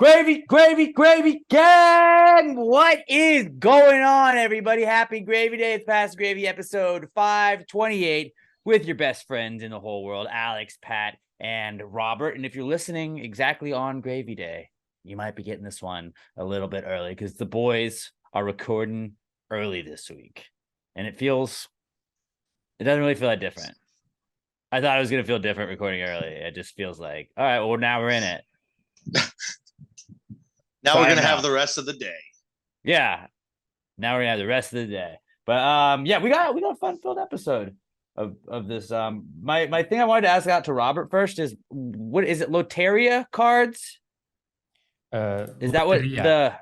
Gravy gang! What is going on, everybody? Happy Gravy Day. It's Past Gravy episode 528 with your best friends in the whole world, Alex, Pat, and Robert. And if you're listening exactly on Gravy Day, you might be getting this one a little bit early because the boys are recording early this week. And it doesn't really feel that different. I thought it was going to feel different recording early. It just feels like, all right, well, now we're in it. Now we're gonna have the rest of the day. Yeah. Now we're gonna have the rest of the day. But yeah, we got a fun-filled episode of this. My thing I wanted to ask out to Robert first is what is it? Loteria cards? Is that what the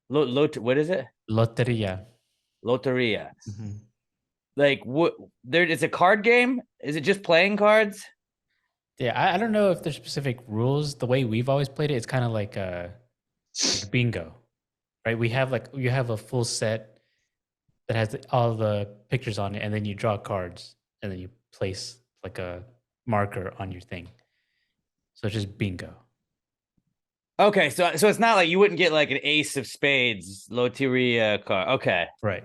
what is it? Loteria. Loteria. Mm-hmm. Like what it's a card game? Is it just playing cards? Yeah, I don't know if there's specific rules. The way we've always played it, it's kind of like bingo, right? You have a full set that has all the pictures on it, and then you draw cards, and then you place like a marker on your thing. So it's just bingo. Okay, so it's not like you wouldn't get like an ace of spades loteria card. Okay, right.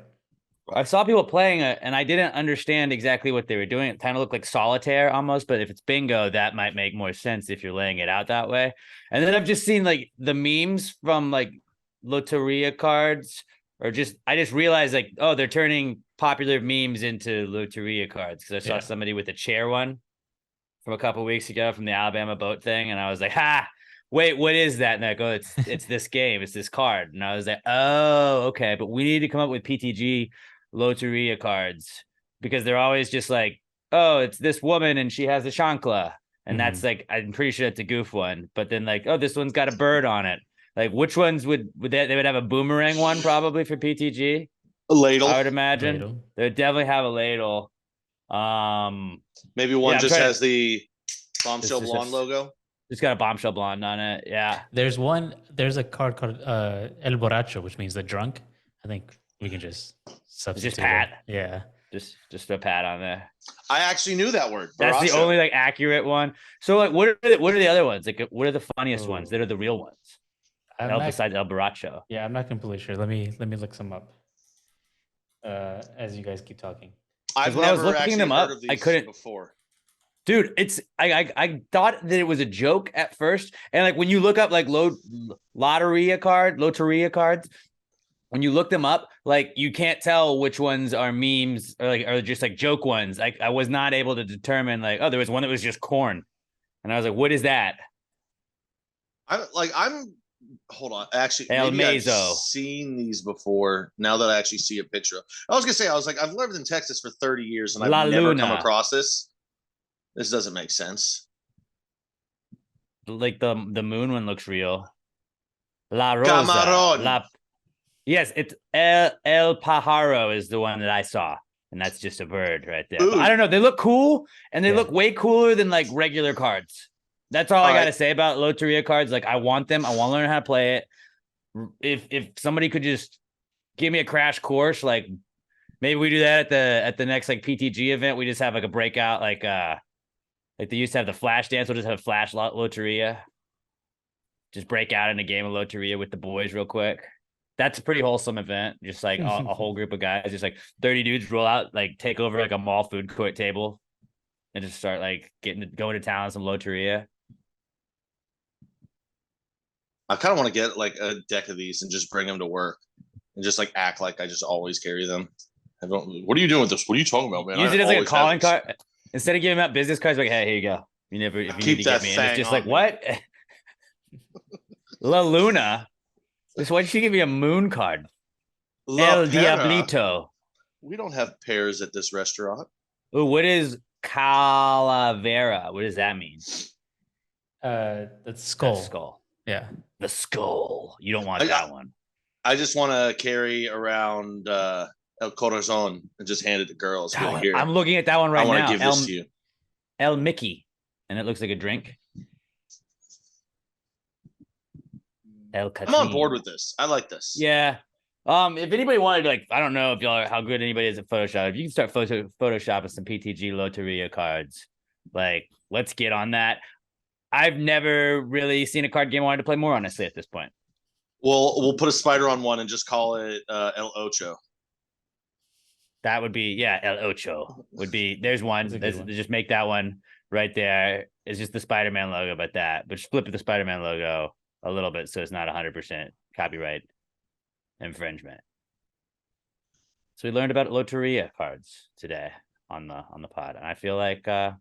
I saw people playing it, and I didn't understand exactly what they were doing. It kind of looked like solitaire almost, but if it's bingo, that might make more sense if you're laying it out that way. And then I've just seen like the memes from like loteria cards, I just realized like, oh, they're turning popular memes into loteria cards because I saw somebody with a chair one from a couple of weeks ago from the Alabama boat thing, and I was like, ha. Wait, what is that? And I go, it's this game, it's this card. And I was like, oh, okay. But we need to come up with PTG loteria cards because they're always just like, oh, it's this woman and she has a chancla. And that's like, I'm pretty sure it's a goof one. But then like, oh, this one's got a bird on it. Like, which ones would they would have a boomerang one probably for PTG? A ladle. I would imagine. They would definitely have a ladle. Maybe one just has the Bombshell Blonde logo. It's got a Bombshell Blonde on it. Yeah. There's a card called El Borracho, which means the drunk. I think we can just substitute. Just Pat. It. Yeah. Just a Pat on there. I actually knew that word. That's the only like accurate one. So like, what are the other ones? Like, what are the funniest ones that are the real ones? Besides El Borracho. Yeah, I'm not completely sure. Let me look some up. As you guys keep talking. I've never looking them up. I couldn't before. Dude, it's I thought that it was a joke at first, and like when you look up like loteria cards, when you look them up, like you can't tell which ones are memes or just like joke ones. Like I was not able to determine like, oh, there was one that was just corn, and I was like, what is that? Hold on. Actually, El Mazo. I've seen these before. Now that I actually see a picture, I was gonna say I've lived in Texas for 30 years and I've never come across this. This doesn't make sense. Like the moon one looks real. La Rosa. Camarón. Yes, it's El Pajaro is the one that I saw. And that's just a bird right there. I don't know. They look cool, and they look way cooler than like regular cards. That's all I got to say about loteria cards. Like, I want them. I want to learn how to play it. If somebody could just give me a crash course, like maybe we do that at the next like PTG event. We just have like a breakout, like they used to have the flash dance. We'll just have flash loteria. Just break out in a game of loteria with the boys real quick. That's a pretty wholesome event. Just like a whole group of guys, just like 30 dudes roll out, like take over like a mall food court table and just start like going to town on some loteria. I kind of want to get like a deck of these and just bring them to work and just like act like I just always carry them. What are you doing with this? What are you talking about, man? Use it as like a calling card. Instead of giving out business cards, like, hey, here you go. If you need to get me in, it's just like, what? La Luna. Why did she give me a moon card? El Diablito. We don't have pears at this restaurant. Ooh, what is Calavera? What does that mean? That's skull. Skull. Yeah. The skull. You don't want that one. I just want to carry around El Corazon and just hand it to girls. Here. I'm looking at that one right now. I want to give this to you. El Mickey. And it looks like a drink. El Catrin. I'm on board with this. I like this. Yeah. If anybody wanted to, like, I don't know if y'all how good anybody is at Photoshop. If you can start photoshopping some PTG Loteria cards, like, let's get on that. I've never really seen a card game I wanted to play more, honestly, at this point. We'll put a spider on one and just call it El Ocho. That would be, yeah, El Ocho would be, there's one. Just make that one right there. It's just the Spider-Man logo, but just flip the Spider-Man logo a little bit so it's not 100% copyright infringement. So we learned about loteria cards today on the pod, and I feel like I'm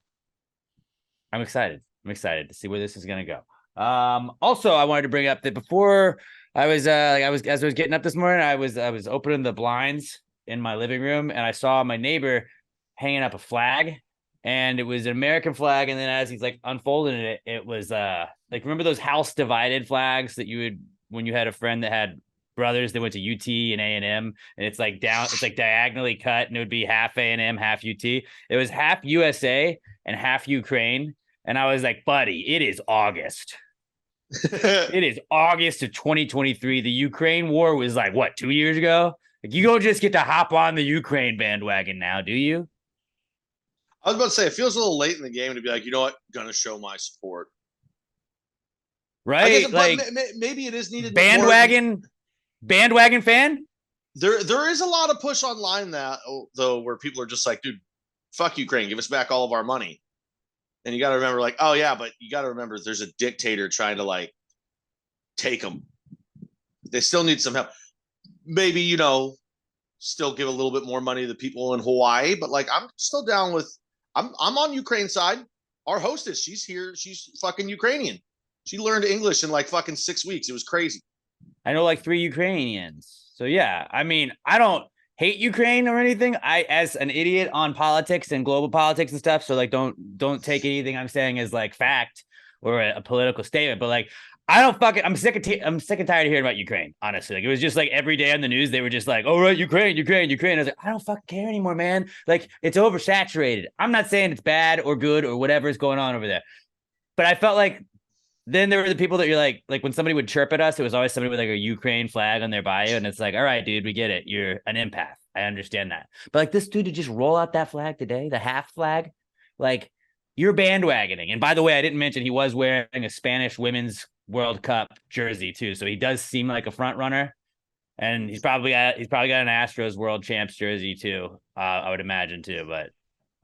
excited. I'm excited to see where this is gonna go. Also, I wanted to bring up that before as I was getting up this morning, I was opening the blinds in my living room, and I saw my neighbor hanging up a flag, and it was an American flag. And then as he's like unfolding it, it was like, remember those house divided flags that you would, when you had a friend that had brothers that went to UT and A&M, and it's like diagonally cut, and it would be half A&M, half UT. It was half USA and half Ukraine. And I was like, buddy, it is August. It is August of 2023. The Ukraine war was like, what, 2 years ago? Like, you don't just get to hop on the Ukraine bandwagon now, do you? I was about to say, it feels a little late in the game to be like, you know what, gonna show my support. Right? Like, maybe it is needed. Bandwagon fan? There is a lot of push online though, where people are just like, dude, fuck Ukraine, give us back all of our money. And you got to remember, like, oh yeah, but you got to remember, there's a dictator trying to like take them. They still need some help. Maybe, you know, still give a little bit more money to the people in Hawaii, but like, I'm still down with. I'm on Ukraine side. Our hostess, she's here. She's fucking Ukrainian. She learned English in like fucking 6 weeks. It was crazy. I know like 3 Ukrainians. So yeah, I mean, I don't hate Ukraine or anything. I, as an idiot on politics and global politics and stuff, so like don't take anything I'm saying as like fact or a political statement, but like, I don't fucking, I'm sick and tired of hearing about Ukraine, honestly. Like, it was just like every day on the news, they were just like, oh, right, Ukraine. I was like, I don't fucking care anymore, man. Like, it's oversaturated. I'm not saying it's bad or good or whatever is going on over there, but I felt like then there were the people that you're like when somebody would chirp at us, it was always somebody with like a Ukraine flag on their bio. And it's like, all right, dude, we get it. You're an empath. I understand that. But like, this dude to just roll out that flag today, the half flag, like, you're bandwagoning. And by the way, I didn't mention he was wearing a Spanish Women's World Cup jersey too. So he does seem like a front runner. And he's probably got an Astros World Champs jersey too. I would imagine too. But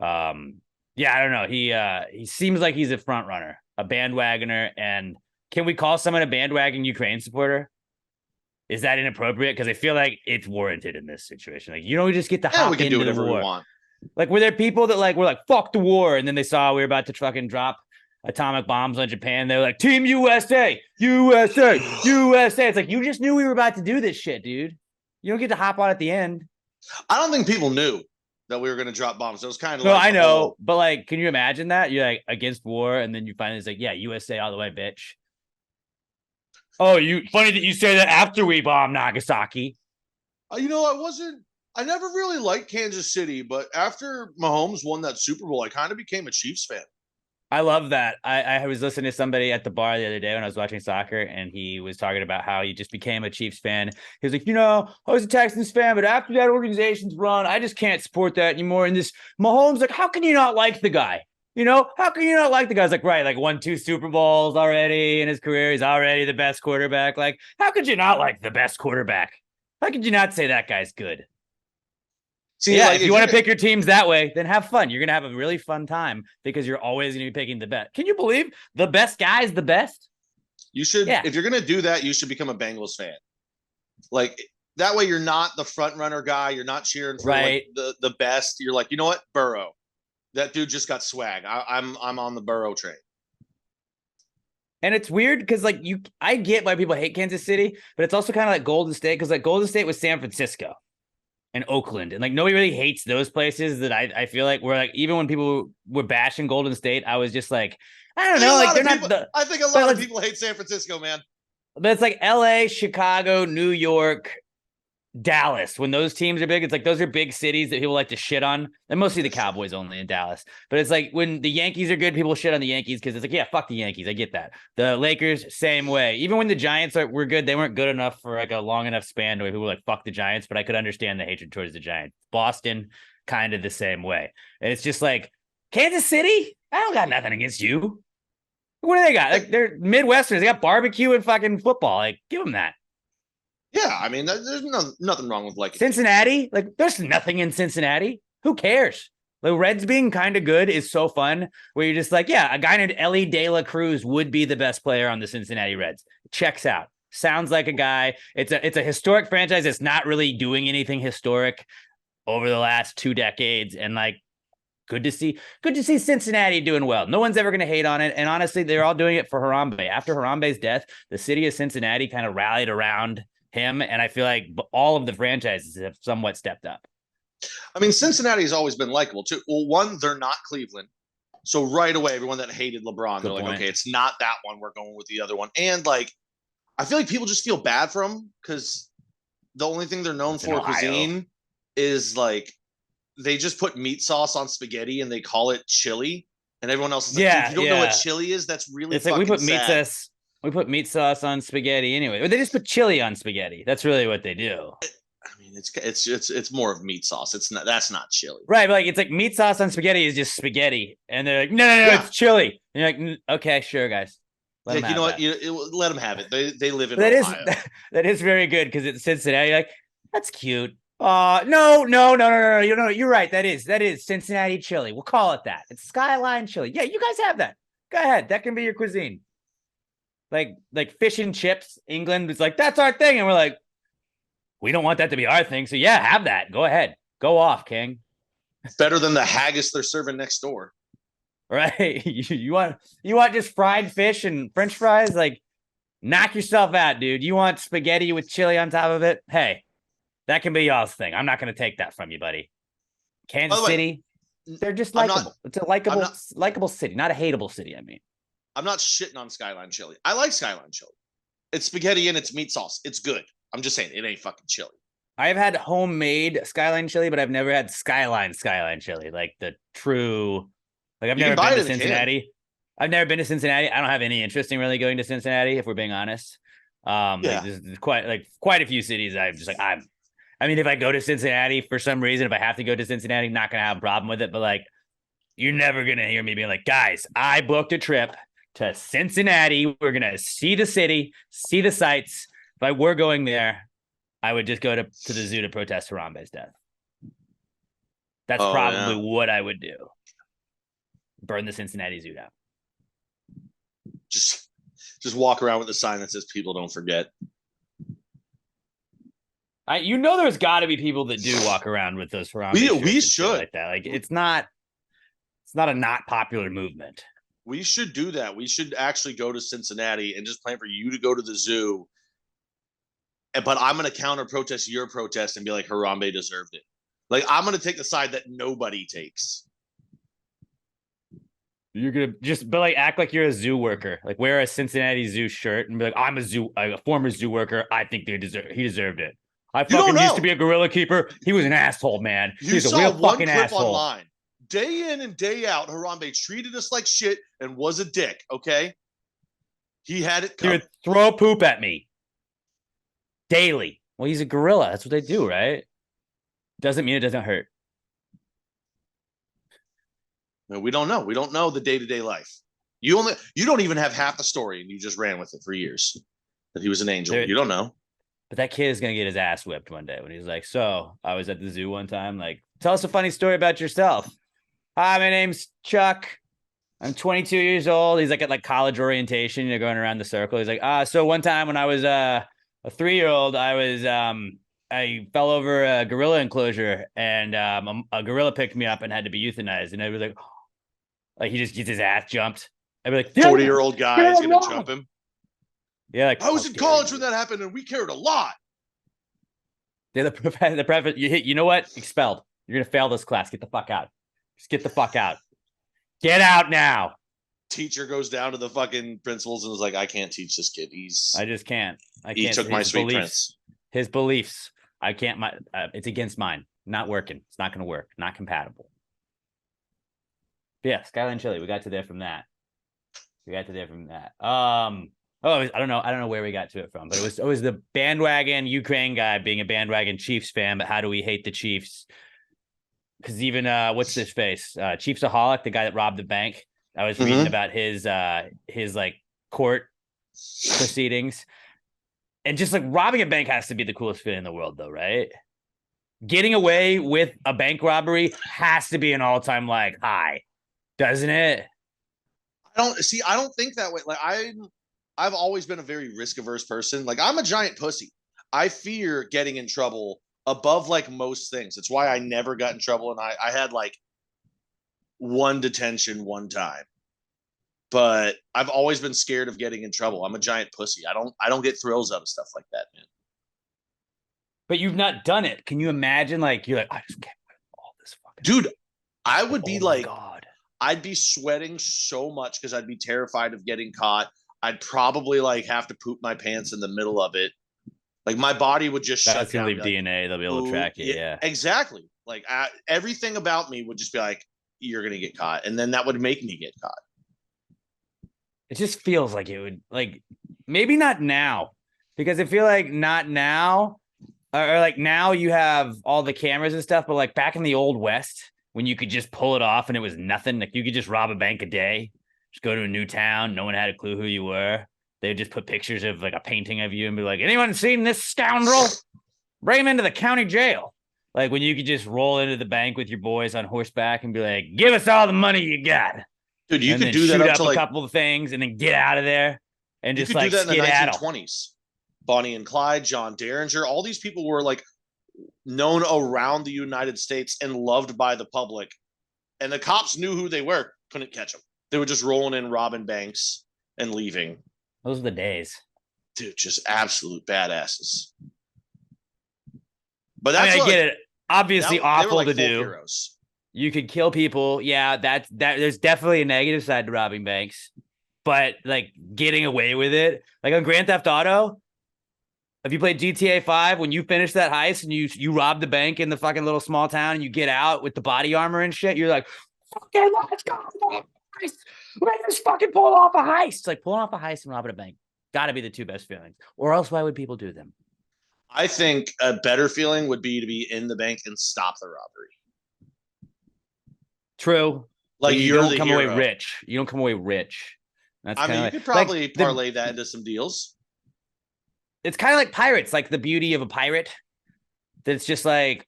yeah, I don't know. He seems like he's a front runner, a bandwagoner. And can we call someone a bandwagon Ukraine supporter? Is that inappropriate? Because I feel like it's warranted in this situation. Like, you don't just get to hop into the war. We want. Like, were there people that like were like, fuck the war, and then they saw we were about to fucking drop atomic bombs on Japan? They were like, Team USA, USA, USA. It's like, you just knew we were about to do this shit, dude. You don't get to hop on at the end. I don't think people knew that we were going to drop bombs. It was kind of no, like, I know, but like, can you imagine that? You're like against war, and then you finally it's like, yeah, USA all the way, bitch. Oh, funny that you say that after we bombed Nagasaki. You know, I never really liked Kansas City, but after Mahomes won that Super Bowl, I kind of became a Chiefs fan. I love that. I was listening to somebody at the bar the other day when I was watching soccer, and he was talking about how he just became a Chiefs fan. He was like, you know, I was a Texans fan, but after that organization's run, I just can't support that anymore. And this Mahomes, like, how can you not like the guy? You know, how can you not like the guy? It's like, right, like won 2 Super Bowls already in his career. He's already the best quarterback. Like, how could you not like the best quarterback? How could you not say that guy's good? See, yeah, like, if you want to pick your teams that way, then have fun. You're going to have a really fun time because you're always going to be picking the best. Can you believe the best guy is the best? You should, if you're going to do that, you should become a Bengals fan. Like, that way you're not the front runner guy. You're not cheering for like, the best. You're like, you know what? Burrow. That dude just got swag. I'm on the Burrow train. And it's weird because like I get why people hate Kansas City, but it's also kind of like Golden State because like Golden State was San Francisco and Oakland, and like nobody really hates those places. That I feel like we're like, even when people were bashing Golden State, I was just like, I don't know, like they're not. I think a lot of people hate San Francisco, man. But it's like LA, Chicago, New York, Dallas. When those teams are big, it's like those are big cities that people like to shit on, and mostly the Cowboys only in Dallas. But it's like when the Yankees are good, people shit on the Yankees because it's like, yeah, fuck the Yankees. I get that. The Lakers, same way. Even when the Giants were good, they weren't good enough for like a long enough span to where people were like, fuck the Giants. But I could understand the hatred towards the Giants. Boston, kind of the same way. And it's just like, Kansas City, I don't got nothing against you. What do they got? Like they're Midwesterners. They got barbecue and fucking football. Like give them that. Yeah, I mean, there's nothing wrong with like Cincinnati. Like there's nothing in Cincinnati. Who cares? The Reds being kind of good is so fun. Where you're just like, yeah, a guy named Ellie De La Cruz would be the best player on the Cincinnati Reds. Checks out. Sounds like a guy. It's a historic franchise that's not really doing anything historic over the last 2 decades, and like good to see Cincinnati doing well. No one's ever going to hate on it, and honestly, they're all doing it for Harambe. After Harambe's death, the city of Cincinnati kind of rallied around him, and I feel like all of the franchises have somewhat stepped up. I mean, Cincinnati has always been likable too. Well, one, they're not Cleveland, so right away, everyone that hated LeBron, they're like, okay, it's not that one. We're going with the other one, and like, I feel like people just feel bad for them because the only thing they're known for cuisine is like they just put meat sauce on spaghetti and they call it chili, and everyone else is like, dude, you don't know what chili is? That's really it's like we put meat sauce. We put meat sauce on spaghetti anyway. Or they just put chili on spaghetti. That's really what they do. I mean, it's more of meat sauce. That's not chili, right? But like it's like meat sauce on spaghetti is just spaghetti, and they're like, no, it's chili. And you're like, okay, sure, guys. Yeah, you know what? Let them have it. They live in Ohio. That is very good because it's Cincinnati. You're like, that's cute. No. You're right. That is Cincinnati chili. We'll call it that. It's Skyline chili. Yeah, you guys have that. Go ahead. That can be your cuisine. Like fish and chips. England is like, that's our thing, and we're like, we don't want that to be our thing. So yeah, have that. Go ahead. Go off, King. Better than the haggis they're serving next door. Right? You want just fried fish and French fries? Like, knock yourself out, dude. You want spaghetti with chili on top of it? Hey, that can be y'all's thing. I'm not going to take that from you, buddy. Kansas City, they're just likable. It's a likable city, not a hateable city. I mean, I'm not shitting on Skyline chili. I like Skyline chili. It's spaghetti and it's meat sauce. It's good. I'm just saying it ain't fucking chili. I've had homemade Skyline chili, but I've never had Skyline chili, like the true. Like I've never been to Cincinnati. I've never been to Cincinnati. I don't have any interest in really going to Cincinnati, if we're being honest. Like there's quite a few cities I'm just like I mean, if I go to Cincinnati for some reason, if I have to go to Cincinnati, I'm not gonna have a problem with it. But like, you're never gonna hear me being like, guys, I booked a trip to Cincinnati. We're gonna see the city, see the sights. If I were going there, I would just go to the zoo to protest Harambe's death. That's probably what I would do. Burn the Cincinnati Zoo down. Just walk around with a sign that says "People don't forget." There's got to be people that do walk around with those Harambe. We should like that. Like it's not a not popular movement. We should do that. We should actually go to Cincinnati and just plan for you to go to the zoo. But I'm going to counter protest your protest and be like, Harambe deserved it. Like I'm going to take the side that nobody takes. You're gonna but like act like you're a zoo worker, like wear a Cincinnati Zoo shirt and be like, I'm a former zoo worker. I think he deserved it. I fucking used to be a gorilla keeper. He was an asshole, man. He's a real fucking asshole. Online. Day in and day out, Harambe treated us like shit and was a dick. Okay, he had it. He would throw poop at me daily. Well, he's a gorilla. That's what they do, right? Doesn't mean it doesn't hurt. We don't know. We don't know the day-to-day life. You don't even have half the story, and you just ran with it for years. That he was an angel. You don't know. But that kid is gonna get his ass whipped one day when he's like, so I was at the zoo one time. Like, tell us a funny story about yourself. Hi, my name's Chuck. I'm 22 years old. He's like at like college orientation, going around the circle. He's like, so one time when I was a 3-year-old, I fell over a gorilla enclosure, and a gorilla picked me up and had to be euthanized. And I was like he just gets his ass jumped. I'd be like, 40-year-old guy is gonna jump him. Yeah, like I was in college when that happened, and we cared a lot. Yeah, the professor, you know what? Expelled. You're gonna fail this class. Get the fuck out. Just get the fuck out. Get out now. Teacher goes down to the fucking principals and is like, I can't teach this kid. I just can't. He took my sweet prince. His beliefs. I can't. It's against mine. Not working. It's not going to work. Not compatible. But yeah, Skyline Chili. We got to there from that. I don't know where we got to it from, but it was the bandwagon Ukraine guy being a bandwagon Chiefs fan. But how do we hate the Chiefs? Because even what's his face? Chiefsaholic, the guy that robbed the bank. I was reading about his like court proceedings. And just like robbing a bank has to be the coolest feeling in the world, though, right? Getting away with a bank robbery has to be an all-time like high, doesn't it? I don't think that way. Like I've always been a very risk averse person. Like I'm a giant pussy. I fear getting in trouble above like most things. It's why I never got in trouble. And I had like one detention one time. But I've always been scared of getting in trouble. I'm a giant pussy. I don't get thrills out of stuff like that, man. But you've not done it. Can you imagine? Like you're like, I just can't all this fucking dude. I would be like, God. I'd be sweating so much because I'd be terrified of getting caught. I'd probably like have to poop my pants in the middle of it. Like my body would just shut down. That's gonna leave DNA. They'll be able to track it. Yeah, exactly. Like everything about me would just be like, you're gonna get caught, and then that would make me get caught. It just feels like it would, like, maybe not now, because I feel like not now, or like now you have all the cameras and stuff, but like back in the old West, when you could just pull it off and it was nothing, like you could just rob a bank a day, just go to a new town, no one had a clue who you were. They would just put pictures of like a painting of you and be like, anyone seen this scoundrel? Bring him into the county jail. Like when you could just roll into the bank with your boys on horseback and be like, give us all the money you got. Dude, you and could do that up to like a couple of things and then get out of there and just like do that in the skedaddle. 1920s. Bonnie and Clyde, John Derringer, all these people were like known around the United States and loved by the public. And the cops knew who they were, couldn't catch them. They were just rolling in, robbing banks and leaving. Those are the days. Dude, just absolute badasses. But that's I get it. Obviously awful like to do. Heroes. You could kill people. Yeah, that there's definitely a negative side to robbing banks. But like getting away with it, like on Grand Theft Auto, if you played GTA 5, when you finish that heist and you rob the bank in the fucking little small town and you get out with the body armor and shit, you're like, okay, let's go. Let's just fucking pull off a heist. Like pulling off a heist and robbing a bank. Gotta be the two best feelings. Or else why would people do them? I think a better feeling would be to be in the bank and stop the robbery. True. Like you don't come away rich. You don't come away rich. That's you could probably parlay that into some deals. It's kind of like pirates, like the beauty of a pirate. That's just like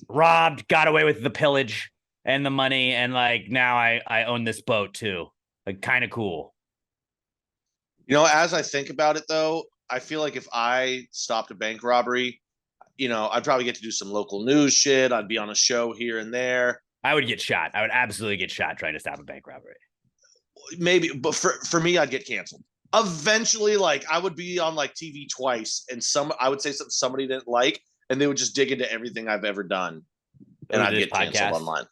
robbed, got away with the pillage and the money, and like now I own this boat too. Like kind of cool. You know, as I think about it though, I feel like if I stopped a bank robbery, you know, I'd probably get to do some local news shit. I'd be on a show here and there. I would get shot. I would absolutely get shot trying to stop a bank robbery. Maybe, but for me, I'd get canceled. Eventually, like I would be on like TV twice, and I would say something somebody didn't like, and they would just dig into everything I've ever done, and I'd get canceled online.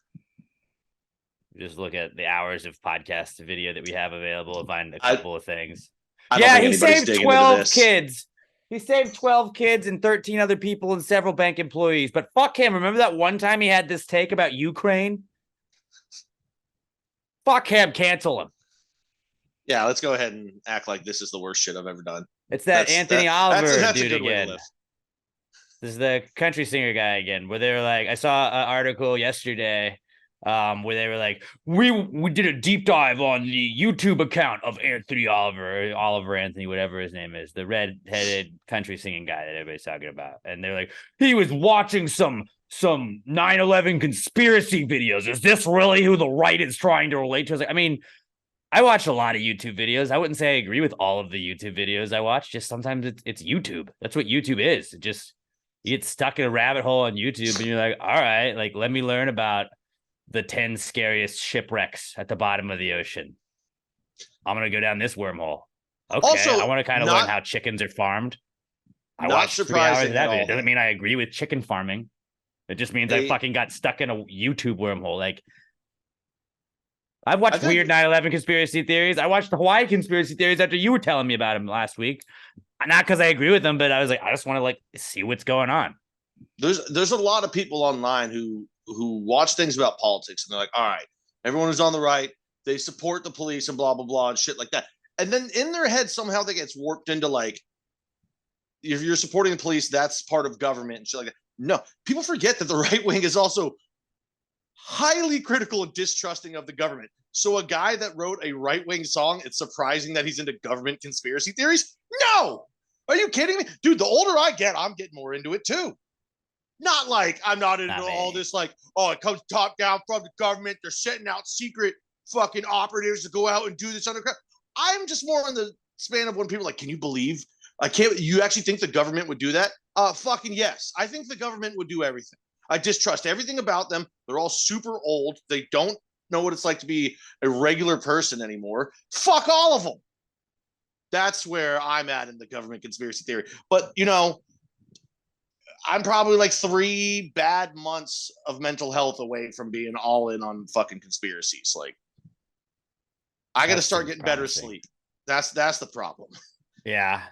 Just look at the hours of podcast video that we have available and find a couple of things. Yeah, he saved 12 kids. He saved 12 kids and 13 other people and several bank employees. But fuck him. Remember that one time he had this take about Ukraine? Fuck him. Cancel him. Yeah, let's go ahead and act like this is the worst shit I've ever done. It's that Anthony Oliver dude again. This is the country singer guy again, where they were like, I saw an article yesterday where they were like, we did a deep dive on the YouTube account of Anthony Oliver Anthony, whatever his name is, the red-headed country singing guy that everybody's talking about. And they're like, he was watching some 9/11 conspiracy videos. Is this really who the right is trying to relate to? I was like, I mean, I watch a lot of YouTube videos. I wouldn't say I agree with all of the YouTube videos I watch. Just sometimes it's YouTube. That's what YouTube is. It just, you get stuck in a rabbit hole on YouTube and you're like, all right, like, let me learn about the 10 scariest shipwrecks at the bottom of the ocean. I'm going to go down this wormhole. Okay. Also, I want to kind of learn how chickens are farmed. I watched 3 hours of that video. It doesn't mean I agree with chicken farming. It just means I fucking got stuck in a YouTube wormhole. Like, I've watched weird 9/11 conspiracy theories. I watched the Hawaii conspiracy theories after you were telling me about them last week. Not because I agree with them, but I was like, I just want to like see what's going on. There's a lot of people online who watch things about politics and they're like, all right, everyone who's on the right, they support the police and blah, blah, blah and shit like that. And then in their head, somehow they gets warped into like, if you're supporting the police, that's part of government and shit like that. No, people forget that the right wing is also highly critical and distrusting of the government. So a guy that wrote a right-wing song, it's surprising that he's into government conspiracy theories? No! Are you kidding me? Dude, the older I get, I'm getting more into it too. Not like I'm not into all this, like, oh, it comes top down from the government. They're setting out secret fucking operatives to go out and do this underground. I'm just more in the span of when people are like, can you believe? You actually think the government would do that? Fucking yes. I think the government would do everything. I distrust everything about them. They're all super old. They don't know what it's like to be a regular person anymore. Fuck all of them. That's where I'm at in the government conspiracy theory. But, you know, I'm probably like 3 bad months of mental health away from being all in on fucking conspiracies. Like, I got to start getting better sleep. That's the problem. Yeah.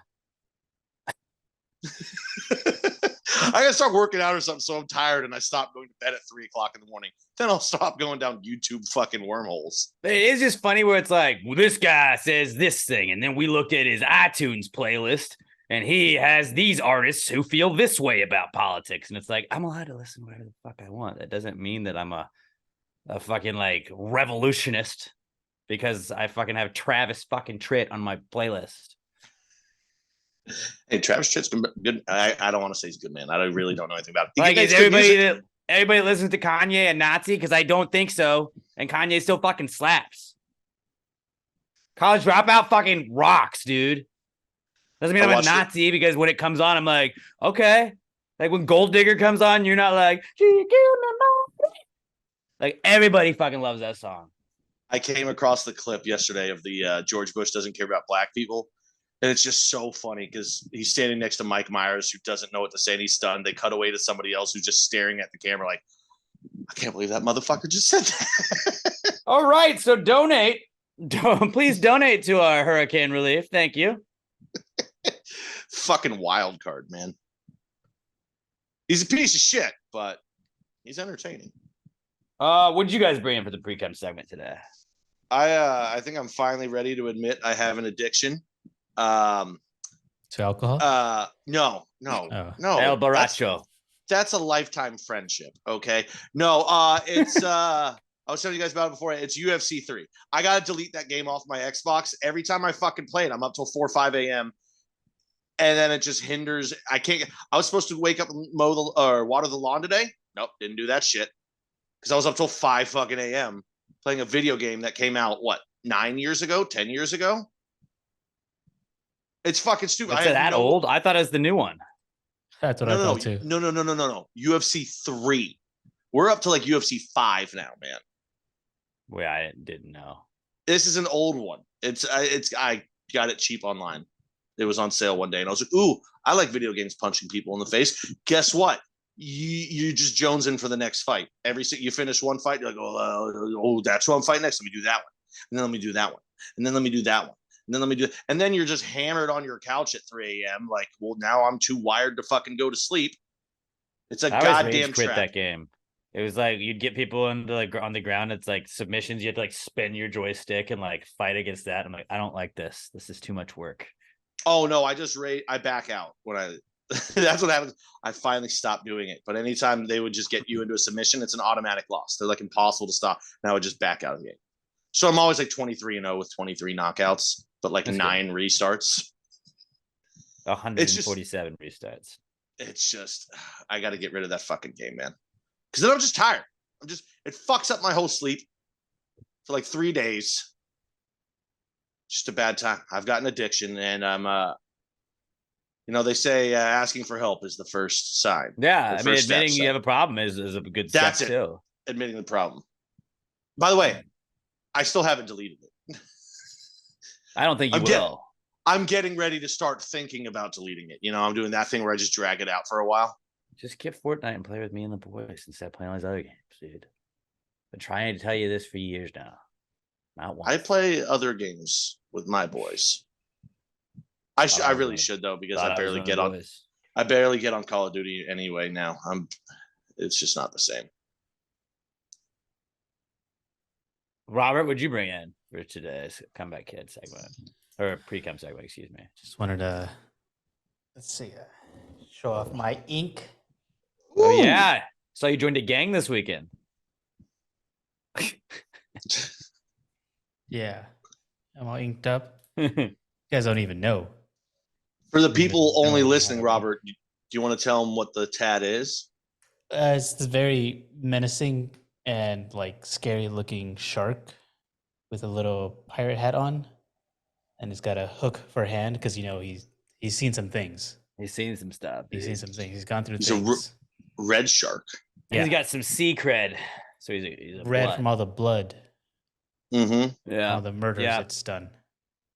I gotta start working out or something, so I'm tired and I stop going to bed at 3 o'clock in the morning. Then I'll stop going down YouTube fucking wormholes. But it is just funny where it's like, well, this guy says this thing, and then we looked at his iTunes playlist, and he has these artists who feel this way about politics. And it's like, I'm allowed to listen to whatever the fuck I want. That doesn't mean that I'm a fucking like revolutionist because I fucking have Travis fucking Tritt on my playlist. Hey, Travis Tritt's good. I don't want to say he's a good man. I really don't know anything about it. Like, is everybody listens to Kanye a Nazi? Because I don't think so. And Kanye still fucking slaps. College Dropout fucking rocks, dude. Doesn't mean I'm a Nazi because when it comes on, I'm like, okay. Like when Gold Digger comes on, you're not like, she give me my... Like everybody fucking loves that song. I came across the clip yesterday of the George Bush doesn't care about black people. And it's just so funny because he's standing next to Mike Myers, who doesn't know what to say, and he's stunned. They cut away to somebody else who's just staring at the camera like, I can't believe that motherfucker just said that. All right, so donate. Please donate to our hurricane relief. Thank you. Fucking wild card, man. He's a piece of shit, but he's entertaining. What did you guys bring in for the Precome segment today? I think I'm finally ready to admit I have an addiction. To alcohol? No. El Borracho. That's a lifetime friendship. Okay. No, it's I was telling you guys about it before. It's UFC 3. I gotta delete that game off my Xbox. Every time I fucking play it, I'm up till 4 or 5 a.m. And then it just hinders. I can't. I was supposed to wake up and water the lawn today. Nope, didn't do that shit because I was up till 5 fucking a.m. playing a video game that came out 9 years ago, 10 years ago. It's fucking stupid. Is it that old? I thought it was the new one. That's what I thought too. No. UFC 3. We're up to like UFC 5 now, man. Well, I didn't know. This is an old one. I got it cheap online. It was on sale one day, and I was like, "Ooh, I like video games punching people in the face." Guess what? You just jones in for the next fight. You finish one fight, you're like, "Oh, that's who I'm fighting next. Let me do that one, and then let me do that one, and then let me do that one." And then let me do, and then you're just hammered on your couch at 3 a.m. Like, well, now I'm too wired to fucking go to sleep. It's a goddamn trap. That game. It was like you'd get people into like on the ground. It's like submissions. You had to like spin your joystick and like fight against that. I'm like, I don't like this. This is too much work. Oh no, I back out when I. That's what happens. I finally stopped doing it. But anytime they would just get you into a submission, it's an automatic loss. They're like impossible to stop. And I would just back out of the game. So I'm always like 23-0 with 23 knockouts, but like that's 9 good. Restarts. 147 restarts. It's just, I got to get rid of that fucking game, man. Because then I'm just tired. It fucks up my whole sleep for like 3 days. Just a bad time. I've got an addiction, and I'm, they say asking for help is the first sign. Yeah, I mean, admitting you have a problem is a good step. That's it. Too. Admitting the problem. By the way, I still haven't deleted it. I don't think you will. I'm getting ready to start thinking about deleting it. I'm doing that thing where I just drag it out for a while. Just get Fortnite and play with me and the boys instead of playing all these other games, dude. Been trying to tell you this for years now. Not once. I play other games with my boys. I really should though, because I barely get on Call of Duty anyway now. It's just not the same. Robert, what'd you bring in for today's Comeback Kid segment? Or Precome segment, excuse me. Just wanted to, let's see, show off my ink. Oh, yeah. So you joined a gang this weekend. Yeah. I'm all inked up. You guys don't even know. For the Don't even people know only how listening, to- Robert, do you want to tell them what the tat is? It's this very menacing and like scary looking shark with a little pirate hat on, and he's got a hook for a hand because he's seen some things. He's seen some stuff. He's seen some things. He's gone through He's things. red shark. He's Yeah, got some sea cred. So he's a red blood. from all the blood, Mm-hmm. Yeah. all the murders Yeah. it's done.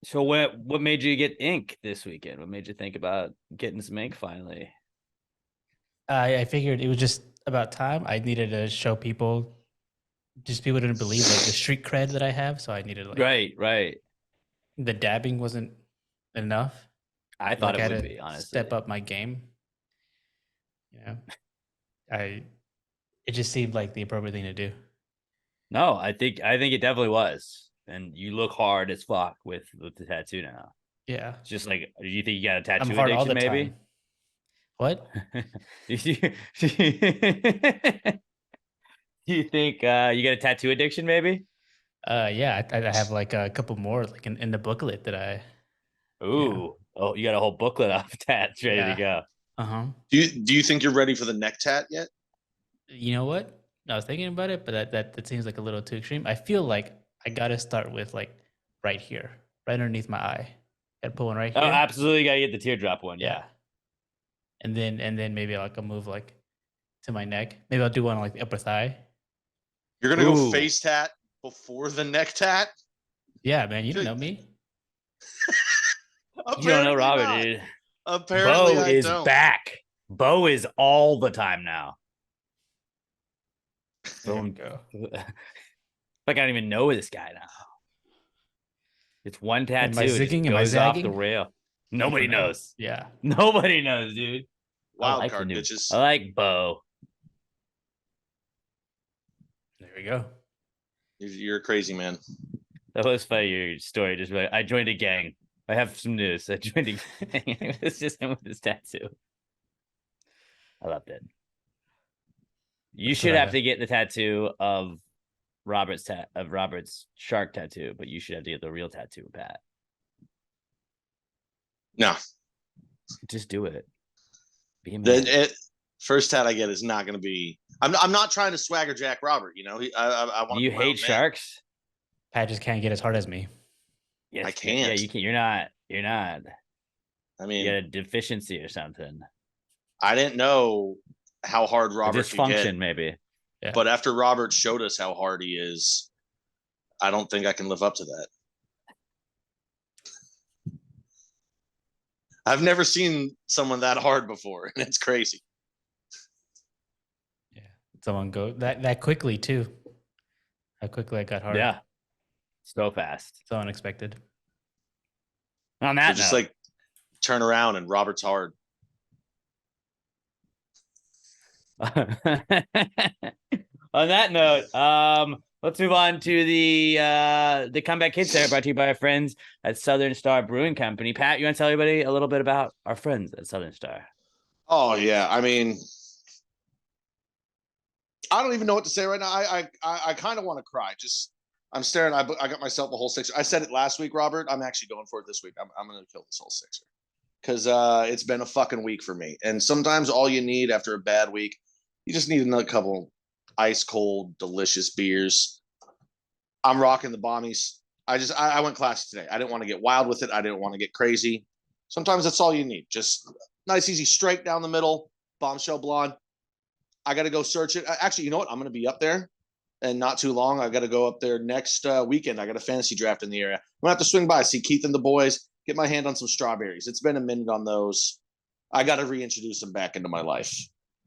So what made you get ink this weekend? What made you think about getting some ink finally? I figured it was just about time. I needed to show people. Just people didn't believe like the street cred that I have, so I needed like Right. the dabbing wasn't enough. I thought Like, I it had would to be, honestly. step up my game. It just seemed like the appropriate thing to do. No, I think it definitely was. And you look hard as fuck with the tattoo now. Yeah, It's just like, do you think you got a tattoo I'm hard all addiction, the maybe? time. What? Do you think you got a tattoo addiction, maybe? Yeah, I have like a couple more like in the booklet that I. Ooh. Oh, you got a whole booklet of tats ready to go. Do you think you're ready for the neck tat yet? You know what? I was thinking about it, but that seems like a little too extreme. I feel like I gotta start with like right here, right underneath my eye. Gotta put one right Oh, here. absolutely gotta get the teardrop one. Yeah. And then maybe like I'll move like to my neck. Maybe I'll do one on like the upper thigh. You're gonna go Ooh. face tat before the neck tat? Yeah, man, you don't know me. You don't know Robert, not. dude. Apparently, Bo I is don't. back. Bo is all the time now. There we go. Like I don't even know this guy now. It's one tattoo. Am I zigging? Am I goes off the zagging? rail. Nobody Never know. knows. Yeah. Nobody knows, dude. Wild like card the new- bitches. I like Bo. There we go. You're a crazy man. That was funny. Your story. Just like, I joined a gang. I have some news. I joined a gang. It's just him with his tattoo. I loved it. You That's should what I have have. to get the tattoo of Robert's shark tattoo, but you should have to get the real tattoo, Pat. No, Just do it. Be a man. First tat I get is not going to be. I'm not trying to swagger Jack Robert. You know, I want. Do you hate sharks? Pat just can't get as hard as me. Yes, I can't. Yeah, you can. You're not. I You mean, got a deficiency or something. I didn't know how hard A Robert could dysfunction, get, maybe. Yeah. but after Robert showed us how hard he is, I don't think I can live up to that. I've never seen someone that hard before, and it's crazy. Yeah. Someone go that quickly too. How quickly I got hard. Yeah. So fast. So unexpected. On They're that just note, like turn around and Robert's hard. on that note, let's move on to the Comeback Kids Fair, brought to you by our friends at Southern Star Brewing Company. Pat, you want to tell everybody a little bit about our friends at Southern Star? Oh yeah, I mean, I don't even know what to say right now. I kind of want to cry. Just I'm staring. I got myself a whole sixer. I said it last week, Robert. I'm actually going for it this week. I'm going to kill this whole sixer because it's been a fucking week for me. And sometimes all you need after a bad week, you just need another couple ice cold, delicious beers. I'm rocking the bombies. I went classy today. I didn't want to get wild with it. I didn't want to get crazy. Sometimes that's all you need. Just nice, easy, straight down the middle, bombshell blonde. I got to go search it. Actually, you know what? I'm going to be up there and not too long. I got to go up there next weekend. I got a fantasy draft in the area. I'm going to have to swing by, see Keith and the boys, get my hand on some strawberries. It's been a minute on those. I got to reintroduce them back into my life.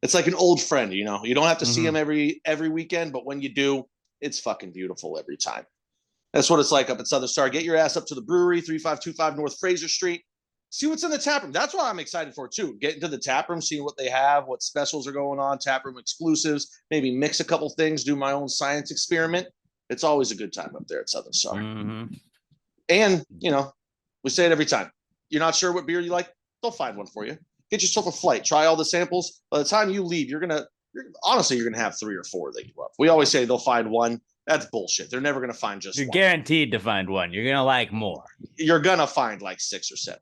It's like an old friend, you know. You don't have to see them every weekend, but when you do, it's fucking beautiful every time. That's what it's like up at Southern Star. Get your ass up to the brewery, 3525 North Fraser Street. See what's in the tap room. That's what I'm excited for, too. Get into the tap room, see what they have, what specials are going on, tap room exclusives, maybe mix a couple things, do my own science experiment. It's always a good time up there at Southern Star. Mm-hmm. And, you know, we say it every time. You're not sure what beer you like? They'll find one for you. Get yourself a flight. Try all the samples. By the time you leave, you're gonna have 3 or 4 that you love. We always say they'll find one. That's bullshit. They're never gonna find just You're one. guaranteed to find one. You're gonna like more. You're gonna find like 6 or 7.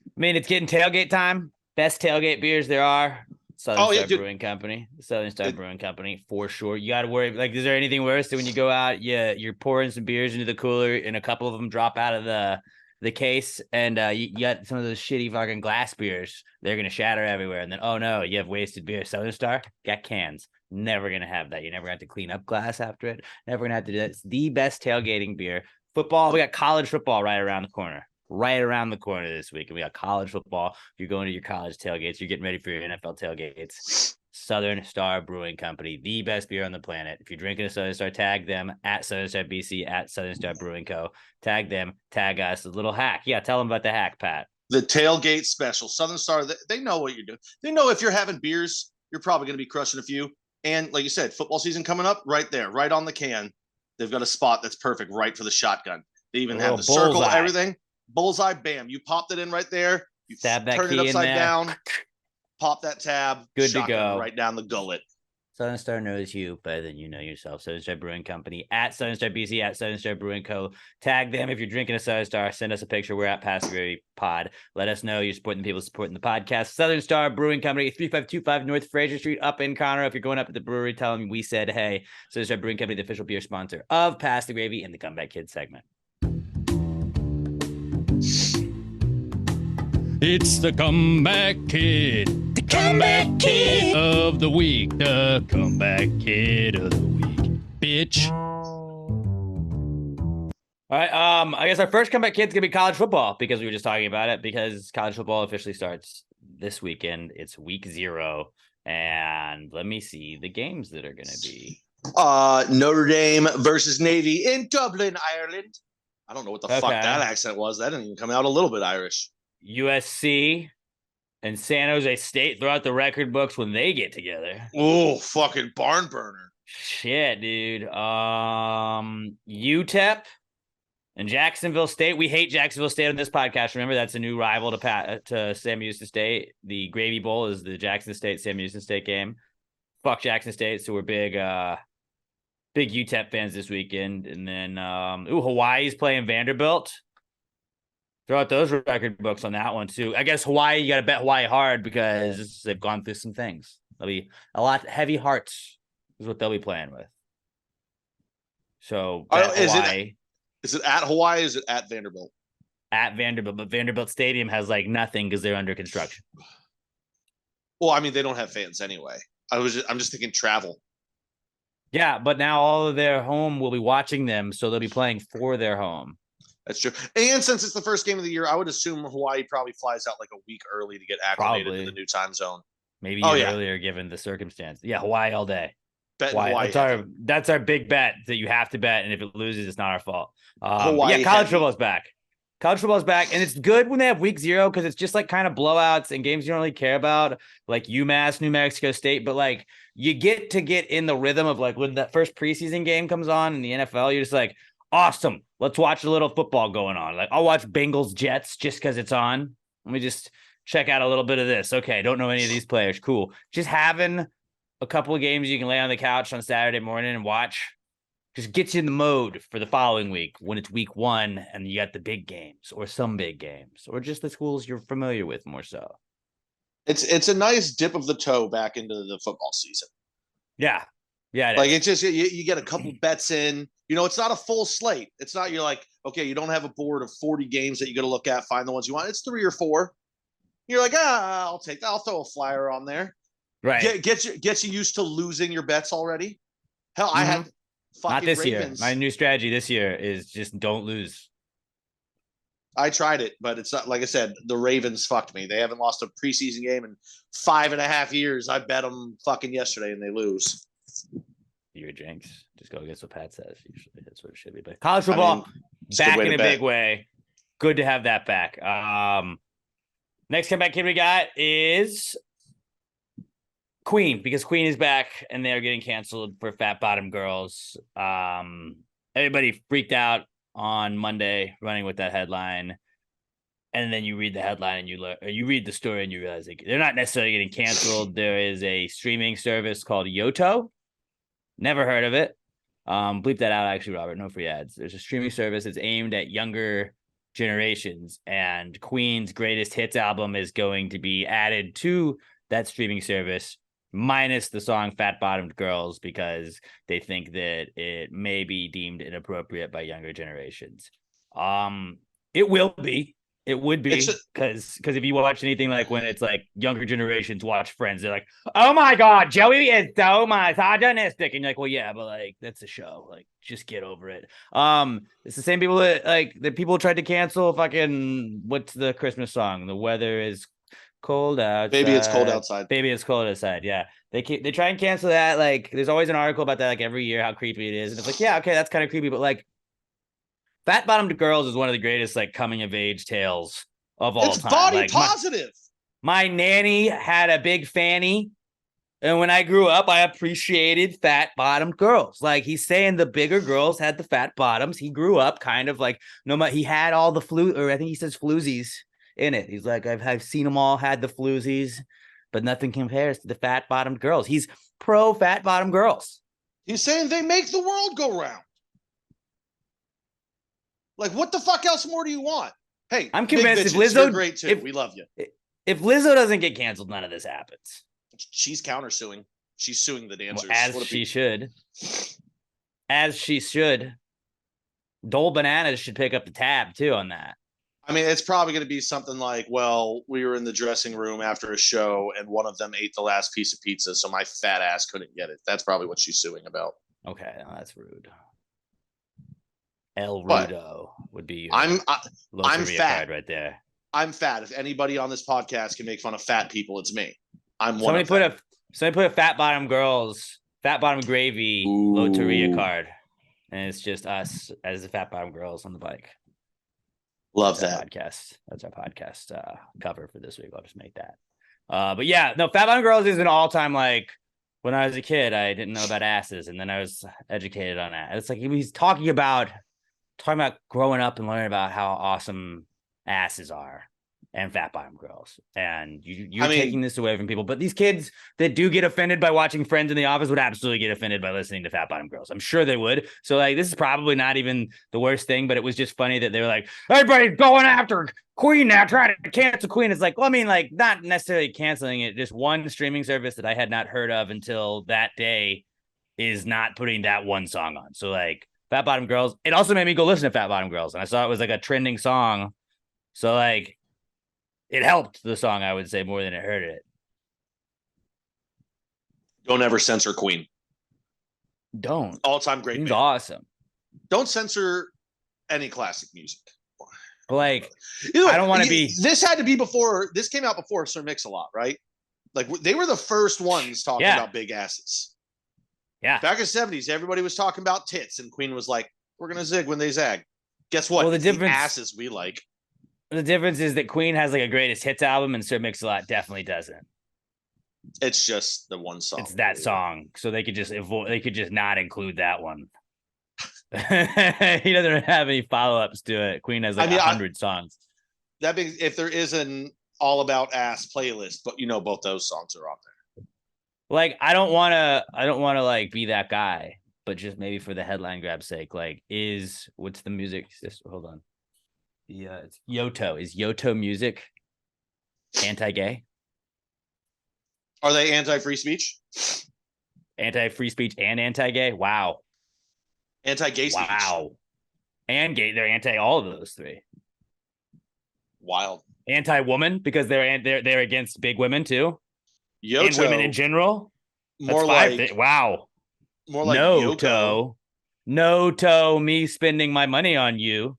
I mean, it's getting tailgate time. Best tailgate beers there are. Southern Star Brewing Company. Southern Star Brewing Company, for sure. You got to worry. Like, is there anything worse than when you go out, you're pouring some beers into the cooler and a couple of them drop out of the case and you got some of those shitty fucking glass beers. They're going to shatter everywhere. And then, oh no, you have wasted beer. Southern Star, got cans. Never going to have that. You're never going to have to clean up glass after it. Never going to have to do that. It's the best tailgating beer. Football, we got college football right around the corner. Right around the corner this week. And we got college football. If you're going to your college tailgates, you're getting ready for your NFL tailgates. Southern Star Brewing Company, the best beer on the planet. If you're drinking a Southern Star, tag them at Southern Star BC, at Southern Star Brewing Co. Tag them, tag us. A little hack. Yeah, tell them about the hack, Pat. The tailgate special. Southern Star, they know what you're doing. They know if you're having beers, you're probably going to be crushing a few. And like you said, football season coming up, right there, right on the can. They've got a spot that's perfect right for the shotgun. They even have the circle, everything. Bullseye, bam. You popped it in right there. You stab that turn key it upside in there. Down. Pop that tab. Good to go. Right down the gullet. Southern Star knows you better than you know yourself. Southern Star Brewing Company, at Southern Star BC, at Southern Star Brewing Co. Tag them if you're drinking a Southern Star. Send us a picture. We're at Pass the Gravy Pod. Let us know you're supporting the people supporting the podcast. Southern Star Brewing Company, 3525 North Fraser Street, up in Conroe. If you're going up to the brewery, tell them we said hey. Southern Star Brewing Company, the official beer sponsor of Pass the Gravy in the Comeback Kids segment. It's the Comeback Kid. The Comeback Kid of the week. The Comeback Kid of the week. Bitch. All right. I guess our first comeback kid's gonna be college football because we were just talking about it because college football officially starts this weekend. It's week 0. And let me see the games that are gonna be. Notre Dame versus Navy in Dublin, Ireland. I don't know what the fuck that accent was. That didn't even come out a little bit Irish. USC and San Jose State throw out the record books when they get together. Oh, fucking barn burner. Shit, dude. UTEP and Jacksonville State. We hate Jacksonville State on this podcast. Remember, that's a new rival to Sam Houston State. The Gravy Bowl is the Jackson State, Sam Houston State game. Fuck Jackson State. So we're big UTEP fans this weekend. And then, Hawaii's playing Vanderbilt. Throw out those record books on that one, too. I guess Hawaii, you got to bet Hawaii hard because they've gone through some things. They'll be a lot heavy hearts is what they'll be playing with. So, Hawaii. Is it at Hawaii? Is it at Vanderbilt? At Vanderbilt, but Vanderbilt Stadium has like nothing because they're under construction. Well, I mean, they don't have fans anyway. I'm just thinking travel. Yeah, but now all of their home will be watching them, so they'll be playing for their home. That's true. And since it's the first game of the year, I would assume Hawaii probably flies out like a week early to get acclimated to the new time zone. Maybe earlier given the circumstance. Yeah, Hawaii all day. Hawaii. That's our big bet that you have to bet, and if it loses, it's not our fault. Hawaii college football's back. College football's back, and it's good when they have week 0 because it's just like kind of blowouts and games you don't really care about, like UMass, New Mexico State. But like you get in the rhythm of like when that first preseason game comes on in the NFL, you're just like, awesome. Let's watch a little football going on. Like I'll watch Bengals Jets just because it's on. Let me just check out a little bit of this. Okay, don't know any of these players. Cool. Just having a couple of games you can lay on the couch on Saturday morning and watch just gets you in the mode for the following week when it's week 1 and you got the big games or some big games or just the schools you're familiar with more so. It's a nice dip of the toe back into the football season. Yeah. Yeah. Like it's just you get a couple bets in. You know, it's not a full slate. It's not you're like, okay, you don't have a board of 40 games that you got to look at, find the ones you want. It's 3 or 4. You're like, I'll take that. I'll throw a flyer on there. Right. Get you used to losing your bets already. Hell, I had fucking not this Ravens. year. My new strategy this year is just don't lose. I tried it, but it's not, like I said, the Ravens fucked me. They haven't lost a preseason game in 5.5 years. I bet them fucking yesterday and they lose. You're a jinx. Just go against what Pat says. Usually that's what it should be. But college football back in a big way. Good to have that back. Next comeback kid we got is Queen, because Queen is back and they're getting canceled for fat bottom girls. Everybody freaked out on Monday running with that headline. And then you read the headline and you read the story and you realize they're not necessarily getting canceled. There is a streaming service called Yoto. Never heard of it. Bleep that out, actually, Robert. No free ads. There's a streaming service that's aimed at younger generations, and Queen's greatest hits album is going to be added to that streaming service, minus the song Fat Bottomed Girls, because they think that it may be deemed inappropriate by younger generations. It will be. It would be, because if you watch anything like when it's like younger generations watch Friends, they're like, oh my God, Joey is so misogynistic. And you're like, well, yeah, but like, that's a show. Like, just get over it. It's the same people that like the people tried to cancel fucking, what's the Christmas song? The weather is cold outside. Baby, it's cold outside. Baby, it's cold outside. Yeah. They try and cancel that. Like, there's always an article about that, like every year, how creepy it is. And it's like, yeah, okay, that's kind of creepy, but like, Fat Bottomed Girls is one of the greatest like coming of age tales of all time. It's body like, positive. My nanny had a big fanny, and when I grew up, I appreciated fat bottomed girls. Like, he's saying the bigger girls had the fat bottoms. He grew up kind of like he had all the or I think he says floozies in it. He's like, I've seen them all, had the floozies, but nothing compares to the fat bottomed girls. He's pro fat bottomed girls. He's saying they make the world go round. Like, what the fuck else more do you want? Hey, I'm convinced if Lizzo, you're great too. We love you. If Lizzo doesn't get canceled, none of this happens. She's countersuing. She's suing the dancers. Well, as she should. As she should. Dole Bananas should pick up the tab too on that. I mean, it's probably going to be something like, well, we were in the dressing room after a show and one of them ate the last piece of pizza, so my fat ass couldn't get it. That's probably what she's suing about. Okay, no, that's rude. El Rudo would be I'm fat right there. I'm fat. If anybody on this podcast can make fun of fat people, it's me. I'm one. Somebody put a fat bottom gravy loteria card, and it's just us as the fat bottom girls on the bike. Love that podcast. That's our podcast cover for this week. I'll just make that. But yeah, no, fat bottom girls is an all-time like. When I was a kid, I didn't know about asses, and then I was educated on that. It's like he's talking about growing up and learning about how awesome asses are and fat bottom girls. And you're taking this away from people. But these kids that do get offended by watching Friends in the Office would absolutely get offended by listening to fat bottom girls. I'm sure they would. So like, this is probably not even the worst thing, but it was just funny that they were like, everybody's going after Queen now, trying to cancel Queen. It's like, well, I mean, like not necessarily canceling it. Just one streaming service that I had not heard of until that day is not putting that one song on. So like, Fat Bottom Girls. It also made me go listen to Fat Bottom Girls, and I saw it was like a trending song. So like, it helped the song, I would say, more than it hurt it. Don't ever censor Queen. Don't. All-time great. Queen's awesome. Don't censor any classic music. But like, way, I don't want to be. This had to be before. This came out before Sir Mix-a-Lot, right? Like they were the first ones talking about big asses. Yeah. Back in the 70s, everybody was talking about tits, and Queen was like, we're going to zig when they zag. Guess what? Well, the asses we like. The difference is that Queen has like a greatest hits album, and Sir Mix-a-Lot definitely doesn't. It's just the one song. It's that song. So they could just not include that one. He doesn't have any follow-ups to it. Queen has like 100 songs. That means if there is an all about ass playlist, but both those songs are on there. Like, I don't want to like be that guy, but just maybe for the headline grab's sake, like, what's the music? Hold on. It's Yoto. Is Yoto music anti-gay? Are they anti-free speech? Anti-free speech and anti-gay? Wow. Anti-gay speech. Wow. And gay. They're anti all of those three. Wild. Anti-woman because they're against big women too. Yoto, and women in general. More like wow. More like Yoko. No, me spending my money on you.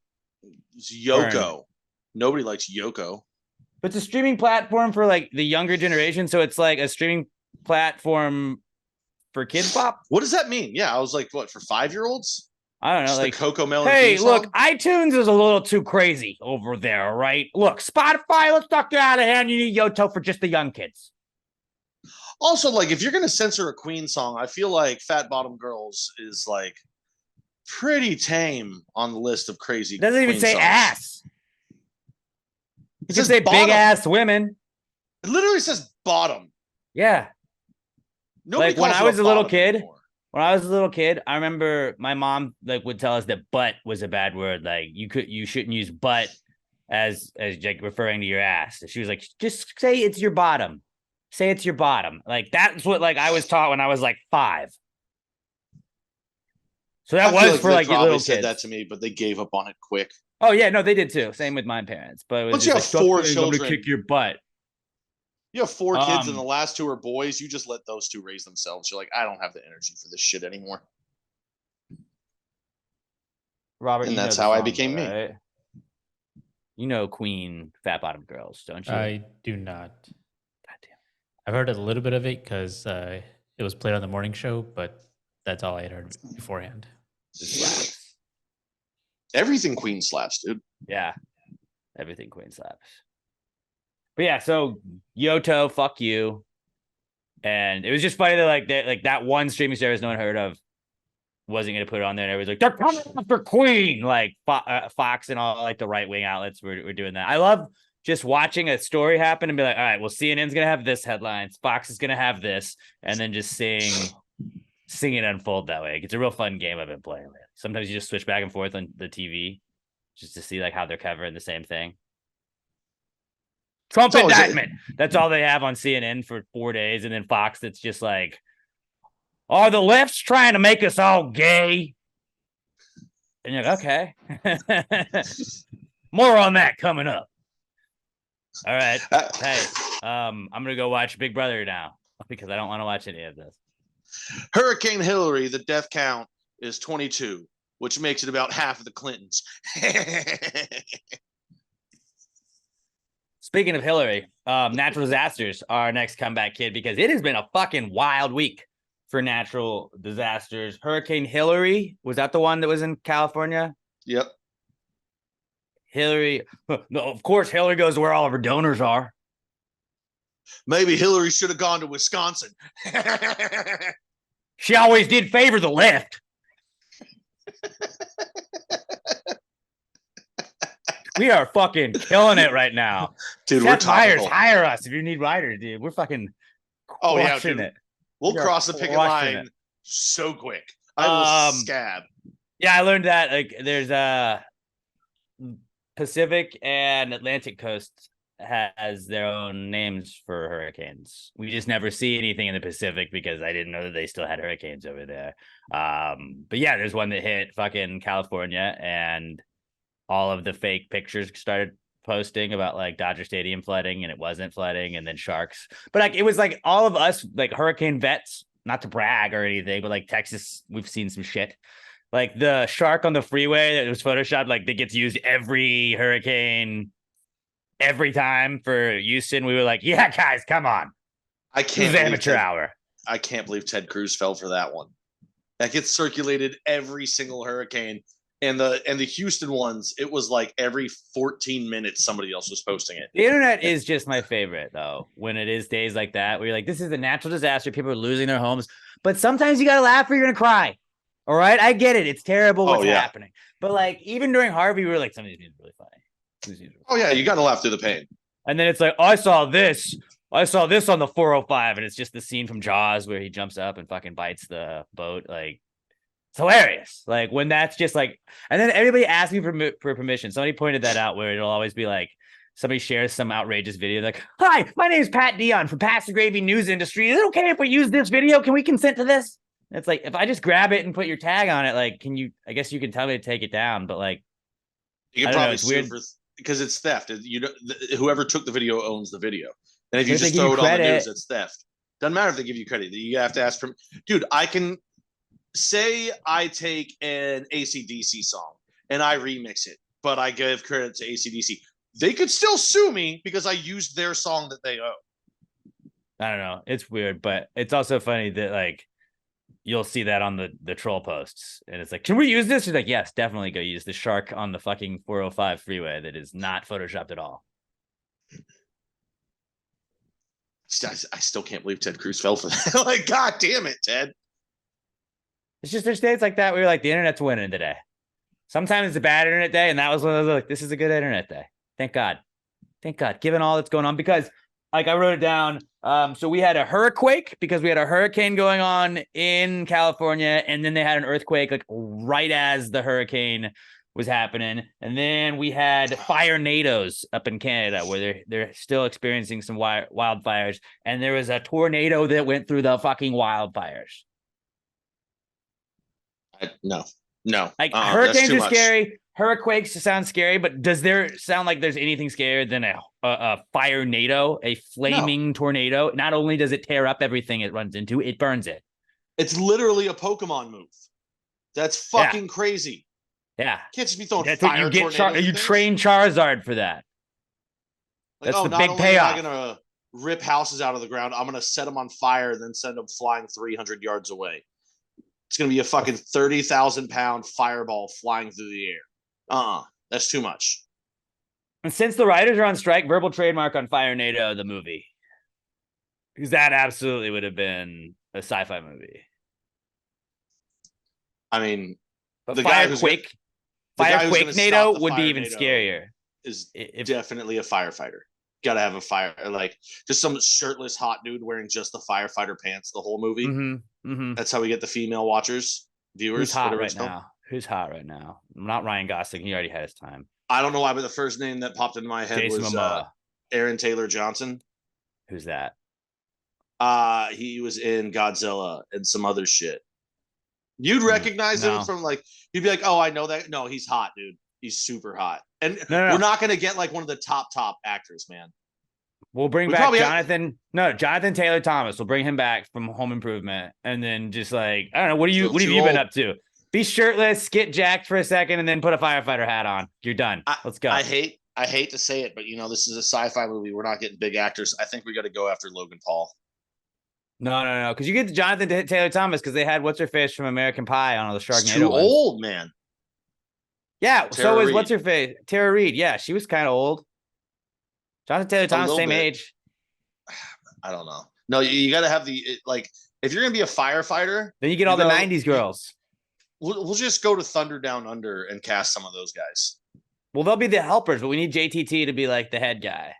It's Yoko. Nobody likes Yoko. But it's a streaming platform for like the younger generation, so it's like a streaming platform for kids pop. What does that mean? Yeah, I was like, what, for 5-year-olds? I don't know. Just like the Coco Melon. Hey, look, iTunes is a little too crazy over there, all right? Look, Spotify, let's knock it out of hand. You need Yoto for just the young kids. Also, like, if you're going to censor a Queen song, I feel like Fat Bottom Girls is, like, pretty tame on the list of crazy. It doesn't even say songs. ass. It says say bottom. Big ass women. It literally says bottom. Yeah. Nobody like when calls I it was a little bottom kid, anymore. when I was a little kid, I remember my mom like would tell us that butt was a bad word. Like you shouldn't use butt as like referring to your ass. She was like, just say it's your bottom. Say it's your bottom. Like that's what like I was taught when I was like 5. So that was for like your little kids. Said that to me, but they gave up on it quick. Oh yeah, no, they did too. Same with my parents. But it was once you have like, 4 children, to kick your butt. You have 4 kids, and the last 2 are boys. You just let those 2 raise themselves. You're like, I don't have the energy for this shit anymore. Robert, and that's how I became me. Right? You know Queen Fat Bottom Girls, don't you? I do not. Goddamn. I've heard a little bit of it because it was played on the morning show, but that's all I had heard beforehand. Slaps. Everything Queen slaps, dude. Yeah, everything Queen slaps. But yeah, so Yoto, fuck you. And it was just funny that that one streaming service no one heard of wasn't going to put it on there. And everybody's like, they're coming after Queen. Like Fox and all like the right wing outlets were doing that. I love just watching a story happen and be like, all right, well, CNN's going to have this headline. Fox is going to have this. And then just seeing it unfold that way. It's a real fun game I've been playing. Sometimes you just switch back and forth on the TV just to see like how they're covering the same thing. Trump indictment. That's all they have on CNN for 4 days. And then Fox, that's just like, are the left's trying to make us all gay? And you're like, okay. More on that coming up. All right. Hey, I'm going to go watch Big Brother now because I don't want to watch any of this. Hurricane Hillary, the death count is 22, which makes it about half of the Clintons. Speaking of Hillary, natural disasters are our next comeback kid because it has been a fucking wild week for natural disasters. Hurricane Hillary, was that the one that was in California? Yep. Hillary, no, of course, Hillary goes where all of her donors are. Maybe Hillary should have gone to Wisconsin. She always did favor the left. We are fucking killing it right now. Dude, Seth we're topical. Meyers, hire us if you need writers, dude. We're fucking crushing it. We'll cross the picket line so quick. I will scab. Yeah, I learned that like there's Pacific and Atlantic coast has their own names for hurricanes. We just never see anything in the Pacific because I didn't know that they still had hurricanes over there. But yeah, there's one that hit fucking California and all of the fake pictures started posting about like Dodger Stadium flooding and it wasn't flooding and then sharks. But like it was like all of us like hurricane vets, not to brag or anything, but like Texas, we've seen some shit. Like the shark on the freeway that was photoshopped, like that gets used every hurricane every time for Houston. We were like, yeah, guys, come on. I can't. This is amateur hour. I can't believe Ted Cruz fell for that one. That gets circulated every single hurricane. And the Houston ones, it was like every 14 minutes somebody else was posting it. The internet is just my favorite, though, when it is days like that, where you're like, this is a natural disaster. People are losing their homes. But sometimes you got to laugh or you're going to cry. All right? I get it. It's terrible what's happening. But like, even during Harvey, we were like, some of these are really funny. Oh, yeah. You got to laugh through the pain. And then it's like, oh, I saw this on the 405. And it's just the scene from Jaws where he jumps up and fucking bites the boat. Like, it's hilarious. Like when that's just like, and then everybody asks me for permission. Somebody pointed that out where it'll always be like, somebody shares some outrageous video. Like, hi, my name is Pat Dion from Pass the Gravy News Industry. Is it okay if we use this video? Can we consent to this? And it's like, if I just grab it and put your tag on it, like, I guess you can tell me to take it down, but like, you can probably sue because it's theft. Whoever took the video owns the video. And if you just throw it on the news, it's theft. Doesn't matter if they give you credit. You have to ask for, dude, I can say I take an AC/DC song and I remix it, but I give credit to AC/DC. They could still sue me because I used their song that they own. I don't know. It's weird, but it's also funny that like you'll see that on the troll posts and it's like, can we use this? You're like, yes, definitely go use the shark on the fucking 405 freeway that is not photoshopped at all. I still can't believe Ted Cruz fell for that. Like, God damn it, Ted. It's just there's days like that where you're like, the internet's winning today. Sometimes it's a bad internet day, and that was one of those like, this is a good internet day. Thank God. Thank God. Given all that's going on, because like I wrote it down. So we had a hurricane because we had a hurricane going on in California, and then they had an earthquake like right as the hurricane was happening, and then we had fire nados up in Canada where they're still experiencing some wildfires, and there was a tornado that went through the fucking wildfires. No. Like that's hurricanes too are much. scary. Hurricanes sound scary, but does there sound like there's anything scarier than a fire nado, a flaming tornado? Not only does it tear up everything it runs into, it burns it. It's literally a Pokemon move. That's fucking crazy. Yeah, Can't just be throwing that's fire what you get. tornadoes. You train Charizard for that. Like, That's the not big only payoff. am I gonna rip houses out of the ground, I'm gonna set them on fire and then send them flying 300 yards away. It's gonna be a fucking 30,000-pound fireball flying through the air. That's too much. And since the writers are on strike, verbal trademark on Fire NATO, the movie, because that absolutely would have been a sci-fi movie. I mean, But the guy who's Firequake NATO would be fire even NATO scarier. is If definitely a firefighter. Gotta have a fire, like just some shirtless hot dude wearing just the firefighter pants the whole movie. That's how we get the female watchers, viewers. Who's hot whatever right it's called. now? Who's hot right now? Not Ryan Gosling. He already had his time. I don't know why, but the first name that popped into my head Jason was Momoa. Aaron Taylor Johnson. Who's that? He was in Godzilla and some other shit. You'd recognize him from like, you'd be like, oh, I know that. No, he's hot, dude. He's super hot. And we're not going to get like one of the top actors, man. We'll bring back Jonathan. Jonathan Taylor Thomas. We'll bring him back from Home Improvement, and then just like I don't know. What have you been up to? Be shirtless, get jacked for a second, and then put a firefighter hat on. You're done. Let's go. I hate to say it, but this is a sci-fi movie. We're not getting big actors. I think we got to go after Logan Paul. No. Because you get Jonathan Taylor Thomas because they had what's her face from American Pie on all the Sharknado. It's too old, man. Yeah. So is what's her face? Tara Reid. Yeah, she was kind of old. Jonathan Taylor Thomas, same age. I don't know. No, you got to have if you're gonna be a firefighter, then you get all the '90s girls. We'll just go to Thunder Down Under and cast some of those guys. Well, they'll be the helpers, but we need JTT to be like the head guy.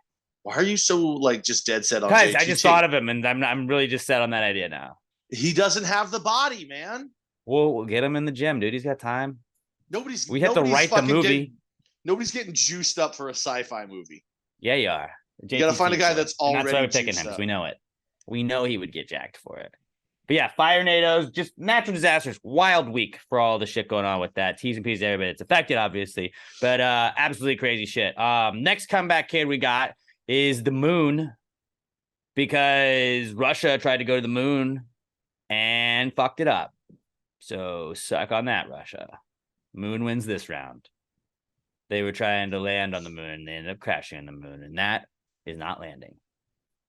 Why are you so just dead set on? Guys, I just thought of him, and I'm really just set on that idea now. He doesn't have the body, man. We'll get him in the gym, dude. He's got time. We have to write the movie. Nobody's getting juiced up for a sci-fi movie. Yeah, you are. You got to find a guy that's already. And that's why we're picking him because we know it. We know he would get jacked for it. But yeah, fire nados, just natural disasters. Wild week for all the shit going on with that. T's and P's, everybody. It's affected, obviously, but absolutely crazy shit. Next comeback kid we got is the moon, because Russia tried to go to the moon and fucked it up. So suck on that, Russia. Moon wins this round. They were trying to land on the moon. They ended up crashing on the moon, and that is not landing.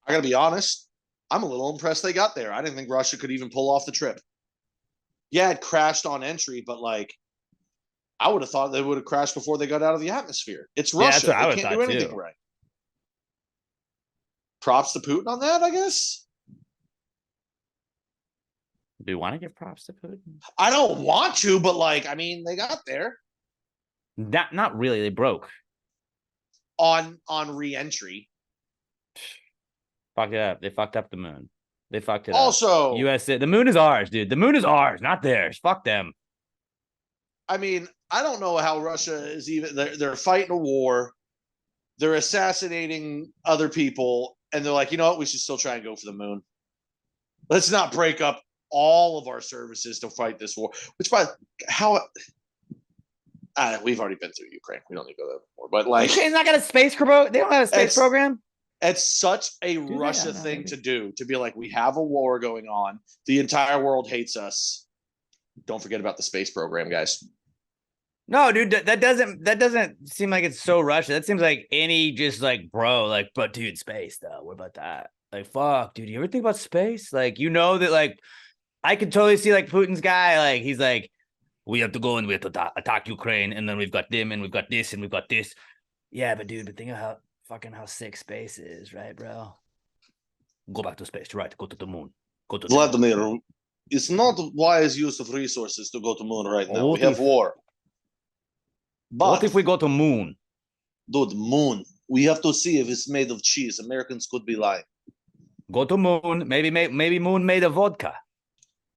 I gotta be honest. I'm a little impressed they got there. I didn't think Russia could even pull off the trip. Yeah, it crashed on entry, but I would have thought they would have crashed before they got out of the atmosphere. It's Russia. Yeah, they can't do anything right. Props to Putin on that, I guess. Do you want to give props to Putin? I don't want to, but they got there. Not really. They broke on re-entry. Fucked it up. They fucked up the moon. They fucked it up. Also, USA. The moon is ours, dude. The moon is ours, not theirs. Fuck them. I mean, I don't know how Russia is even. They're fighting a war. They're assassinating other people, and they're like, you know what? We should still try and go for the moon. Let's not break up all of our services to fight this war. Which, by how. We've already been through Ukraine. We don't need to go there more. But Ukraine's not got a space program. They don't have a space program. It's such a Russia thing to do, to be like, we have a war going on. The entire world hates us. Don't forget about the space program, guys. No, dude, that doesn't seem like it's so Russia. That seems like any just but dude, space though. What about that? Fuck, dude. You ever think about space? That I could totally see Putin's guy. He's like, we have to go and we have to attack Ukraine, and then we've got them, and we've got this, and we've got this. Yeah, but dude, think of how sick space is, right, bro? Go back to space, right? Go to the moon. Go to Vladimir, it's not wise use of resources to go to moon right now. We have war. But what if we go to moon? Dude, moon. We have to see if it's made of cheese. Americans could be lying. Go to moon. Maybe moon made of vodka.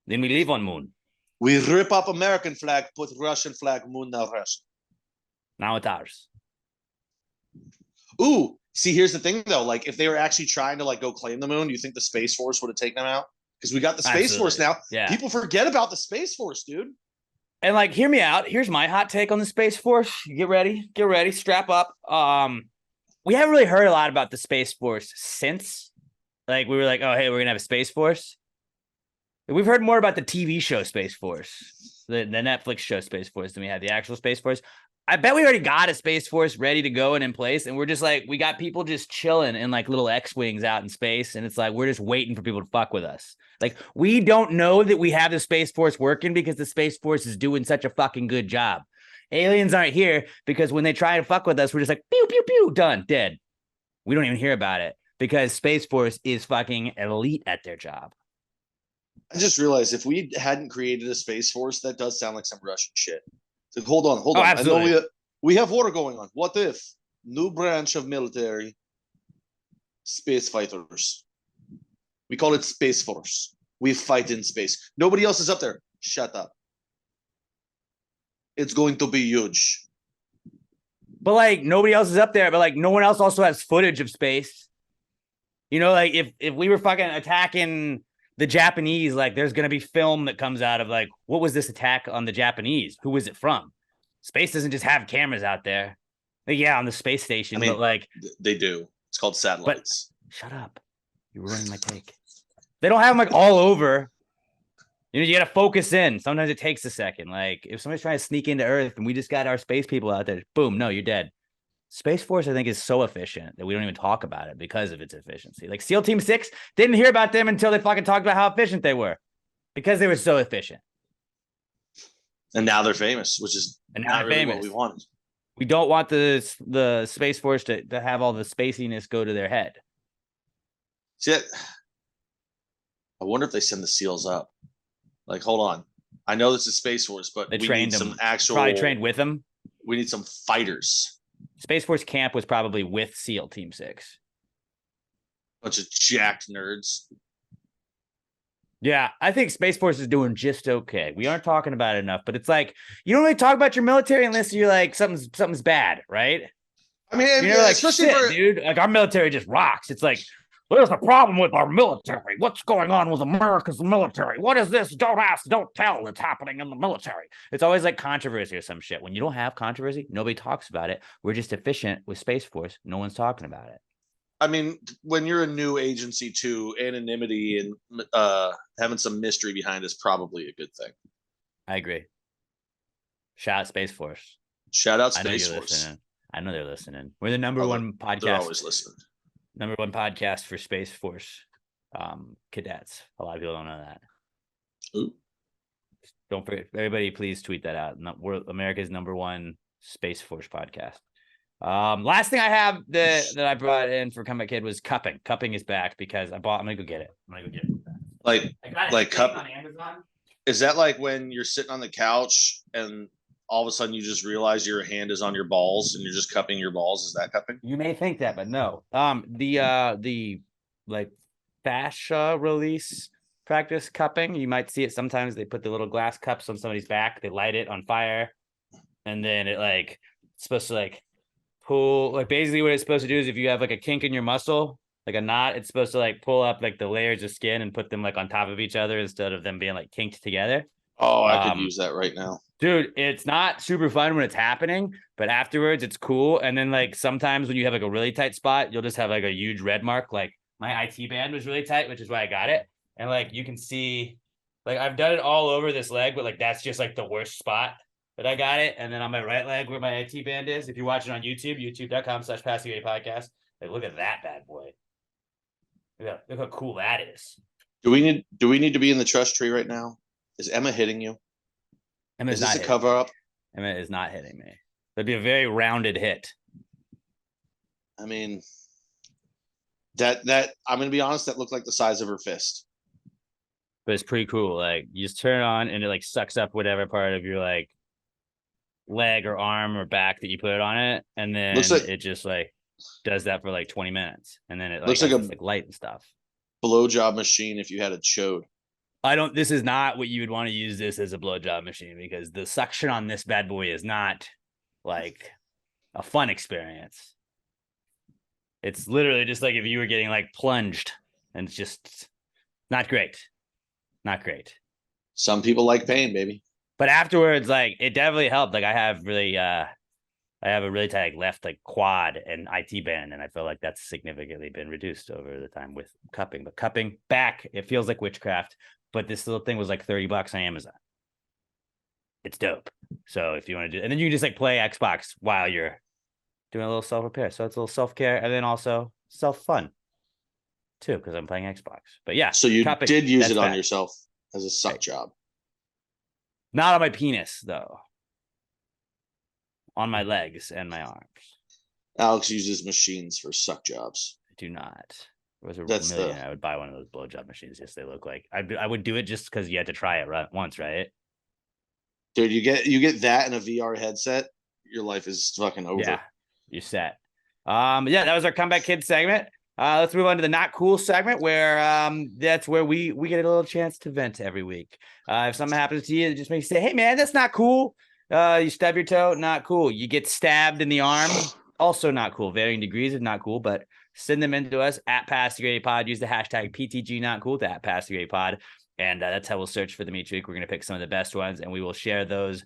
Then we leave on moon. We rip up American flag, put Russian flag, moon now Russian. Now it's ours. Ooh, see, here's the thing though. Like, if they were actually trying to like go claim the moon, do you think the Space Force would have taken them out? Because we got the Space Force now. Yeah. People forget about the Space Force, dude. And like, hear me out. Here's my hot take on the Space Force. Get ready, strap up. We haven't really heard a lot about the Space Force since. Like, we were like, oh, hey, we're gonna have a Space Force. We've heard more about the TV show Space Force, the Netflix show Space Force, than we had the actual Space Force. I bet we already got a Space Force ready to go and in place. And we're just like, we got people just chilling in like little X-Wings out in space. And it's like, we're just waiting for people to fuck with us. Like, we don't know that we have the Space Force working because the Space Force is doing such a fucking good job. Aliens aren't here because when they try to fuck with us, we're just like, pew, pew, pew, done, dead. We don't even hear about it because Space Force is fucking elite at their job. I just realized if we hadn't created a Space Force, that does sound like some Russian shit. So hold on. Absolutely. I know we have war going on. What if new branch of military, space fighters? We call it Space Force. We fight in space. Nobody else is up there. Shut up. It's going to be huge. But like, nobody else is up there, but like, no one else also has footage of space. You know, like if we were fucking attacking the Japanese, like there's going to be film that comes out of like, what was this attack on the Japanese? Who was it from? Space doesn't just have cameras out there. Like, yeah, on the space station, but like they do. It's called satellites. Shut up. You're ruining my take. They don't have them like all over. You know, you got to focus in. Sometimes it takes a second. Like if somebody's trying to sneak into Earth and we just got our space people out there, boom, no, you're dead. Space Force, I think, is so efficient that we don't even talk about it because of its efficiency. Like SEAL Team 6, didn't hear about them until they fucking talked about how efficient they were because they were so efficient. And now they're famous, which is not really what we wanted. We don't want the Space Force to have all the spaciness go to their head. See, I wonder if they send the SEALs up. Like, hold on. I know this is Space Force, but They we trained need them. some actual. Probably trained with them. We need some fighters. Space Force camp was probably with SEAL Team 6. Bunch of jacked nerds. Yeah, I think Space Force is doing just okay. We aren't talking about it enough, but it's like you don't really talk about your military unless you're like something's bad, right? I mean, You're like, especially shit, dude. Like our military just rocks. It's like, there's a problem with our military. What's going on with America's military? What is this? Don't ask, don't tell. It's happening in the military. It's always like controversy or some shit. When you don't have controversy, nobody talks about it. We're just efficient with Space Force. No one's talking about it. I mean, when you're a new agency too, anonymity and having some mystery behind is probably a good thing. I agree. Shout out Space Force. Shout out I know Space you're Force. listening. I know they're listening. We're the number one podcast. They're always listening. Number one podcast for Space Force cadets. A lot of people don't know that. Ooh. Don't forget, everybody, please tweet that out. We're America's number one Space Force podcast. Last thing I have that I brought in for Comeback Kid was cupping. Cupping is back because I'm gonna go get it. Like cup on Amazon. Is that like when you're sitting on the couch and all of a sudden you just realize your hand is on your balls and you're just cupping your balls? Is that cupping? You may think that, but no. The like fascia release practice cupping, you might see it sometimes. They put the little glass cups on somebody's back, they light it on fire, and then it like it's supposed to like pull, like basically what it's supposed to do is if you have like a kink in your muscle, like a knot, it's supposed to like pull up like the layers of skin and put them like on top of each other instead of them being like kinked together. Oh, I could use that right now. Dude, it's not super fun when it's happening, but afterwards it's cool. And then like sometimes when you have like a really tight spot, you'll just have like a huge red mark. Like my IT band was really tight, which is why I got it. And like you can see, like I've done it all over this leg, but like that's just like the worst spot that I got it. And then on my right leg where my IT band is, if you're watching on YouTube, youtube.com/PassingAWayPodcast, like look at that bad boy. Look how cool that is. Do we need to be in the trust tree right now? Is Emma hitting you? Emma's is this a cover up? Emma is not hitting me. That'd be a very rounded hit. I mean, that I'm gonna be honest, that looked like the size of her fist. But it's pretty cool. Like you just turn it on and it like sucks up whatever part of your like leg or arm or back that you put it on it, and then Looks like, it just like does that for like 20 minutes, and then it Looks has like this, light and stuff. Blowjob machine if you had a chode. This is not what you would want to use this as a blowjob machine, because the suction on this bad boy is not like a fun experience. It's literally just like if you were getting like plunged, and it's just not great. Not great. Some people like pain, baby. But afterwards, like, it definitely helped. Like, I have a really tight left like quad and IT band, and I feel like that's significantly been reduced over the time with cupping. But cupping back, it feels like witchcraft. But this little thing was like $30 on Amazon. It's dope. So if you want to do, and then you can just like play Xbox while you're doing a little self repair. So it's a little self care, and then also self fun too, because I'm playing Xbox. But yeah, So you cupping, did use that's it on bad. yourself as a suck Right. job. Not on my penis though. On my legs and my arms. Alex uses machines for suck jobs. I do not. If it was a That's million, the- I would buy one of those blowjob machines. Yes, they look like. I would do it just because you had to try it once, right? Dude, you get that in a VR headset, your life is fucking over. Yeah, you're set. Yeah, that was our comeback kid segment. Let's move on to the not cool segment, where that's where we get a little chance to vent every week. If something happens to you, it just makes you say, "Hey, man, that's not cool." You stub your toe, not cool. You get stabbed in the arm, also not cool. Varying degrees of not cool, but send them into us at Pass the Grade Pod. Use the hashtag PTG not cool to at Pass the Grade Pod. And that's how we'll search for them each week. We're going to pick some of the best ones, and we will share those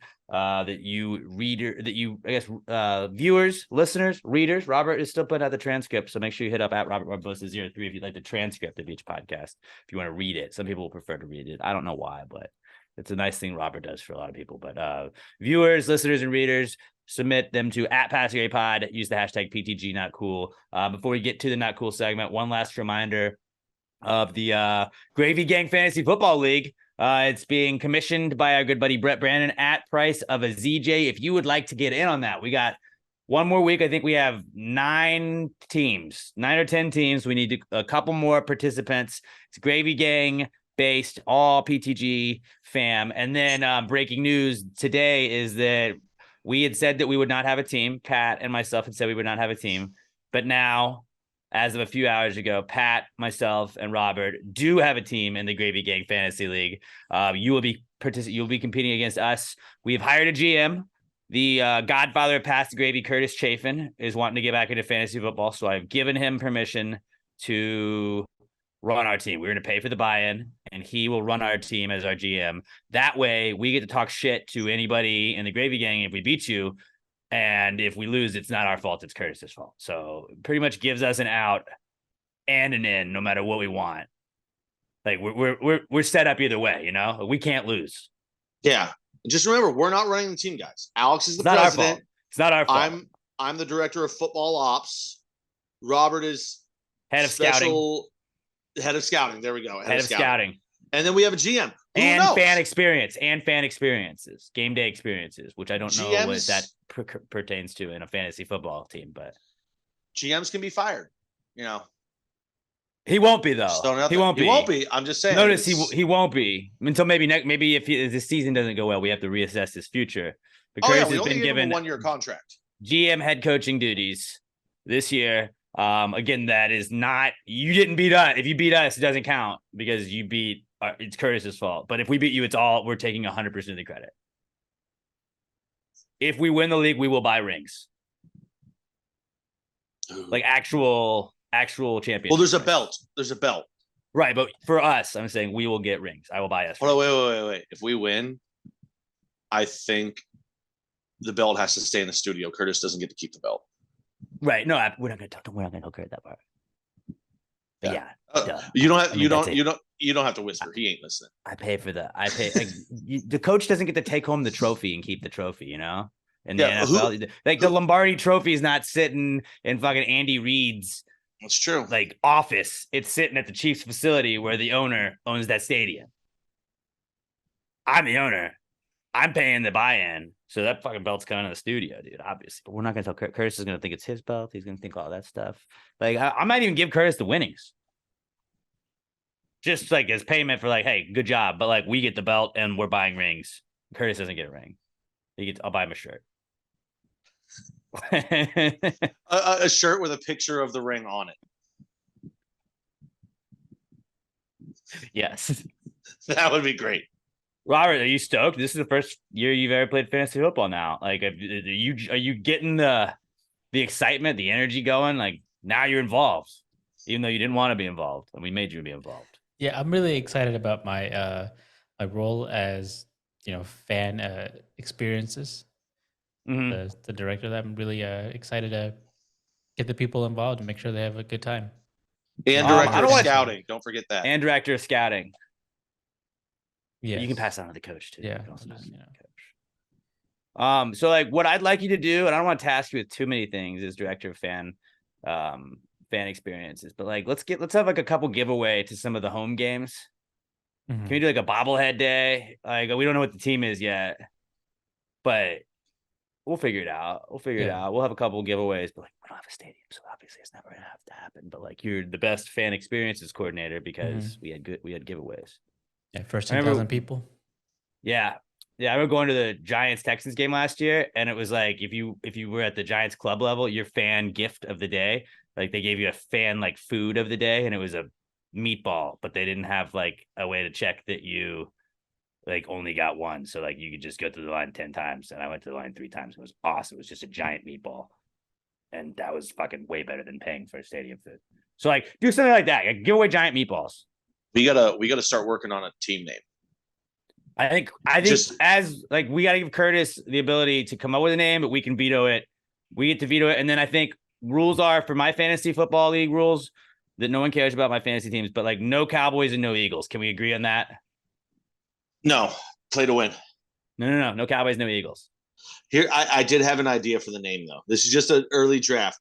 viewers, listeners, readers. Robert is still putting out the transcript, so make sure you hit up at Robert Barbosa03 if you'd like the transcript of each podcast. If you want to read it, some people will prefer to read it. I don't know why, but it's a nice thing Robert does for a lot of people. But viewers, listeners, and readers, submit them to at Pass the Grade Pod. Use the hashtag PTG not cool. Before we get to the not cool segment, one last reminder of the Gravy Gang Fantasy Football League. It's being commissioned by our good buddy Brett Brandon at price of a ZJ. If you would like to get in on that, we got one more week. I think we have 9 or 10 teams. We need a couple more participants. It's Gravy Gang based, all PTG fam. And then breaking news today is that we had said that we would not have a team. Pat and myself had said we would not have a team. But now, as of a few hours ago, Pat, myself, and Robert do have a team in the Gravy Gang Fantasy League. You'll be competing against us. We've hired a GM. The godfather of Pass the Gravy, Curtis Chafin, is wanting to get back into fantasy football, so I've given him permission to run our team. We're going to pay for the buy-in, and he will run our team as our GM. That way, we get to talk shit to anybody in the Gravy Gang if we beat you. And if we lose, it's not our fault. It's Curtis's fault. So pretty much gives us an out and an in, no matter what we want. Like we're set up either way, you know. We can't lose. Yeah. Just remember, we're not running the team, guys. Alex is the It's not our fault. president. It's not our fault. I'm the director of football ops. Robert is Head of scouting. Head of scouting. There we go. Head of scouting. And then we have a GM. And fan experiences, game day experiences, which I don't know what that pertains to in a fantasy football team, but GMs can be fired. You know, he won't be though. He won't be. I'm just saying. Notice he won't be until maybe if this season doesn't go well, we have to reassess his future. Because we only gave him a 1-year contract. GM head coaching duties this year. Again, that is not, you didn't beat us. If you beat us, it doesn't count because you beat. It's Curtis's fault. But if we beat you, we're taking 100% of the credit. If we win the league, we will buy rings. Like actual champions. Well, there's a belt. Right, but for us, I'm saying we will get rings. I will buy us. Hold on, wait. If we win, I think the belt has to stay in the studio. Curtis doesn't get to keep the belt. Right. No, we're not going to tell Curtis that part. Yeah. You don't have to whisper. He ain't listening. I pay. The coach doesn't get to take home the trophy and keep the trophy, you know? And the NFL, the Lombardi trophy is not sitting in fucking Andy Reid's. That's true. Like office. It's sitting at the Chiefs facility where the owner owns that stadium. I'm the owner. I'm paying the buy-in. So that fucking belt's coming to the studio, dude, obviously. But we're not going to tell Curtis is going to think it's his belt. He's going to think all that stuff. Like, I might even give Curtis the winnings. Just like as payment for like, hey, good job. But like, we get the belt and we're buying rings. Curtis doesn't get a ring. I'll buy him a shirt. A shirt with a picture of the ring on it. Yes. That would be great. Robert, are you stoked? This is the first year you've ever played fantasy football now. Like, are you getting the excitement, the energy going? Like, now you're involved, even though you didn't want to be involved, and we made you be involved. Yeah, I'm really excited about my my role as fan experiences. Mhm. The director. That I'm really excited to get the people involved and make sure they have a good time. And I director don't of want- scouting. Don't forget that. And director of scouting. Yeah, You can pass on to the coach too. Yeah, You can also pass you on to know. the coach. So like what I'd like you to do, and I don't want to task you with too many things as director of fan experiences, but like let's have like a couple giveaway to some of the home games. Mhm. Can we do like a bobblehead day? Like we don't know what the team is yet, but we'll figure it out. We'll have a couple giveaways, but like we don't have a stadium, so obviously it's never gonna have to happen. But like you're the best fan experiences coordinator because we had giveaways. Yeah, first I remember- 10,000 people. Yeah. I remember going to the Giants Texans game last year, and it was like if you were at the Giants club level, your fan gift of the day, like they gave you a fan like food of the day, and it was a meatball, but they didn't have like a way to check that you like only got one. So like you could just go to the line 10 times, and I went to the line 3 times. It was awesome. It was just a giant meatball, and that was fucking way better than paying for stadium food. So like do something like that. Like, give away giant meatballs. We gotta start working on a team name. I think Just- as like we got to give Curtis the ability to come up with a name, but we can veto it. We get to veto it, and then I think rules are for my fantasy football league rules that no one cares about my fantasy teams, but like no Cowboys and no Eagles. Can we agree on that? No, play to win. No Cowboys, no Eagles. Here, I did have an idea for the name though. This is just an early draft.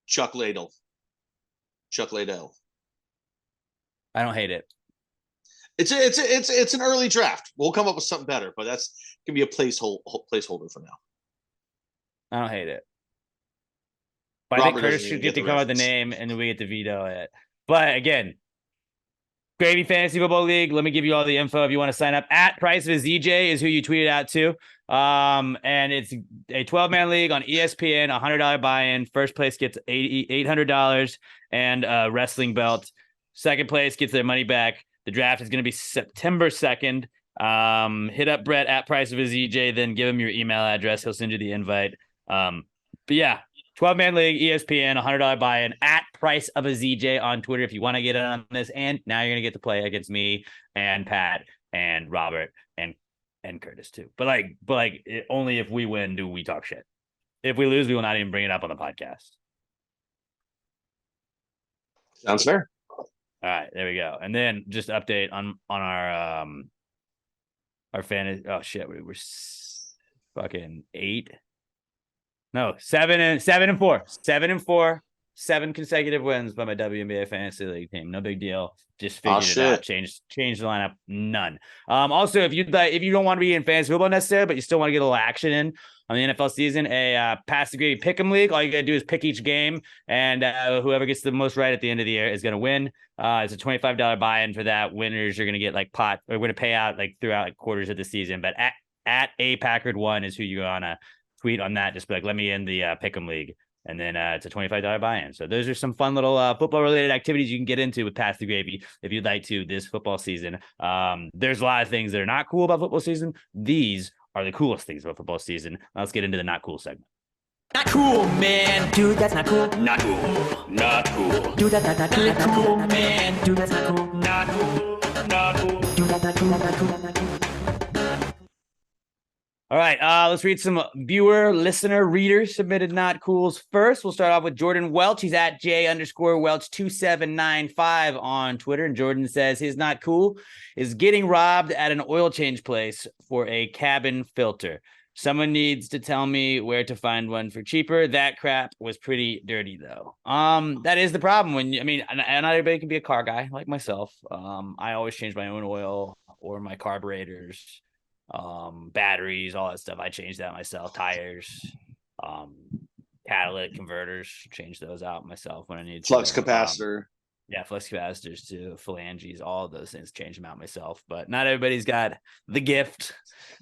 Chuck Ladle. I don't hate it. It's an early draft. We'll come up with something better, but that's gonna be a placeholder for now. I don't hate it. But I think Robert Curtis doesn't should even get get to the come up with the reference. name, and then we get to veto it. But again, Gravy Fantasy Football League. Let me give you all the info if you want to sign up. At Price of a ZJ is who you tweeted out to. And it's a 12-man league on ESPN, $100 buy-in. First place gets $800 and a wrestling belt. Second place gets their money back. The draft is going to be September 2nd. Hit up Brett at Price of a ZJ, then give him your email address. He'll send you the invite. But yeah, 12-man league, ESPN, $100 buy-in at Price of a ZJ on Twitter if you want to get in on this. And now you're going to get to play against me and Pat and Robert and Curtis too. But only if we win do we talk shit. If we lose, we will not even bring it up on the podcast. Sounds fair. All right, there we go. And then just update on our fantasy. Oh shit, we were fucking 7 and 4. 7 consecutive wins by my WNBA fantasy league team. No big deal. Just figured it out. Change the lineup. None. Also, if you don't want to be in fantasy football necessarily, but you still want to get a little action in on the NFL season, a Pass the Gravy Pick'em League. All you gotta do is pick each game, and whoever gets the most right at the end of the year is gonna win. It's a $25 buy-in for that. Winners are gonna get like we're gonna pay out like throughout like quarters of the season. But at A Packard 1 is who you wanna tweet on that. Just be like, let me in the Pick'em League. And then it's a $25 buy-in. So those are some fun little football-related activities you can get into with Pass the Gravy if you'd like to this football season. There's a lot of things that are not cool about football season. These are the coolest things about football season. Let's get into the not cool segment. Not cool, man. Dude, that's not cool. Not cool. Not cool. Dude, that's not cool. Not cool, man. Dude, that's not cool. Not cool. Not cool. Dude, that's not cool. Not cool. Not cool. All right, let's read some viewer, listener, reader submitted not cools first. We'll start off with Jordan Welch. He's at J_Welch2795 on Twitter. And Jordan says his not cool is getting robbed at an oil change place for a cabin filter. Someone needs to tell me where to find one for cheaper. That crap was pretty dirty though. That is the problem not everybody can be a car guy like myself. I always change my own oil or my carburetors. Batteries, all that stuff. I change that myself. Tires, catalytic converters, change those out myself when I need Flux to. capacitor. Yeah, flux capacitors too, phalanges, all of those things, change them out myself. But not everybody's got the gift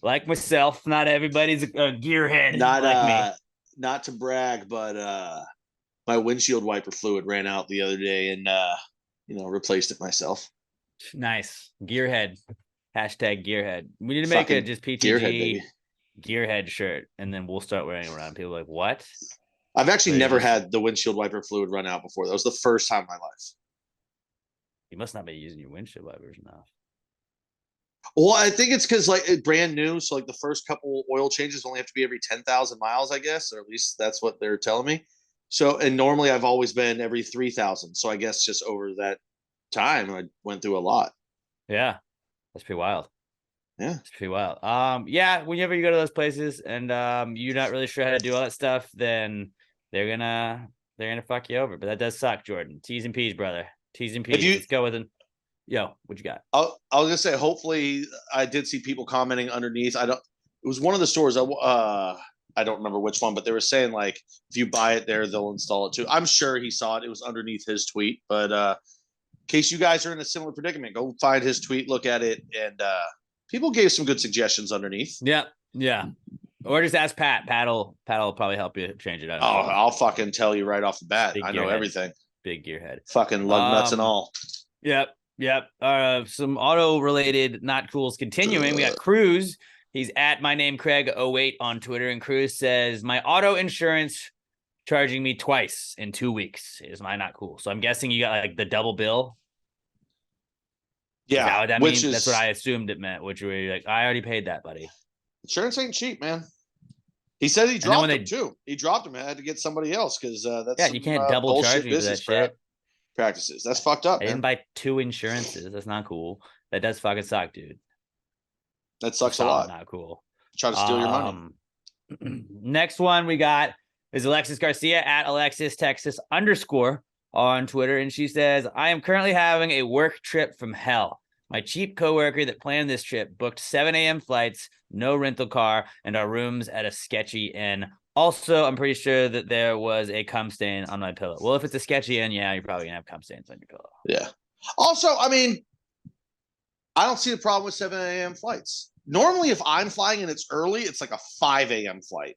like myself. Not everybody's a gearhead Not like me. not to brag, but my windshield wiper fluid ran out the other day, and replaced it myself. Nice. Gearhead. Hashtag gearhead. We need to make Fucking a just gearhead, PTG baby. gearhead shirt, and then we'll start wearing it around. People are like, what? I've actually But never just- had the windshield wiper fluid run out before. That was the first time in my life. You must not be using your windshield wipers enough. Well, I think it's because like it's brand new, so like the first couple oil changes only have to be every 10,000 miles, I guess, or at least that's what they're telling me. So, and normally I've always been every 3,000. So I guess just over that time, I went through a lot. Yeah. That's pretty wild. Yeah. It's pretty wild. Yeah, whenever you go to those places and you're not really sure how to do all that stuff, then they're gonna fuck you over. But that does suck, Jordan. T's and P's, brother. T's and P's. Let's go with it. Yo, what you got? I was gonna say, hopefully, I did see people commenting underneath. It was one of the stores. I don't remember which one, but they were saying like if you buy it there, they'll install it too. I'm sure he saw it. It was underneath his tweet. But in case you guys are in a similar predicament, go find his tweet, look at it, and people gave some good suggestions underneath. Yeah, yeah. Or just ask Pat. Pat'll probably help you change it out. Oh, I'll fucking tell you right off the bat. Big I know gearhead. everything. Big gearhead. Fucking lug nuts and all. Yep. Some auto related not cools continuing. We got Cruz. He's at my name Craig08 on Twitter, and Cruz says my auto insurance charging me twice in 2 weeks is my not cool. So I'm guessing you got like the double bill. Yeah, Is that what that which means? is That's what I assumed it meant. Which were like, I already paid that, buddy. insurance ain't cheap, man. He said he then dropped when him too. He dropped him and had to get somebody else because that's Yeah, you can't double bullshit charge me for that business shit. practices. That's fucked up, I didn't man. buy 2 insurances. That's not cool. That does fucking suck, dude. That sucks a Solid lot. Not cool. Try to steal your money. Next one we got is Alexis Garcia at Alexis Texas _ on Twitter. And she says, I am currently having a work trip from hell. My cheap coworker that planned this trip booked 7 a.m. flights, no rental car, and our rooms at a sketchy inn. Also, I'm pretty sure that there was a cum stain on my pillow. Well, if it's a sketchy inn, yeah, you're probably gonna have cum stains on your pillow. Yeah. Also, I mean, I don't see the problem with 7 a.m. flights. Normally, if I'm flying and it's early, it's like a 5 a.m. flight.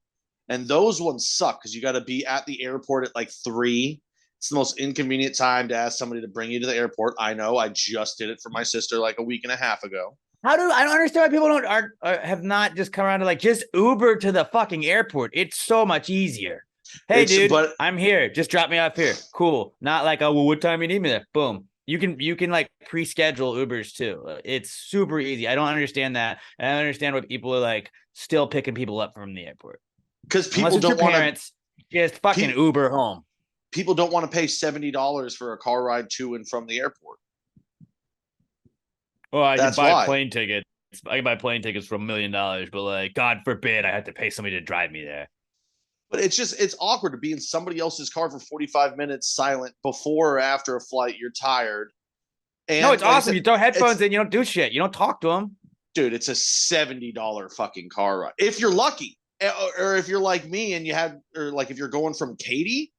And those ones suck because you got to be at the airport at like 3. It's the most inconvenient time to ask somebody to bring you to the airport. I know. I just did it for my sister like a week and a half ago. I don't understand why people have not just come around to like just Uber to the fucking airport. It's so much easier. Hey, dude, I'm here. Just drop me off here. Cool. Not like, oh, well, what time you need me there? Boom. You can like pre-schedule Ubers too. It's super easy. I don't understand that. And I don't understand why people are like still picking people up from the airport. Because people don't want to just fucking Uber home. People don't want to pay $70 for a car ride to and from the airport. Well, I can buy plane tickets. I can buy plane tickets for $1 million, but like, God forbid I have to pay somebody to drive me there. But it's awkward to be in somebody else's car for 45 minutes silent before or after a flight. You're tired. And no, it's awesome. You throw headphones in, you don't do shit. You don't talk to them. Dude, it's a $70 fucking car ride. If you're lucky. Or if you're like me and if you're going from Katy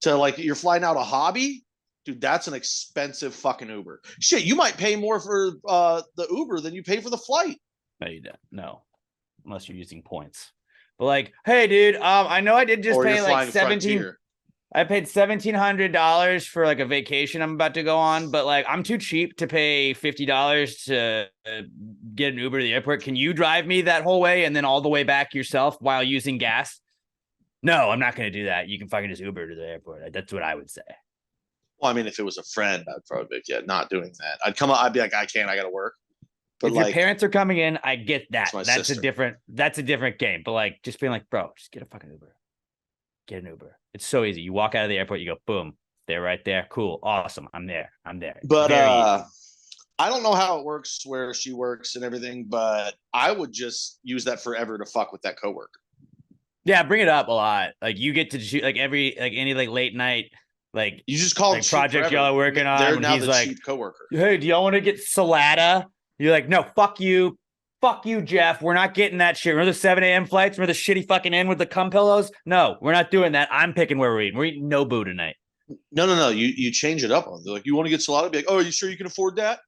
to like you're flying out a hobby, dude, that's an expensive fucking Uber. Shit, you might pay more for the Uber than you pay for the flight. No, you don't. No, unless you're using points. But like, hey, dude, I know I did just pay like 17. I paid $1,700 for like a vacation I'm about to go on, but like I'm too cheap to pay $50 to get an Uber to the airport. Can you drive me that whole way and then all the way back yourself while using gas? No, I'm not going to do that. You can fucking just Uber to the airport. That's what I would say. Well, I mean, if it was a friend, I'd probably be not doing that. I'd be like, I can't, I got to work. But if like, your parents are coming in, I get that. That's a different game. But like, just being like, bro, just get a fucking Uber. Get an Uber. It's so easy. You walk out of the airport, you go, boom, they're right there. Cool. Awesome. I'm there. But I don't know how it works where she works and everything, but I would just use that forever to fuck with that coworker. Yeah, bring it up a lot. Like you get to shoot like any late night, like you just call like project y'all are working on. They're now he's the like, cheap coworker. Hey, do y'all want to get salada? You're like, no, fuck you. Fuck you, Jeff. We're not getting that shit. Remember the 7 a.m. flights? Remember the shitty fucking inn with the cum pillows? No, we're not doing that. I'm picking where we're eating. We're eating Nobu tonight. No. You change it up. They're like, you want to get salada? Be like, oh, are you sure you can afford that?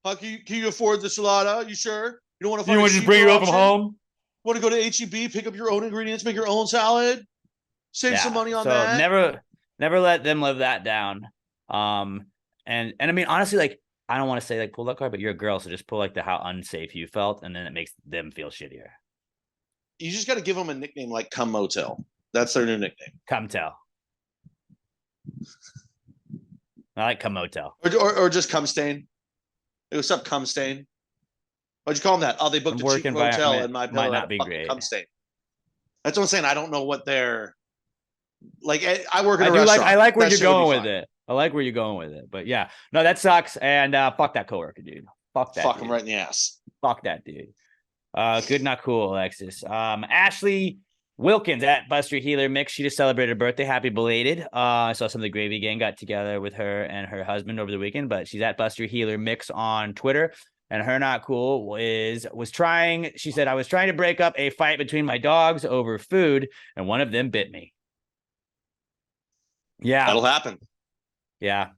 How can you afford the salada? You sure? You don't want to? You want to just bring it over from home? Want to go to HEB, pick up your own ingredients, make your own salad, save some money on that. Never let them live that down. And I mean, honestly, like, I don't want to say like pull that card, but you're a girl, so just pull like how unsafe you felt, and then it makes them feel shittier. You just got to give them a nickname like Cum Motel. That's their new nickname. Come tell. I like Come Motel. Or just Cum Stain. Hey, what's up, Cum Stain? What'd you call them that? Oh, they booked a cheap motel in my might not be great. Cum Stain. That's what I'm saying. I don't know what they're like. I work in a restaurant. restaurant. I like where you're going with it. I like where you're going with it. But yeah, no, that sucks. And fuck that coworker, dude. Fuck that. Fuck dude. him right in the ass. Fuck that dude. Good, not cool, Alexis. Ashley Wilkins at Buster Healer Mix. She just celebrated her birthday. Happy belated. I saw some of the Gravy Gang got together with her and her husband over the weekend, but she's at Buster Healer Mix on Twitter. And her not cool was trying. She said, I was trying to break up a fight between my dogs over food, and one of them bit me. Yeah. That'll happen. Yeah.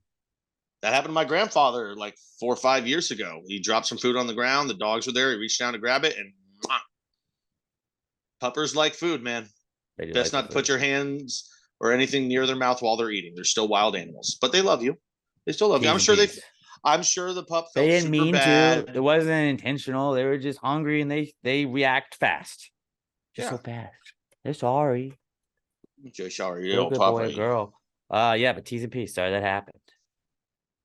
That happened to my grandfather like 4 or 5 years ago. He dropped some food on the ground. The dogs were there. He reached down to grab it, and puppers like food, man. Best not to put your hands or anything near their mouth while they're eating. They're still wild animals, but they love you. They still love you. I'm sure the pup felt they didn't mean bad. to. It wasn't intentional. They were just hungry, and they react fast. Just so fast. They're sorry. You're sorry, good boy, girl. Yeah, but T's and P's. Sorry that happened.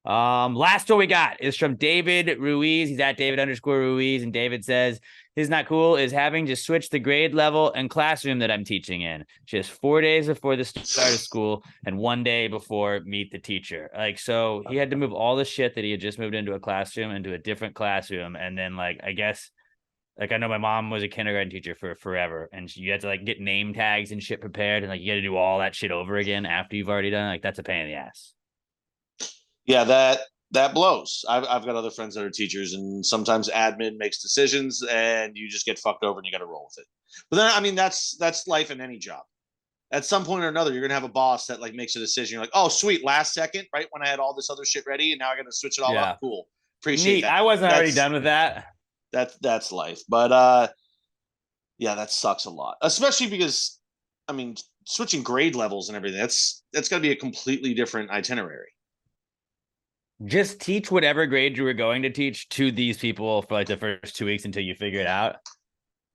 Last story we got is from David Ruiz. He's at David_Ruiz, and David says his not cool is having to switch the grade level and classroom that I'm teaching in just 4 days before the start of school and 1 day before meet the teacher. Like, so he had to move all the shit that he had just moved into a classroom into a different classroom, and then like I guess. Like, I know my mom was a kindergarten teacher for forever, and you had to like get name tags and shit prepared, and like you got to do all that shit over again after you've already done it. Like, that's a pain in the ass. Yeah, that blows. I've got other friends that are teachers, and sometimes admin makes decisions, and you just get fucked over, and you got to roll with it. But then, I mean, that's life in any job. At some point or another, you're gonna have a boss that like makes a decision. You're like, oh, sweet, last second, right when I had all this other shit ready, and now I got to switch it all up. Cool, appreciate that. I wasn't already done with that. That's life. But yeah, that sucks a lot. Especially because I mean, switching grade levels and everything, that's gotta be a completely different itinerary. Just teach whatever grade you were going to teach to these people for like the first 2 weeks until you figure it out.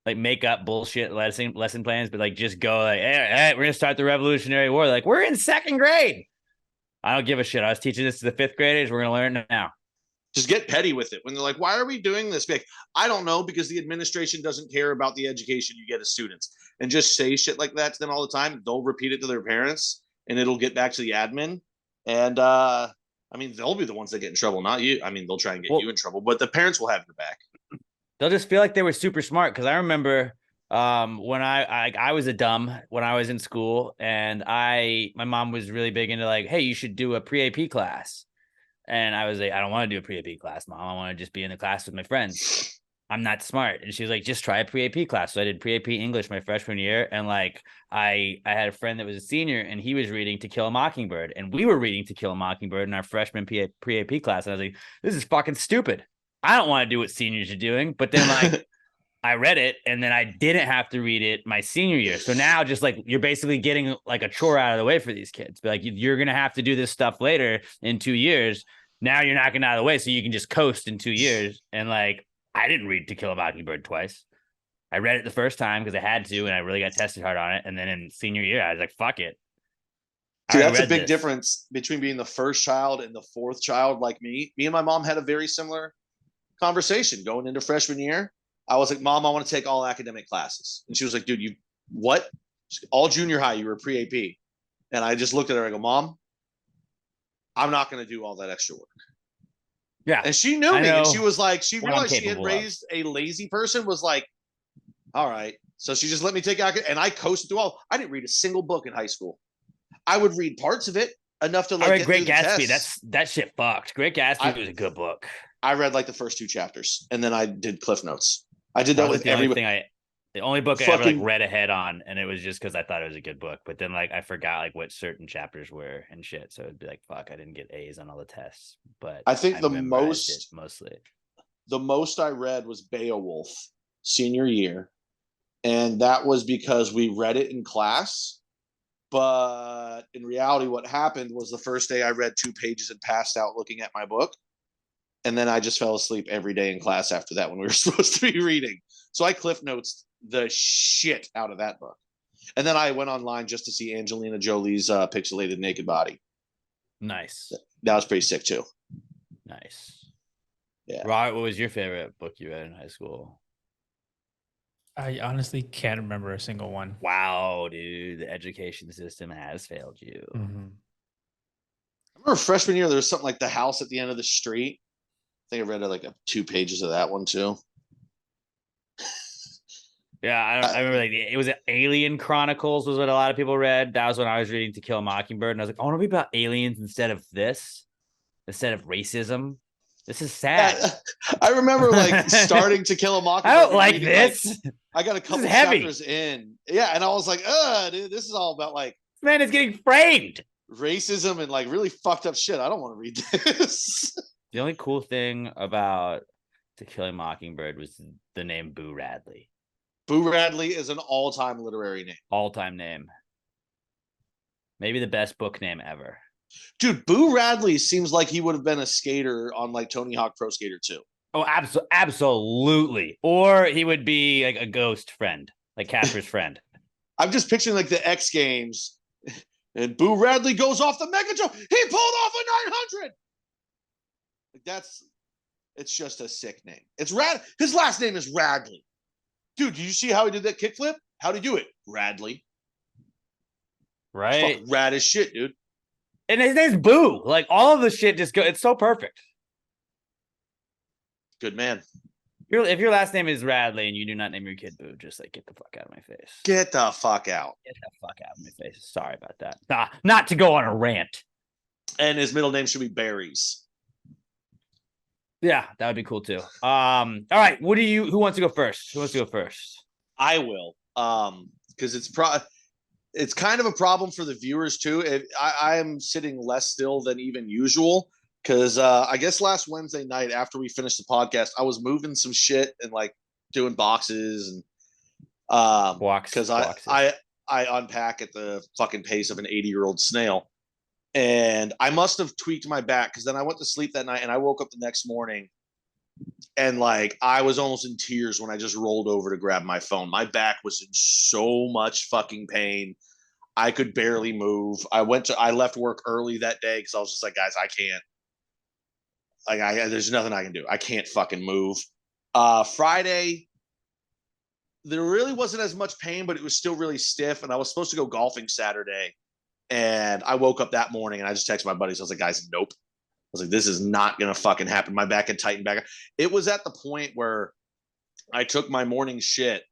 Like make up bullshit lesson plans, but like just go like, hey, we're gonna start the Revolutionary War. Like, we're in second grade. I don't give a shit. I was teaching this to the fifth graders. We're gonna learn it now. Just get petty with it. When they're like, why are we doing this? Be like, I don't know, because the administration doesn't care about the education you get as students. And just say shit like that to them all the time. They'll repeat it to their parents, and it'll get back to the admin. And I mean, they'll be the ones that get in trouble, not you. I mean, they'll try and get you in trouble, but the parents will have your back. They'll just feel like they were super smart. Because I remember when I was a dumb when I was in school, and my mom was really big into like, hey, you should do a pre-AP class. And I was like, I don't want to do a pre-AP class, Mom. I want to just be in the class with my friends. I'm not smart. And she was like, just try a pre-AP class. So I did pre-AP English my freshman year. And like, I had a friend that was a senior, and he was reading To Kill a Mockingbird. And we were reading To Kill a Mockingbird in our freshman pre-AP class. And I was like, this is fucking stupid. I don't want to do what seniors are doing. But then like, I read it, and then I didn't have to read it my senior year. So now just like, you're basically getting like a chore out of the way for these kids. But like, you're going to have to do this stuff later in 2 years. Now you're knocking it out of the way so you can just coast in 2 years. And like, I didn't read To Kill a Mockingbird twice. I read it the first time because I had to, and I really got tested hard on it. And then in senior year, I was like, fuck it. Dude, that's a big difference between being the first child and the fourth child like me. Me and my mom had a very similar conversation going into freshman year. I was like, Mom, I want to take all academic classes. And she was like, dude, you what? All junior high, you were pre-AP. And I just looked at her and I go, Mom, I'm not going to do all that extra work. Yeah. And she knew me. And she was like, she realized she had raised a lazy person, was like, all right. So she just let me take out, and I coasted through all. I didn't read a single book in high school. I would read parts of it enough to like. I read Great Gatsby. That shit fucked. Great Gatsby was a good book. I read like the first 2 chapters, and then I did Cliff Notes. I did that with the only book I ever like read ahead on, and it was just because I thought it was a good book. But then like I forgot like what certain chapters were and shit, so it'd be like, fuck, I didn't get A's on all the tests. But I think the most mostly I read was Beowulf senior year, And that was because we read it in class. But in reality, what happened was the first day I read 2 pages and passed out looking at my book. And then I just fell asleep every day in class after that when we were supposed to be reading. So I cliff notes the shit out of that book. And then I went online just to see Angelina Jolie's pixelated naked body. Nice. That was pretty sick too. Nice. Yeah. Robert, what was your favorite book you read in high school? I honestly can't remember a single one. Wow, dude, the education system has failed you. Mm-hmm. I remember freshman year, there was something like The House at the End of the Street. I think I read like 2 pages of that one too. Yeah, I remember like it was Alien Chronicles was what a lot of people read. That was when I was reading To Kill a Mockingbird, and I was like, I want to read about aliens instead of racism. This is sad. I remember like starting To Kill a Mockingbird. I don't like this. Like, I got a couple heavy. chapters in. Yeah, and I was like, dude, this is all about like This man is getting framed. racism and like really fucked up shit. I don't want to read this. The only cool thing about To Kill a Mockingbird was the name Boo Radley. Boo Radley is an all-time literary name. All-time name. Maybe the best book name ever. Dude, Boo Radley seems like he would have been a skater on like Tony Hawk Pro Skater 2. Oh, absolutely. Or he would be like a ghost friend, like Casper's friend. I'm just picturing like the X Games, and Boo Radley goes off the mega jump. He pulled off a 900. Like it's just a sick name. It's His last name is Radley. Dude, did you see how he did that kickflip? How'd he do it? Radley. Right? Fucking rad as shit, dude. And his name's Boo. Like all of the shit just go. It's so perfect. Good man. If your last name is Radley and you do not name your kid Boo, just like get the fuck out of my face. Get the fuck out. Get the fuck out of my face. Sorry about that. Nah, not to go on a rant. And his middle name should be Berries. Yeah, that would be cool too. All right. Who wants to go first? Who wants to go first? I will. Because it's kind of a problem for the viewers too. I am sitting less still than even usual. Because I guess last Wednesday night after we finished the podcast, I was moving some shit and like doing boxes and because I unpack at the fucking pace of an 80-year-old snail. And I must have tweaked my back because then I went to sleep that night and I woke up the next morning and like I was almost in tears when I just rolled over to grab my phone. My back was in so much fucking pain. I could barely move. I left work early that day because I was just like, guys, I can't. Like there's nothing I can do. I can't fucking move. Friday, there really wasn't as much pain, but it was still really stiff. And I was supposed to go golfing Saturday. And I woke up that morning and I just texted my buddies. I was like, guys, nope. I was like, this is not going to fucking happen. My back had tightened back. It was at the point where I took my morning shit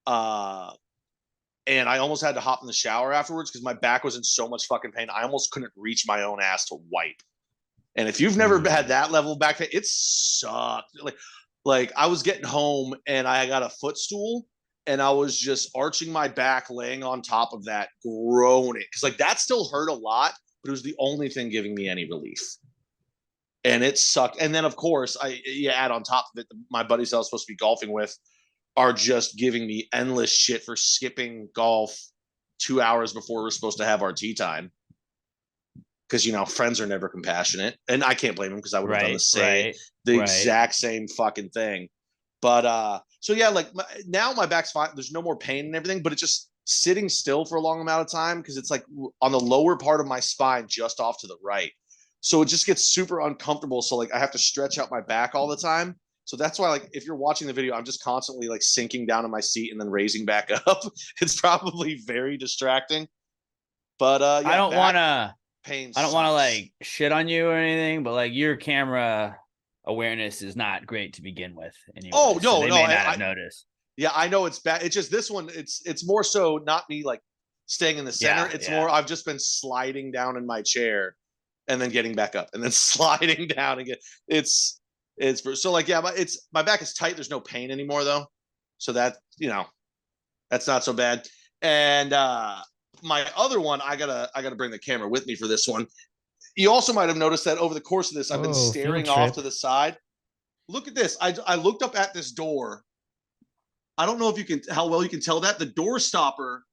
and I almost had to hop in the shower afterwards because my back was in so much fucking pain. I almost couldn't reach my own ass to wipe. And if you've never had that level of back pain, it sucked. Like I was getting home and I got a footstool and I was just arching my back, laying on top of that, groaning. Because like that still hurt a lot, but it was the only thing giving me any relief. And it sucked. And then of course, you add on top of it, my buddies I was supposed to be golfing with are just giving me endless shit for skipping golf 2 hours before we're supposed to have our tee time. Because, you know, friends are never compassionate. And I can't blame them because I would have done the exact same fucking thing. But so, yeah, like now my back's fine. There's no more pain and everything, but it's just sitting still for a long amount of time because it's like on the lower part of my spine, just off to the right. So it just gets super uncomfortable. So like I have to stretch out my back all the time. So that's why, like, if you're watching the video, I'm just constantly like sinking down in my seat and then raising back up. It's probably very distracting. But yeah, I don't want to. Pain. I don't want to like shit on you or anything, but like your camera awareness is not great to begin with. Anyway, oh no, so they no, may not have noticed. Yeah, I know it's bad. It's just this one. It's more so not me like staying in the center. It's more I've just been sliding down in my chair and then getting back up and then sliding down again. It's so like my back is tight. There's no pain anymore though, so that that's not so bad. And my other one, I gotta bring the camera with me for this one. You also might have noticed that over the course of this, I've been staring off to the side. Look at this. I looked up at this door I don't know if you can how well you can tell that the door stopper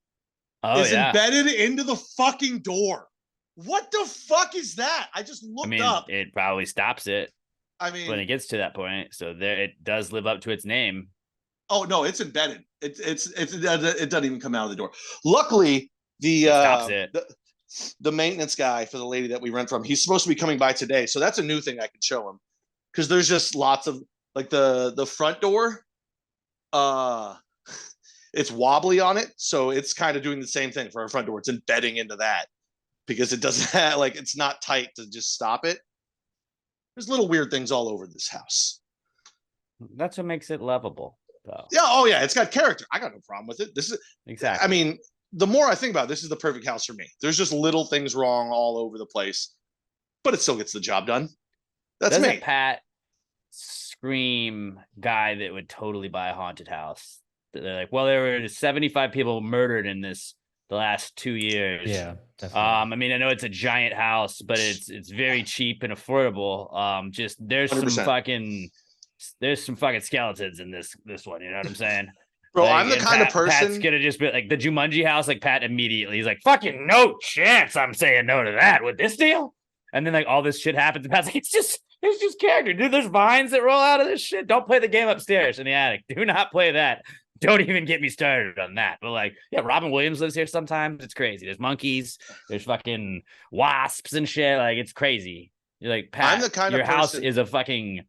Oh is yeah. embedded into the fucking door. What the fuck is that? I just I looked mean, up. it probably stops it I when mean, it gets to that point. So there, it does live up to its name. oh no, it's embedded. It doesn't even come out of the door. Luckily, the It stops it. the maintenance guy for the lady that we rent from, he's supposed to be coming by today. So that's a new thing I can show him. Because there's just lots of like the front door, it's wobbly on it. So it's kind of doing the same thing for our front door. It's embedding into that because it doesn't have like it's not tight to just stop it. There's little weird things all over this house. That's what makes it lovable, though. Yeah, oh yeah, it's got character. I got no problem with it. This is Exactly. I mean, the more I think about it, this is the perfect house for me. There's just little things wrong all over the place, but it still gets the job done. That's doesn't me. Pat scream guy that would totally buy a haunted house? They're like, well, there were 75 people murdered in this the last 2 years. Yeah, definitely. I mean, I know it's a giant house, but it's very cheap and affordable. Just there's 100%. some fucking skeletons in this one. You know what I'm saying? Bro, Like, I'm the and kind of Pat's person. gonna just be like the Jumanji house. Like Pat immediately, he's like, "Fucking no chance! I'm saying no to that with this deal." And then like all this shit happens, and Pat's like, "It's just character, dude. There's vines that roll out of this shit. Don't play the game upstairs in the attic. Do not play that. Don't even get me started on that." But like, yeah, Robin Williams lives here sometimes. It's crazy. There's monkeys. There's fucking wasps and shit. Like it's crazy. You're like, Pat, I'm the kind your of house person- is a fucking.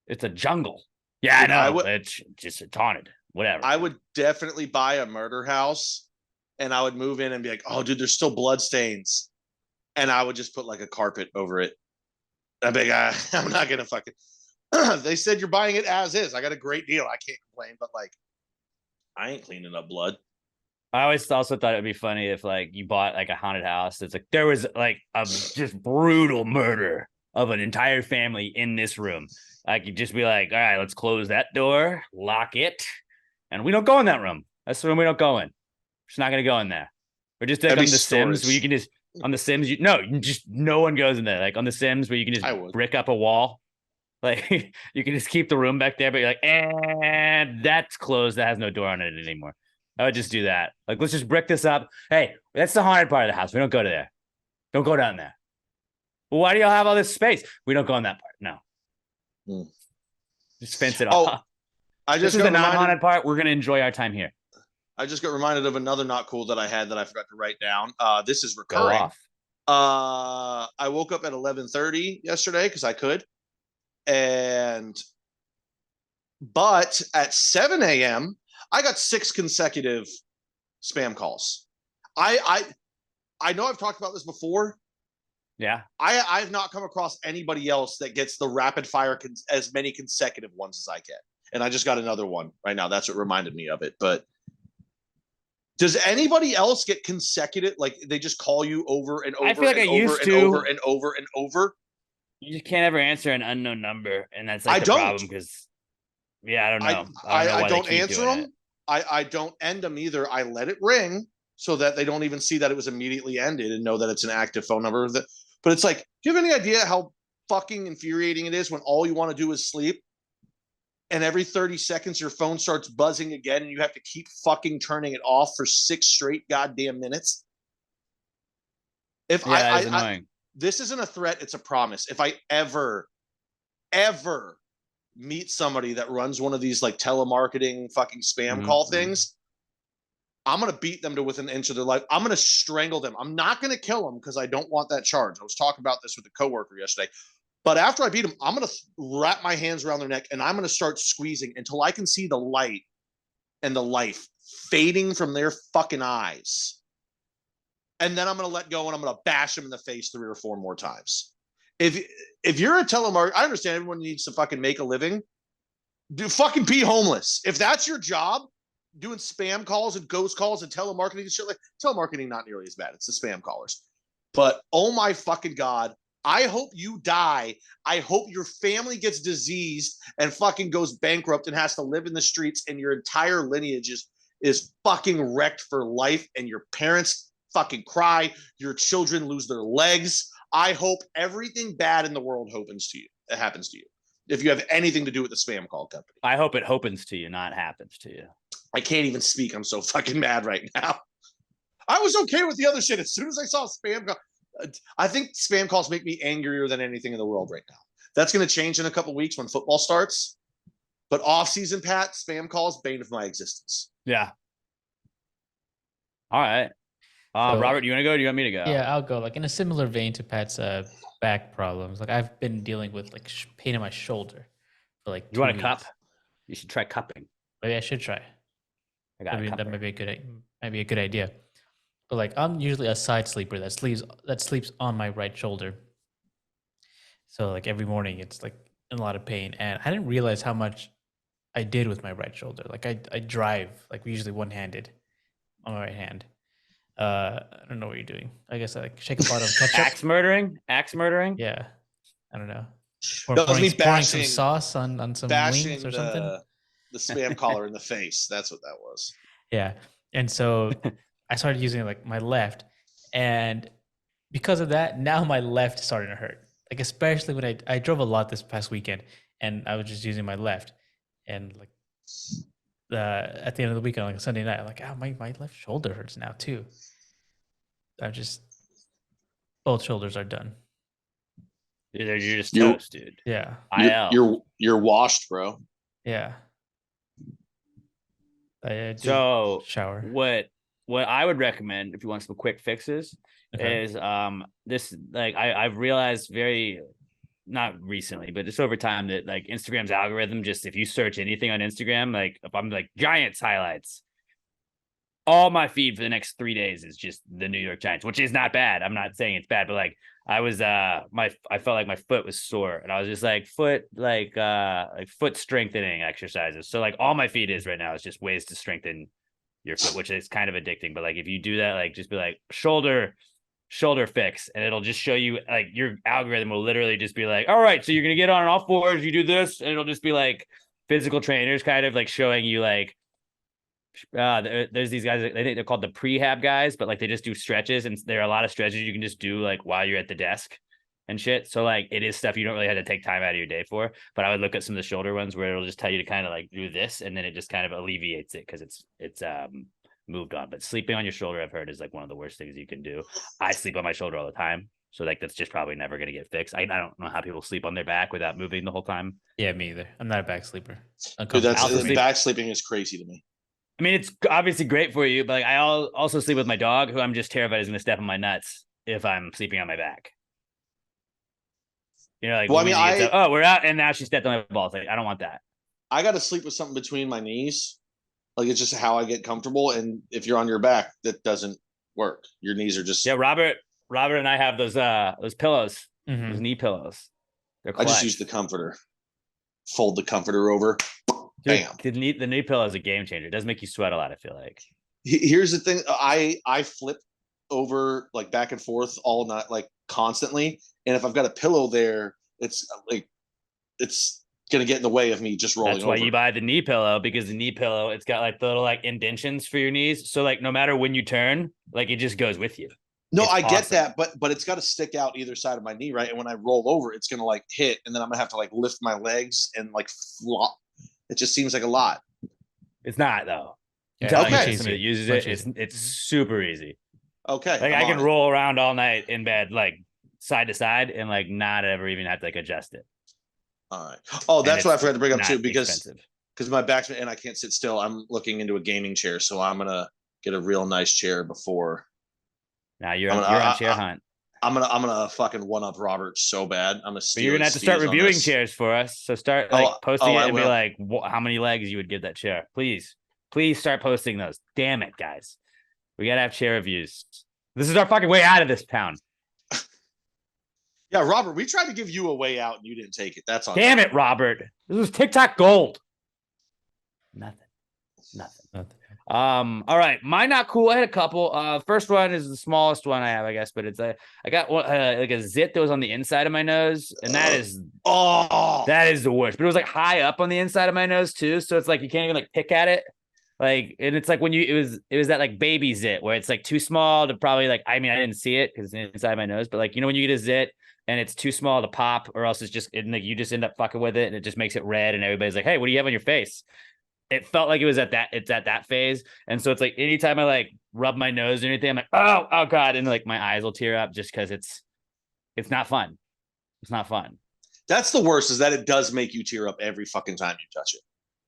It's a jungle. Yeah, Dude, I I know. would- It's haunted. Whatever. I would definitely buy a murder house and I would move in and be like, oh, dude, there's still blood stains. And I would just put like a carpet over it. I'd be like, I'm not going to fucking. They said you're buying it as is. I got a great deal. I can't complain, but like, I ain't cleaning up blood. I always also thought it'd be funny if like you bought like a haunted house. It's like there was like a just brutal murder of an entire family in this room. I could just be like, all right, let's close that door, lock it, and we don't go in that room. That's the room we don't go in. We're just not gonna go in there. We're just like That'd on be the Sims where you can just on the Sims, no one goes in there. Like on the Sims where you can just brick up a wall. Like you can just keep the room back there, but you're like, and that's closed. That has no door on it anymore. I would just do that. Like, let's just brick this up. Hey, that's the haunted part of the house. We don't go to there. Don't go down there. Well, why do y'all have all this space? We don't go in that part. No. Just fence it off. This is the non-haunted part. We're gonna enjoy our time here. I just got reminded of another not cool that I had that I forgot to write down. This is Go recurring. off. I woke up at 11:30 yesterday because I could, but at 7 a.m. I got 6 consecutive spam calls. I know I've talked about this before. Yeah. I've not come across anybody else that gets the rapid fire as many consecutive ones as I get. And I just got another one right now. That's what reminded me of it. But does anybody else get consecutive? Like they just call you over and over I feel like and I over used and to. over and over and over? You just can't ever answer an unknown number, and that's like I the don't. problem because, yeah, I don't know. I don't answer them. I don't end them either. I let it ring so that they don't even see that it was immediately ended and know that it's an active phone number. But it's like, do you have any idea how fucking infuriating it is when all you want to do is sleep? And every 30 seconds, your phone starts buzzing again and you have to keep fucking turning it off for 6 straight goddamn minutes. If yeah, that's annoying. This isn't a threat, it's a promise. If I ever meet somebody that runs one of these like telemarketing fucking spam call things, I'm going to beat them to within an inch of their life. I'm going to strangle them. I'm not going to kill them because I don't want that charge. I was talking about this with a coworker yesterday. But after I beat them, I'm going to wrap my hands around their neck and I'm going to start squeezing until I can see the light and the life fading from their fucking eyes. And then I'm going to let go and I'm going to bash them in the face 3 or 4 more times. If you're a telemarketer, I understand everyone needs to fucking make a living. Do fucking be homeless. If that's your job, doing spam calls and ghost calls and telemarketing and shit, like telemarketing, not nearly as bad. It's the spam callers. But oh my fucking God, I hope you die. I hope your family gets diseased and fucking goes bankrupt and has to live in the streets and your entire lineage is fucking wrecked for life and your parents fucking cry. Your children lose their legs. I hope everything bad in the world happens to you. if you have anything to do with the spam call company. I hope it happens to you, not happens to you. I can't even speak. I'm so fucking mad right now. I was okay with the other shit. As soon as I saw spam call, I think spam calls make me angrier than anything in the world right now. That's going to change in a couple weeks when football starts. But off-season, Pat, spam calls, bane of my existence. Yeah. All right. So- Robert, you want to go? Or do you want me to go? Yeah, I'll go. Like in a similar vein to Pat's back problems. Like I've been dealing with like pain in my shoulder for like. You want a 2 cup? weeks. You should try cupping. Maybe I should try. I got a That cupper. might be a good idea. But like I'm usually a side sleeper that sleeps on my right shoulder. So like every morning it's like in a lot of pain, and I didn't realize how much I did with my right shoulder. Like I drive like usually one-handed on my right hand. I don't know what you're doing. I guess I like shake a bottle of ketchup. Axe murdering? Yeah, I don't know. That was me pouring some bashing- sauce on some Bashing wings or something. the spam caller in the face. That's what that was. Yeah. And so I started using like my left, and because of that, now my left is starting to hurt. Like especially when I drove a lot this past weekend, and I was just using my left, and like at the end of the weekend, like a Sunday night, I'm like, oh, my left shoulder hurts now too. I'm just both shoulders are done. You're just You- toast, dude. Yeah. You're washed, bro. Yeah. I do So shower. what I would recommend if you want some quick fixes Okay. is this, like I've realized very, not recently, but just over time, that like Instagram's algorithm, just if you search anything on Instagram, like if I'm like Giants highlights, all my feed for the next 3 days is just the New York Giants, which is not bad. I'm not saying it's bad, but like I was I felt like my foot was sore, and I was just like foot strengthening exercises. So like all my feed is right now is just ways to strengthen your foot, which is kind of addicting. But like if you do that, like just be like shoulder fix, and it'll just show you, like your algorithm will literally just be like, all right, so you're gonna get on all fours, you do this, and it'll just be like physical trainers kind of like showing you like there's these guys, I think they're called the prehab guys, but like they just do stretches, and there are a lot of stretches you can just do like while you're at the desk and shit. So like it is stuff you don't really have to take time out of your day for. But I would look at some of the shoulder ones where it'll just tell you to kind of like do this, and then it just kind of alleviates it because it's moved on. But sleeping on your shoulder, I've heard, is like one of the worst things you can do. I sleep on my shoulder all the time, so like that's just probably never gonna get fixed. I don't know how people sleep on their back without moving the whole time. Yeah, me either. I'm not a back sleeper. Dude, that's Uncomfortable. back sleeping is crazy to me. I mean, it's obviously great for you, but like I also sleep with my dog, who I'm just terrified is going to step on my nuts if I'm sleeping on my back. You know, like, Well, I mean, Louise gets up, we're out, and now she stepped on my balls. Like, I don't want that. I got to sleep with something between my knees. Like it's just how I get comfortable. And if you're on your back, that doesn't work. Your knees are just. Yeah, Robert and I have those pillows, Mhm. those knee pillows. They're I just clutch. use the comforter. Fold the comforter over. Dude, Bam. the knee pillow is a game changer. It does make you sweat a lot, I feel like. Here's the thing. I flip over like back and forth all night, like constantly. And if I've got a pillow there, it's gonna get in the way of me just rolling That's why over. you buy the knee pillow, because the knee pillow, it's got like the little like indentions for your knees. So like no matter when you turn, like it just goes with you. No, It's I get awesome. that, but it's got to stick out either side of my knee, right? And when I roll over, it's gonna like hit, and then I'm gonna have to like lift my legs and like flop. It just seems like a lot. It's not though. Yeah, Telling okay. you, somebody that uses Much it, it's easier. super easy. Okay, Like I'm I can on it. roll around all night in bed, like side to side, and like not ever even have to like adjust it. All right. Oh, And that's what I it's forgot to bring up not too, because expensive. my back's and I can't sit still. I'm looking into a gaming chair, so I'm gonna get a real nice chair before. Now you're I'm on, gonna- you're on I- chair I- hunt. I'm gonna fucking one up Robert so bad. I'm gonna. But Steal you're gonna his have to start steez on reviewing this. chairs for us. So start like Oh, posting I it and be will. like, how many legs you would give that chair? Please start posting those. Damn it, guys. We gotta have chair reviews. This is our fucking way out of this town. Yeah, Robert, we tried to give you a way out and you didn't take it. That's on. Damn it, Robert. This was TikTok gold. Nothing. Nothing. All right, mine not cool. I had a couple. First one is the smallest one I have, I guess, but it's I got one like a zit that was on the inside of my nose, and that is Oh, the worst. But it was like high up on the inside of my nose too, so it's like you can't even like pick at it. Like, and it's like when it was that like baby zit where it's like too small to probably like, I mean, I didn't see it because it's inside my nose, but like, you know, when you get a zit and it's too small to pop, or else it's just, like, you just end up fucking with it and it just makes it red and everybody's like, hey, what do you have on your face? It felt like it's at that phase. And so it's like, anytime I like rub my nose or anything, I'm like, oh God. And like my eyes will tear up just because it's not fun. It's not fun. That's the worst, is that it does make you tear up every fucking time you touch it.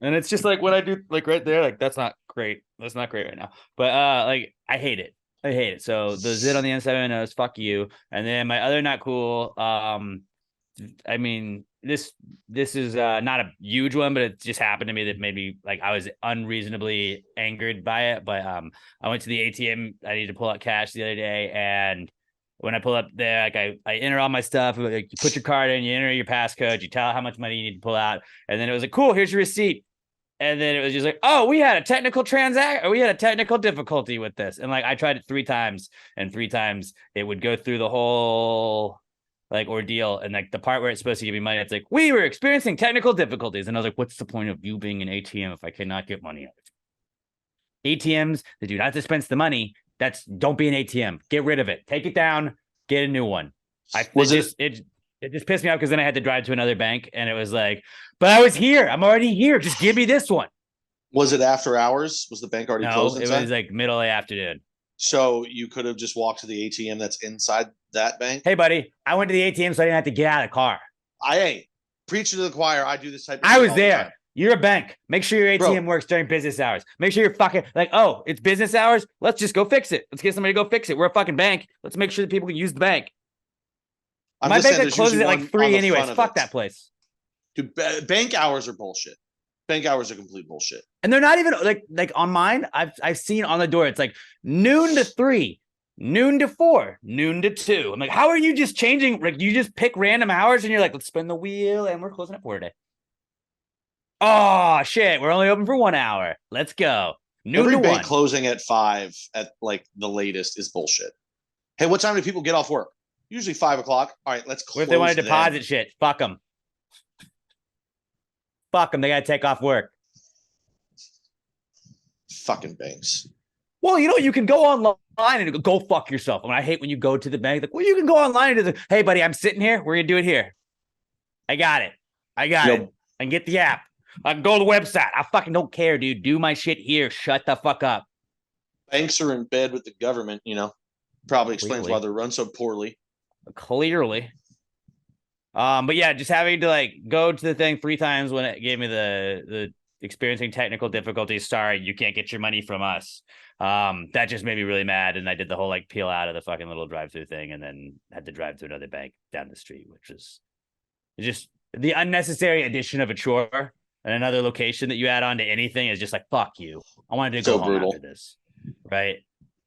And it's just like when I do like right there, like that's not great. That's not great right now. But like I hate it. I hate it. So the zit on the inside of my nose, fuck you. And then my other not cool. I mean, this is not a huge one, but it just happened to me that maybe like I was unreasonably angered by it. But I went to the ATM. I needed to pull out cash the other day, and when I pull up there, like I enter all my stuff. Like, you put your card in, you enter your passcode, you tell how much money you need to pull out, and then it was like, cool, here's your receipt. And then it was just like, oh, we had a technical difficulty with this. And like, I tried it 3 times, and 3 times it would go through the whole like ordeal. And like the part where it's supposed to give me money, it's like, we were experiencing technical difficulties. And I was like, what's the point of you being an ATM if I cannot get money out of it? ATMs that do not dispense the money, don't be an ATM. Get rid of it. Take it down, get a new one. It just pissed me off because then I had to drive to another bank, and it was like, but I was here. I'm already here. Just give me this one. Was it after hours? Was the bank already closed? No, it was like middle of the afternoon. So you could have just walked to the ATM that's inside that bank? Hey, buddy, I went to the ATM so I didn't have to get out of the car. I ain't. Preaching to the choir. I do this type of I thing was all the there. time. You're a bank. Make sure your ATM Bro. works during business hours. Make sure you're fucking like, oh, it's business hours. Let's just go fix it. Let's get somebody to go fix it. We're a fucking bank. Let's make sure that people can use the bank. My bank that closes at like 3 anyways. Fuck that place. Dude, bank hours are bullshit. Bank hours are complete bullshit. And they're not even like on mine. I've seen on the door. It's like noon to 3, noon to 4, noon to 2. I'm like, how are you just changing? Like, you just pick random hours and you're like, let's spin the wheel, and we're closing at 4 today. Oh shit, we're only open for 1 hour. Let's go. Noon Every to bank 1. closing at 5 at like the latest is bullshit. Hey, what time do people get off work? Usually 5 o'clock. All right, let's close. What if they want to then. deposit shit? Fuck them. Fuck them. They got to take off work. Fucking banks. Well, you know, you can go online and go fuck yourself. I mean, I hate when you go to the bank. Like, well, you can go online and hey, buddy, I'm sitting here. We're going to do it here. I got it. I can get the app. I can go to the website. I fucking don't care, dude. Do my shit here. Shut the fuck up. Banks are in bed with the government, you know. Probably explains Clearly. why they're run so poorly. Clearly. But yeah, just having to like go to the thing 3 times when it gave me the experiencing technical difficulties. Sorry, you can't get your money from us. That just made me really mad. And I did the whole like peel out of the fucking little drive-through thing, and then had to drive to another bank down the street, which is just the unnecessary addition of a chore and another location that you add on to anything is just like, fuck you. I wanted to go home brutal. after this. Right.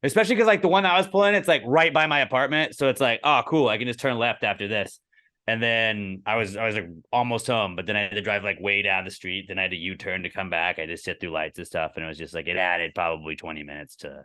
Especially because like the one I was pulling, it's like right by my apartment. So it's like, oh, cool. I can just turn left after this. And then I was like almost home, but then I had to drive like way down the street. Then I had to U-turn to come back. I just sit through lights and stuff. And it was just like, it added probably 20 minutes to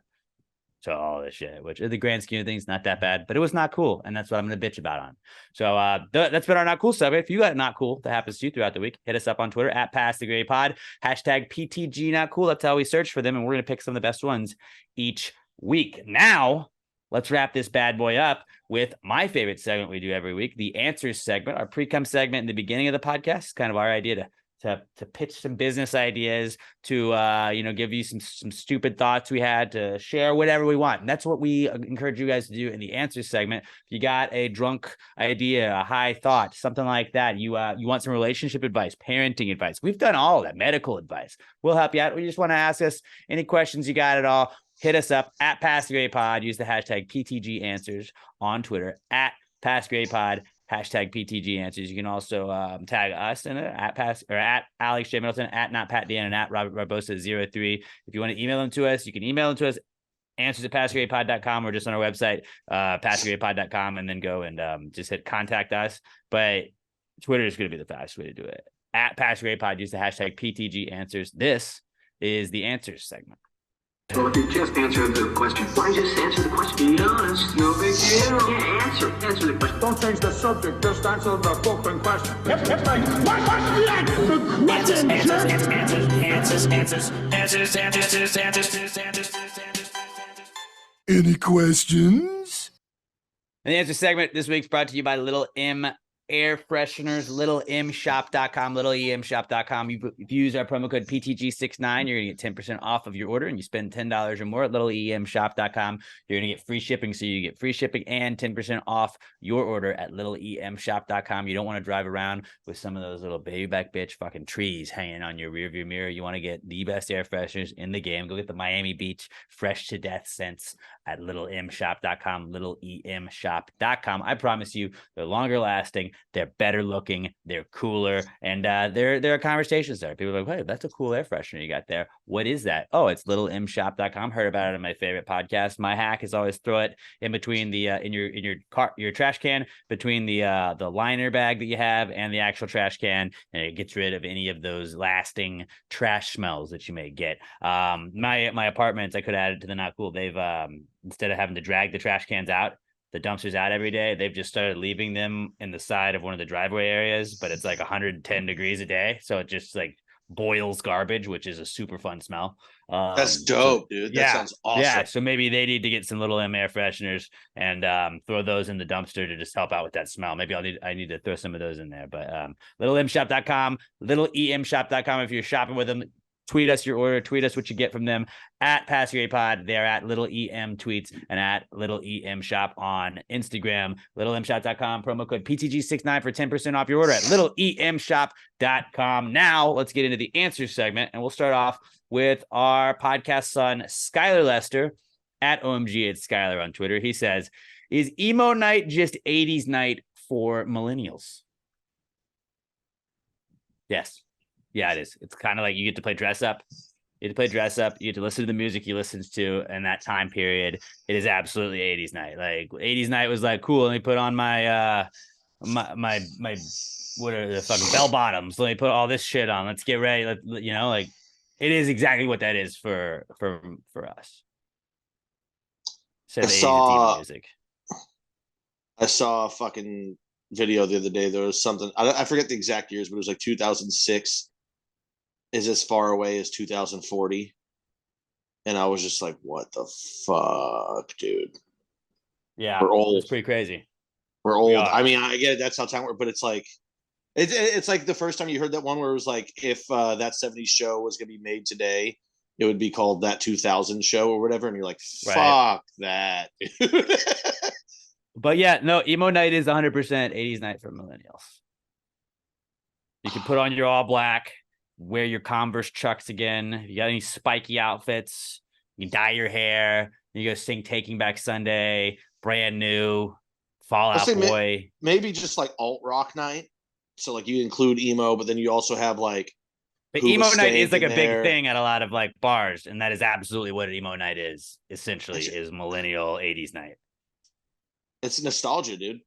all this shit, which in the grand scheme of things, not that bad, but it was not cool. And that's what I'm going to bitch about on. So that's been our not cool stuff. If you got not cool that happens to you throughout the week, hit us up on Twitter at @PassTheGrayPod, #PTG not cool. That's how we search for them. And we're going to pick some of the best ones each week. Now, let's wrap this bad boy up with my favorite segment we do every week, the Answers segment, our Precome segment in the beginning of the podcast. It's kind of our idea to pitch some business ideas, to give you some stupid thoughts we had, to share whatever we want. And that's what we encourage you guys to do in the Answers segment. If you got a drunk idea, a high thought, something like that, you want some relationship advice, parenting advice, we've done all of that, medical advice, we'll help you out. We just want to ask us any questions you got at all. Hit us up at @PassTheGrayPod. Use the hashtag PTG Answers on Twitter at @PassTheGrayPod, hashtag PTG Answers. You can also tag us in it at Alex J. Middleton, at NotPatDan, and at Robert Barbosa03. If you want to email them to us, you can email them to us, answers@PassTheGrayPod.com, or just on our website, PassTheGrayPod.com, and then go and just hit contact us. But Twitter is going to be the fastest way to do it. At PassTheGrayPod, use the hashtag PTG Answers. This is the Answers segment. Well, if you just answered the question, why just answer the question? Be honest, no big deal. Yeah, answer the question. Don't change the subject, just answer the fucking question. What was the question? Any questions? And the answer segment this week's brought to you by Little M Air Fresheners, littlemshop.com, littleemshop.com. If you use our promo code PTG69, you're going to get 10% off of your order, and you spend $10 or more at littleemshop.com. You're going to get free shipping, so you get free shipping and 10% off your order at littleemshop.com. You don't want to drive around with some of those little baby back bitch fucking trees hanging on your rearview mirror. You want to get the best air fresheners in the game. Go get the Miami Beach fresh to death scents at littleemshop.com, littleemshop.com. I promise you, they're longer lasting, they're better looking, they're cooler, and there are conversations there. People are like, hey, that's a cool air freshener you got there. What is that? Oh, it's littlemshop.com. Heard about it in my favorite podcast. My hack is always throw it in between the in your trash can, between the liner bag that you have and the actual trash can, and it gets rid of any of those lasting trash smells that you may get. My apartments, I could add it to the not cool. They've instead of having to drag the trash cans out, the dumpsters out every day, they've just started leaving them in the side of one of the driveway areas, but it's like 110 degrees a day. So it just like boils garbage, which is a super fun smell. That's dope, dude. That sounds awesome. Yeah. So maybe they need to get some Little M air fresheners and throw those in the dumpster to just help out with that smell. Maybe I need to throw some of those in there, but littlemshop.com, littleemshop.com. If you're shopping with them, tweet us your order, tweet us what you get from them at Pass Your Pod. They're at Little EM Tweets and at Little EM Shop on Instagram. littlemshop.com, promo code PTG69 for 10% off your order at littleemshop.com. Now let's get into the answer segment, and we'll start off with our podcast son, Skylar Lester, at OMG at Skylar on Twitter. He says, is emo night just 80s night for millennials? Yes. Yeah, it is. It's kind of like you get to play dress up. You get to play dress up. You get to listen to the music he listens to in that time period. It is absolutely 80s night. Like 80s night was like, cool. Let me put on my my what are the fucking bell bottoms? Let me put all this shit on. Let's get ready. Like it is exactly what that is for us. I saw a fucking video the other day. There was something, I forget the exact years, but it was like 2006 is as far away as 2040. And I was just like, what the fuck, dude? Yeah, we're old. It's pretty crazy. We're old. I mean, I get it, that's how time works, but it's like it's like the first time you heard that one where it was like, if that 70s show was gonna be made today, it would be called That 2000 Show or whatever, and you're like, fuck that, dude. But yeah, no, emo night is 100% 80s night for millennials. You can put on your all black, wear your Converse Chucks again. If you got any spiky outfits, you can dye your hair. You go sing Taking Back Sunday, Brand New, Fall Out Boy. Maybe just like alt rock night. So like you include emo, but then you also have like. But emo night is like a big thing at a lot of like bars, and that is absolutely what emo night is. Essentially, is millennial 80s night. It's nostalgia, dude.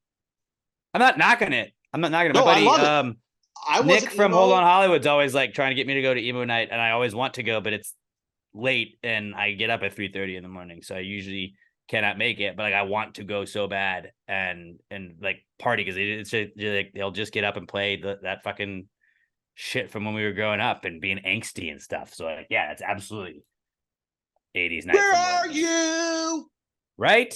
I'm not knocking it. My buddy, I love it. Nick from Hold On Hollywood's always like trying to get me to go to emo night, and I always want to go, but it's late and I get up at 3:30 in the morning, so I usually cannot make it. But like I want to go so bad and like party, because they'll just get up and play that fucking shit from when we were growing up and being angsty and stuff. So like, yeah, it's absolutely 80s night. Where are you? Right?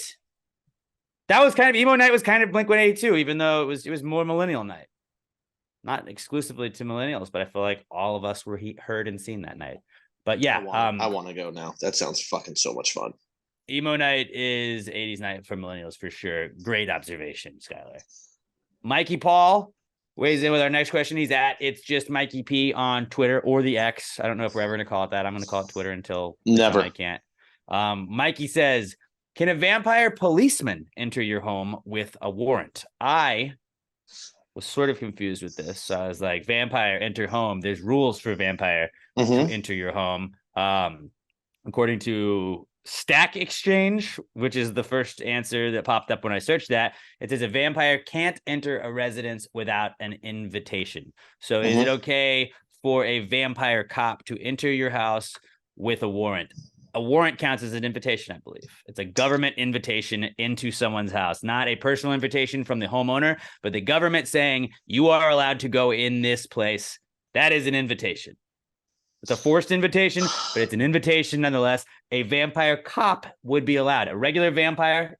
That was kind of emo night, was kind of Blink-182, even though it was more millennial night. Not exclusively to millennials, but I feel like all of us were heard and seen that night. But yeah, I want to go now. That sounds fucking so much fun. Emo night is 80s night for millennials for sure. Great observation, Skylar. Mikey Paul weighs in with our next question. He's at It's Just Mikey P on Twitter or the X. I don't know if we're ever going to call it that. I'm going to call it Twitter until never. I can't. Mikey says, can a vampire policeman enter your home with a warrant? I was sort of confused with this. So I was like, vampire enter home. There's rules for vampire to enter your home. According to Stack Exchange, which is the first answer that popped up when I searched that, it says a vampire can't enter a residence without an invitation. So is it okay for a vampire cop to enter your house with a warrant? a warrant counts as an invitation, I believe. It's a government invitation into someone's house, not a personal invitation from the homeowner, but the government saying you are allowed to go in this place. That is an invitation. It's a forced invitation, but it's an invitation nonetheless. A vampire cop would be allowed. A regular vampire,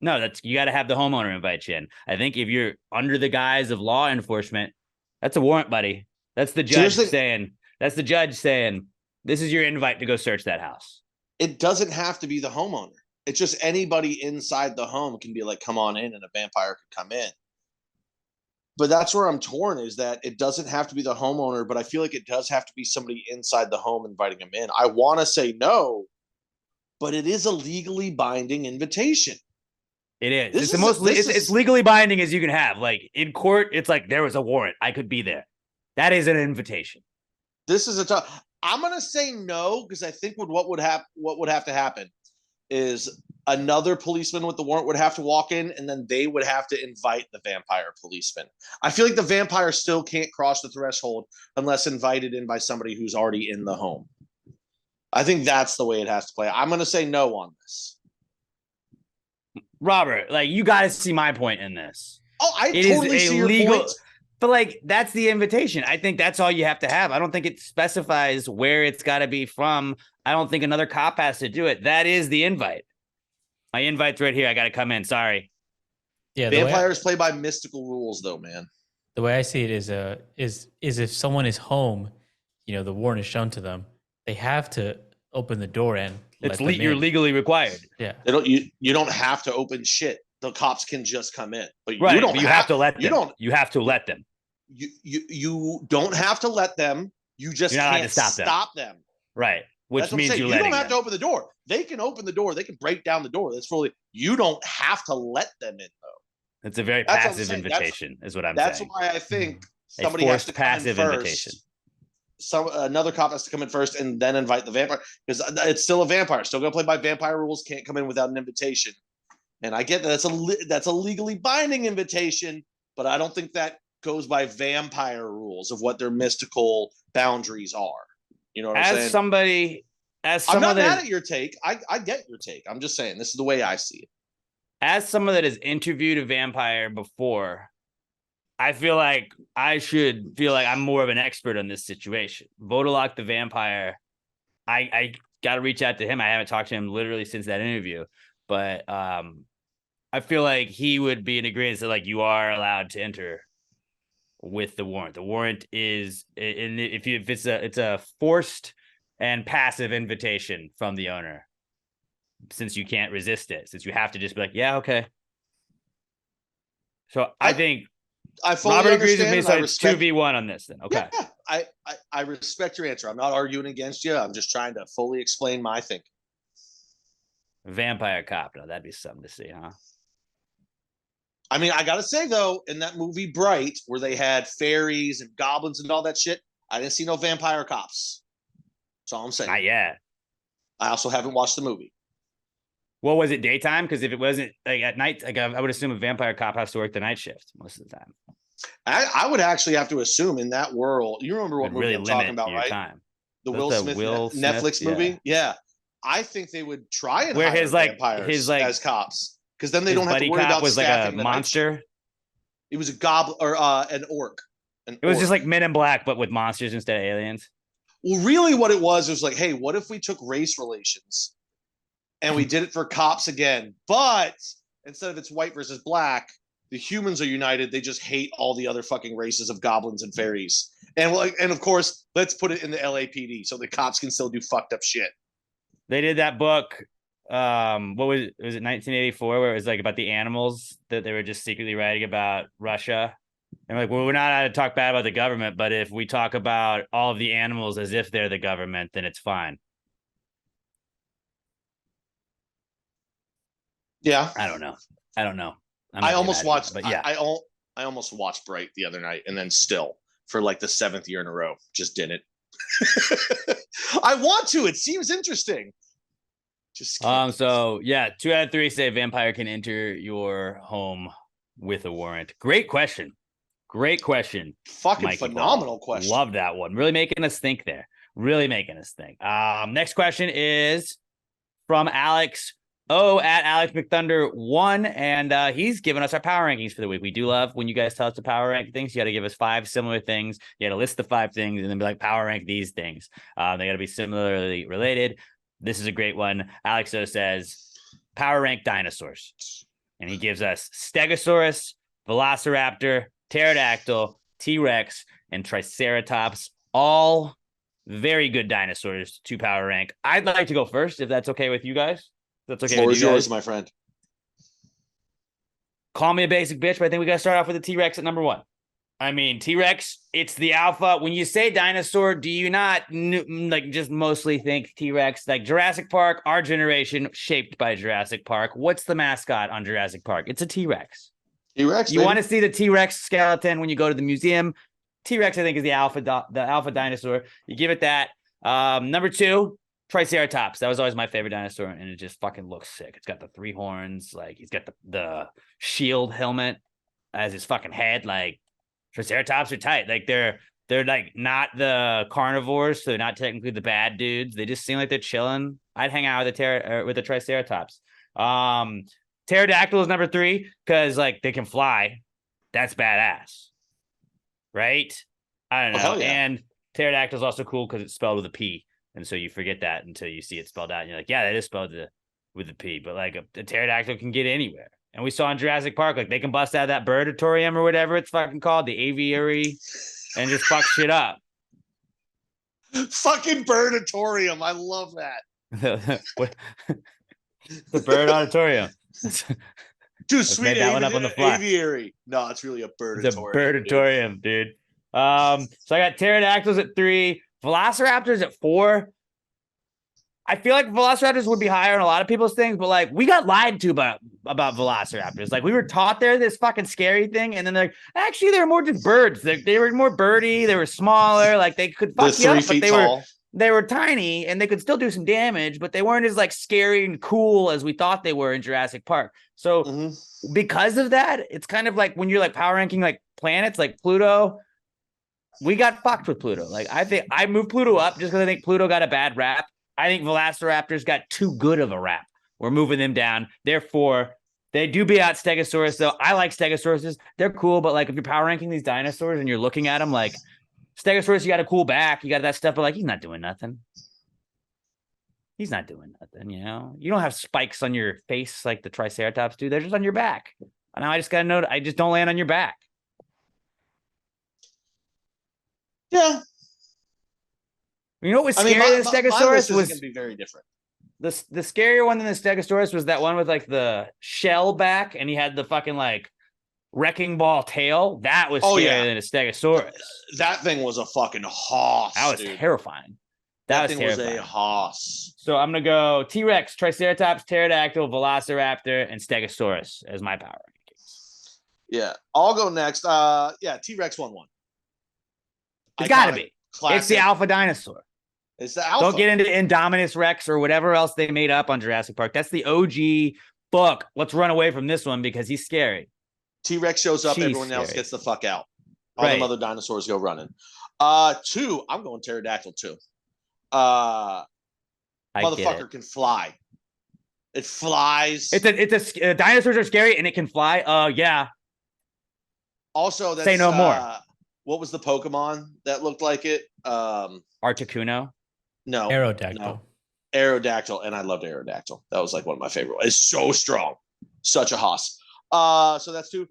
no, that's you got to have the homeowner invite you in. I think if you're under the guise of law enforcement, that's a warrant, buddy. That's the judge saying. That's the judge saying, this is your invite to go search that house. It doesn't have to be the homeowner. It's just anybody inside the home can be like, come on in, and a vampire could come in. But that's where I'm torn, is that it doesn't have to be the homeowner, but I feel like it does have to be somebody inside the home inviting him in. I want to say no, but it is a legally binding invitation. It is. It's the most. It's legally binding as you can have. Like in court, it's like there was a warrant. I could be there. That is an invitation. This is a tough. I'm gonna say no, because I think what would have to happen is another policeman with the warrant would have to walk in, and then they would have to invite the vampire policeman. I feel like the vampire still can't cross the threshold unless invited in by somebody who's already in the home. I think that's the way it has to play. I'm gonna say no on this. Robert, like you got to see my point in this. Oh, I totally see your point. But like that's the invitation. I think that's all you have to have. I don't think it specifies where it's got to be from. I don't think another cop has to do it. That is the invite. My invite's right here. I got to come in. Sorry. Yeah, vampires play by mystical rules, though, man. The way I see it is if someone is home, the warrant is shown to them, they have to open the door and you're legally required. Yeah, you don't have to open shit. The cops can just come in, but you don't. You have to let them. You have to let them. You don't have to let them. You just can't stop them. Right. Which means you don't have to open the door. They can open the door. They can break down the door. That's fully. You don't have to let them in, though. It's a very passive invitation, is what I'm saying. That's why I think somebody has to come passive in invitation. Another cop has to come in first and then invite the vampire, because it's still a vampire. Still gonna play by vampire rules. Can't come in without an invitation. And I get that that's a legally binding invitation, but I don't think that goes by vampire rules of what their mystical boundaries are. You know what I'm saying? I'm not mad at your take. I get your take. I'm just saying this is the way I see it. As someone that has interviewed a vampire before, I feel like I should feel like I'm more of an expert on this situation. Vodalok the vampire, I got to reach out to him. I haven't talked to him literally since that interview. But I feel like he would be in agreement that like you are allowed to enter with the warrant. The warrant is it's a forced and passive invitation from the owner, since you can't resist it, since you have to just be like, yeah, okay. So I think I fully Robert agrees with understand, me. So it's 2v1 on this then. Okay. Yeah, I respect your answer. I'm not arguing against you. I'm just trying to fully explain my thinking. Vampire cop. No, that'd be something to see, huh? I mean, I gotta say though, in that movie Bright, where they had fairies and goblins and all that shit, I didn't see no vampire cops. That's all I'm saying. Not yet. I also haven't watched the movie. What was it, daytime? Because if it wasn't like at night, like I would assume a vampire cop has to work the night shift most of the time. I would actually have to assume in that world. You remember what movie I'm talking about, right? Time. The Will Smith Netflix movie. Yeah. I think they would try and where hire vampires as cops, because then they don't have to worry about was like a monster. It was a goblin or an orc. It was just like Men in Black, but with monsters instead of aliens. Well, really, what it was like, hey, what if we took race relations and we did it for cops again, but instead of it's white versus black, the humans are united. They just hate all the other fucking races of goblins and fairies, and of course, let's put it in the LAPD so the cops can still do fucked up shit. They did that book. What was it 1984, where it was like about the animals that they were just secretly writing about Russia. And like, well, we're not allowed to talk bad about the government, but if we talk about all of the animals as if they're the government, then it's fine. Yeah. I don't know. I almost watched, but yeah. I almost watched Bright the other night, and then still for like the 7th year in a row, just didn't. I want to. It seems interesting. Just so yeah, 2 out of 3 say vampire can enter your home with a warrant. Great question. Fucking Mikey phenomenal Ball. question. Love that one. Really making us think there. Really making us think. Next question is from Alex O at Alex McThunder 1, and he's given us our power rankings for the week. We do love when you guys tell us to power rank things. You got to give us 5 similar things. You got to list the 5 things and then be like, power rank these things. They got to be similarly related. This is a great one. Alex O says, power rank dinosaurs. And he gives us Stegosaurus, Velociraptor, Pterodactyl, T-Rex, and Triceratops. All very good dinosaurs to power rank. I'd like to go first, if that's okay with you guys. That's okay. Floor with is you guys. yours, my friend. Call me a basic bitch, but I think we got to start off with the T-Rex at number 1. I mean, T-Rex, it's the alpha. When you say dinosaur, do you not like just mostly think T-Rex? Like Jurassic Park, our generation, shaped by Jurassic Park. What's the mascot on Jurassic Park? It's a T-Rex. T-Rex. You want to see the T-Rex skeleton when you go to the museum. T-Rex, I think, is the alpha dinosaur. You give it that. Number 2, Triceratops. That was always my favorite dinosaur, and it just fucking looks sick. It's got the 3 horns. Like, he's got the shield helmet as his fucking head. Like, Triceratops are tight. Like, they're like not the carnivores, so they're not technically the bad dudes. They just seem like they're chilling. I'd hang out with the Triceratops. Pterodactyl is number 3 because like they can fly. That's badass, right? I don't know. Yeah. And pterodactyl is also cool because it's spelled with a P, and so you forget that until you see it spelled out, and you're like, yeah, that is spelled with a P. But like a pterodactyl can get anywhere. And we saw in Jurassic Park, like they can bust out of that birdatorium or whatever it's fucking called, the aviary, and just fuck shit up. Fucking birdatorium. I love that. The bird auditorium. Dude, sweet that one up on the fly. Aviary. No, it's really a birdatorium. It's a birdatorium, dude. So I got pterodactyls at 3, velociraptors at 4. I feel like velociraptors would be higher on a lot of people's things, but like we got lied to about velociraptors. Like we were taught they're this fucking scary thing, and then they're like, actually they're more just birds. They were more birdie. They were smaller. Like they could fuck you up, but they were tiny and they could still do some damage, but they weren't as like scary and cool as we thought they were in Jurassic Park. So because of that, it's kind of like when you're like power ranking like planets, like Pluto. We got fucked with Pluto. Like I think I moved Pluto up just because I think Pluto got a bad rap. I think Velociraptors got too good of a rap. We're moving them down. Therefore, they do beat out Stegosaurus, though. I like Stegosauruses. They're cool, but like if you're power ranking these dinosaurs and you're looking at them, like Stegosaurus, you got a cool back, you got that stuff, but like he's not doing nothing. He's not doing nothing, you know? You don't have spikes on your face like the Triceratops do. They're just on your back. And now I just got to know, I just don't land on your back. Yeah. You know what was scarier than the Stegosaurus was going to be very different. The scarier one than the Stegosaurus was that one with like the shell back, and he had the fucking like wrecking ball tail. That was scarier than a Stegosaurus. That thing was a fucking hoss. That was terrifying. That thing was a hoss. So I'm gonna go T-Rex, Triceratops, Pterodactyl, Velociraptor, and Stegosaurus as my power rankings. Yeah, I'll go next. T-Rex 1-1. It's got to be. Classic. It's the alpha dinosaur. It's the alpha. Don't get into Indominus Rex or whatever else they made up on Jurassic Park. That's the OG book. Let's run away from this one because he's scary. T-Rex shows up, everyone else gets the fuck out. All the other dinosaurs go running. 2, I'm going pterodactyl 2. Motherfucker can fly. It flies. Dinosaurs are scary and it can fly. Yeah. Also, that's, say no more. What was the Pokemon that looked like it? Articuno? No. Aerodactyl. No. Aerodactyl, and I loved Aerodactyl. That was like one of my favorite ones. It's so strong. Such a hoss. So that's 2.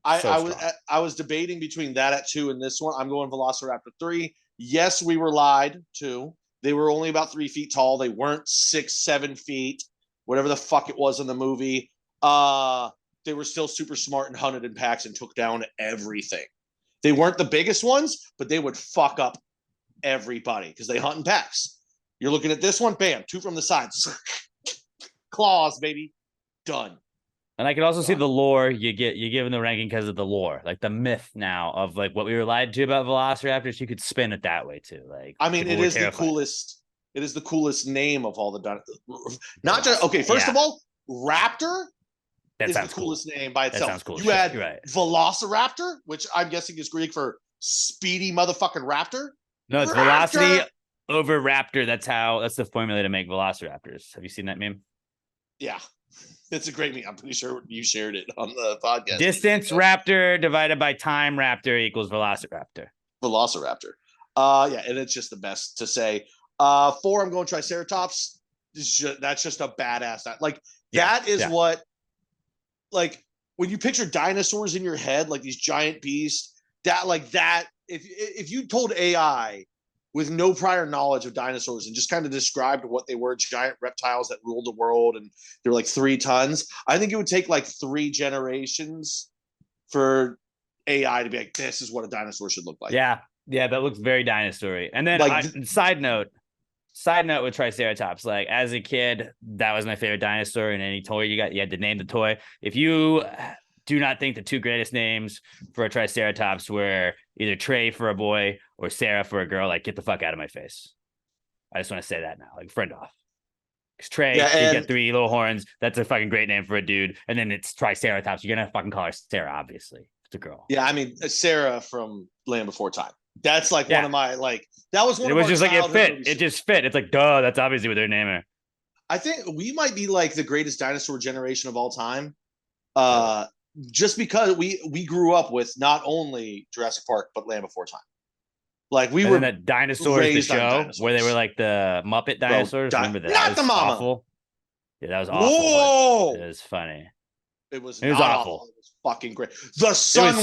I was debating between that at 2 and this one. I'm going Velociraptor 3. Yes, we were lied to. They were only about 3 feet tall. They weren't 6-7 feet, whatever the fuck it was in the movie. They were still super smart and hunted in packs and took down everything. They weren't the biggest ones, but they would fuck up everybody because they hunt in packs. You're looking at this one, bam, 2 from the sides. Claws, baby. Done. And I can also see the lore you give in the ranking because of the lore, like the myth now of like what we were lied to about Velociraptors. You could spin it that way too. Like, I mean, it is terrified. The coolest. It is the coolest name of all the dinosaurs. Not just okay. First of all, Raptor. That is the coolest name by itself. That sounds cool. You had Velociraptor, which I'm guessing is Greek for speedy motherfucking raptor. No, it's Raptor! over raptor. That's the formula to make velociraptors. Have you seen that meme? Yeah. It's a great meme. I'm pretty sure you shared it on the podcast. Distance raptor divided by time raptor equals velociraptor. Velociraptor. Yeah, and it's just the best to say. 4, I'm going Triceratops. That's just a badass. Like that is what, like when you picture dinosaurs in your head, like these giant beasts. If you told AI with no prior knowledge of dinosaurs and just kind of described what they were, giant reptiles that ruled the world, and they were like 3 tons, I think it would take like 3 generations for AI to be like, this is what a dinosaur should look like. Yeah, that looks very dinosaur-y. And then side note with Triceratops, like as a kid, that was my favorite dinosaur, and any toy you had to name the toy. If you do not think the 2 greatest names for a Triceratops were either Trey for a boy or Sarah for a girl, like get the fuck out of my face. I just want to say that now, like friend off. Because Trey, you get 3 little horns. That's a fucking great name for a dude. And then it's Triceratops. You're gonna fucking call her Sarah, obviously. It's a girl. Yeah, I mean Sarah from Land Before Time. That's like one of my that was one. It was just like it fit. It just fit. It's like duh. That's obviously what they're naming. I think we might be like the greatest dinosaur generation of all time. Just because we grew up with not only Jurassic Park but Land Before Time. Like we were that Dinosaurs the show where they were like the Muppet dinosaurs. Remember that? Not the mama. Awful. Yeah, that was awful. Whoa! It was funny. It was awful. It was fucking great. The sun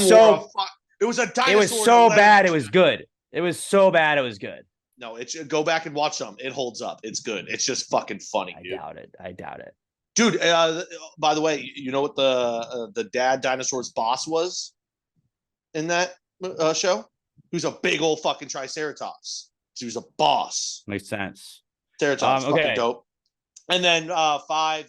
it was a dinosaur. It was so bad. It was good. It was so bad. It was good. No, go back and watch some. It holds up. It's good. It's just fucking funny. Dude. I doubt it. Dude, by the way, you know what the dad dinosaur's boss was in that show? He was a big old fucking Triceratops. He was a boss. Makes sense. Triceratops, fucking dope. And then 5,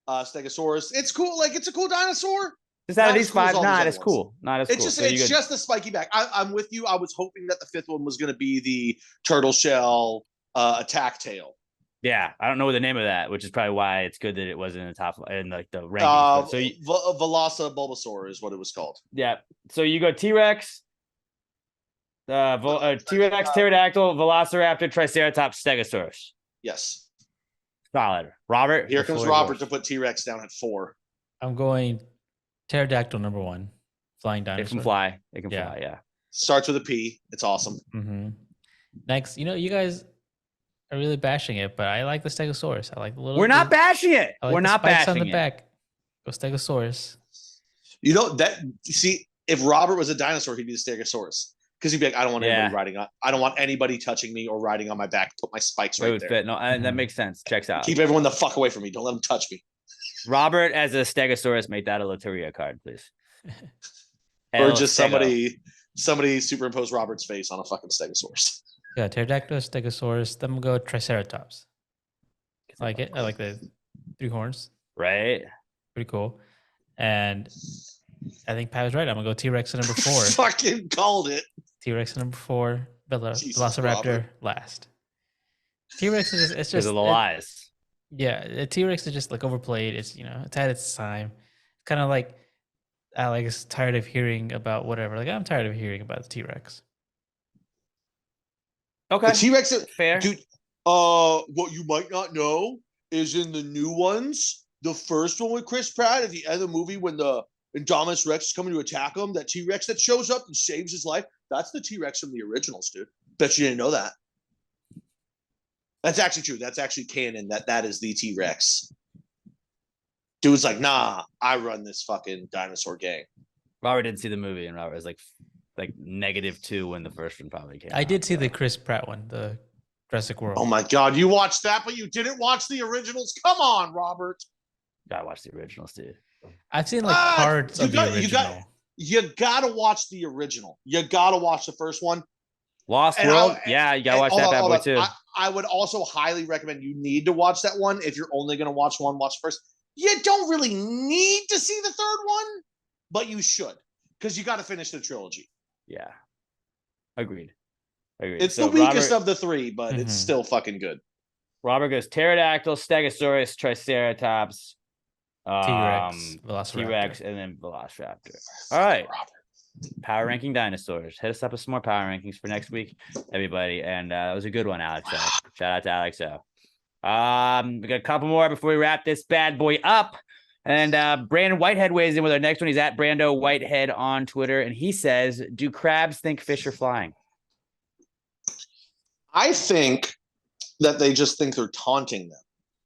Stegosaurus. It's cool. Like it's a cool dinosaur. Just out of these 5, not as cool. Not as cool. It's just the spiky back. I'm with you. I was hoping that the 5th one was going to be the turtle shell attack tail. Yeah, I don't know the name of that, which is probably why it's good that it wasn't in the top in like the rankings. So Velosa Bulbasaur is what it was called. Yeah. So you go T-Rex, T-Rex, Pterodactyl, Velociraptor, Triceratops, Stegosaurus. Yes. Solid. Robert. Here comes Robert to put T-Rex down at 4. I'm going Pterodactyl number 1. Flying dinosaur. It can fly. It can fly, yeah. Starts with a P. It's awesome. Mm-hmm. Next, you guys are really bashing it, but I like the Stegosaurus. I like the little. We're not bashing it. We're not bashing on the back. Go Stegosaurus. You know that. See, if Robert was a dinosaur, he'd be the Stegosaurus because he'd be like, I don't want anybody riding on. I don't want anybody touching me or riding on my back. Put my spikes right there. Fit. No, that makes sense. Checks out. Keep everyone the fuck away from me. Don't let them touch me. Robert as a Stegosaurus, make that a loteria card, please. Or just somebody superimpose Robert's face on a fucking Stegosaurus. Yeah, Pterodactyl, Stegosaurus. Then we'll go Triceratops. I like it. I like the 3 horns. Right. Pretty cool. And I think Pat was right. I'm gonna go T-Rex at number 4. Fucking called it. T-Rex at number 4. Velociraptor Robert. last. T-Rex is it's just the lies. Yeah, T-Rex is just like overplayed. It's it's had its time. Kind of like Alex is tired of hearing about whatever. Like I'm tired of hearing about the T-Rex. Okay. The T-Rex, fair. Dude, what you might not know is in the new ones, the first one with Chris Pratt at the end of the movie when the Indominus Rex is coming to attack him, that T-Rex that shows up and saves his life, that's the T-Rex from the originals, dude. Bet you didn't know that. That's actually true. That's actually canon. That is the T-Rex. Dude's like, nah, I run this fucking dinosaur gang. Robert didn't see the movie, and Robert was like -2 when the first one probably came out. I did see the Chris Pratt one, the Jurassic World. Oh my god, you watched that, but you didn't watch the originals? Come on, Robert. Gotta watch the originals, dude. I've seen like parts of the original. You gotta watch the original. You gotta watch the first one. Lost World? Yeah, you gotta watch that bad boy too. I would also highly recommend you need to watch that one. If you're only gonna watch one, watch first. You don't really need to see the third one, but you should, because you got to finish the trilogy. Yeah. Agreed. It's so the weakest of the 3, but it's still fucking good. Robert goes Pterodactyl, Stegosaurus, Triceratops, T-Rex, Velociraptor. T-Rex, and then Velociraptor. All right. Power ranking dinosaurs. Hit us up with some more power rankings for next week, everybody. And that was a good one, Alex. Shout out to Alex. We got a couple more before we wrap this bad boy up. And Brandon Whitehead weighs in with our next one. He's at Brando Whitehead on Twitter, and he says, "Do crabs think fish are flying?" I think that they just think they're taunting them,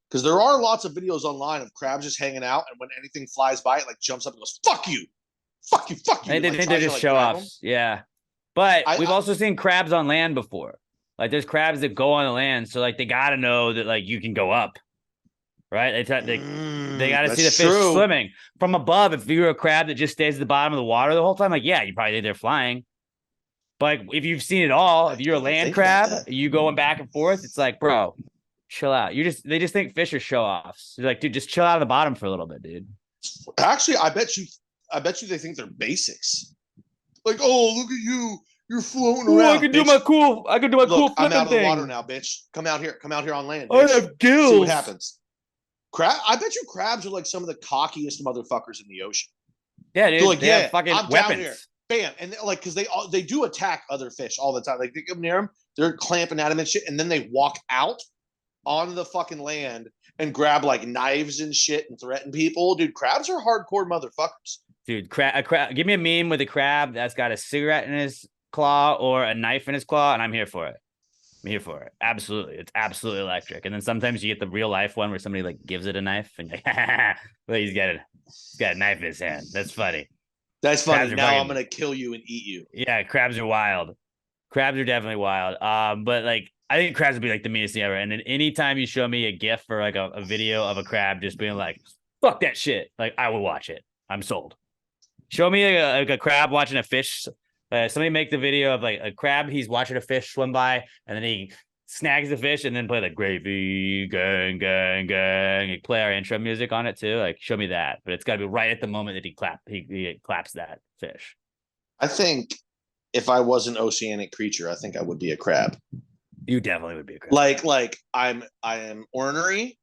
because there are lots of videos online of crabs just hanging out, and when anything flies by, it like jumps up and goes, "Fuck you, fuck you, fuck you." They think they're just show offs. Yeah, but we've also seen crabs on land before. Like there's crabs that go on the land, so like they gotta know that like you can go up. Right? They got to see the fish swimming from above. If you're a crab that just stays at the bottom of the water the whole time, like, yeah, you probably think they're flying. But if you've seen it all, if you're a land crab, you going back and forth, it's like, bro, chill out. They just think fish are show offs. They're like, dude, just chill out of the bottom for a little bit, dude. Actually, I bet you they think they're basics. Like, oh, look at you. You're floating around. I can do my cool I'm flipping out of the thing. water now, bitch. Come out here on land. I Bitch. have gills. See what happens. I bet you crabs are like some of the cockiest motherfuckers in the ocean. Yeah, dude. Like, they have fucking I'm weapons. down here. Bam. And like, because they do attack other fish all the time. Like, they come near them, they're clamping at them and shit, and then they walk out on the fucking land and grab like knives and shit and threaten people. Dude, crabs are hardcore motherfuckers. Dude, give me a meme with a crab that's got a cigarette in his claw or a knife in his claw, and I'm here for it. Absolutely. It's absolutely electric. And then sometimes you get the real life one where somebody like gives it a knife and like, well, he's got a knife in his hand. That's funny. That's funny. Now I'm gonna kill you and eat you. Yeah, crabs are wild. Crabs are definitely wild. But like I think crabs would be like the meanest thing ever. And then anytime you show me a GIF or like a video of a crab just being like, fuck that shit, like I will watch it. I'm sold. Show me a crab watching a fish. Somebody make the video of like a crab. He's watching a fish swim by, and then he snags the fish, and then play like gravy, gang, gang, gang. Like, play our intro music on it too. Like, show me that. But it's got to be right at the moment that he claps that fish. I think if I was an oceanic creature, I think I would be a crab. You definitely would be a crab. Like I am ornery.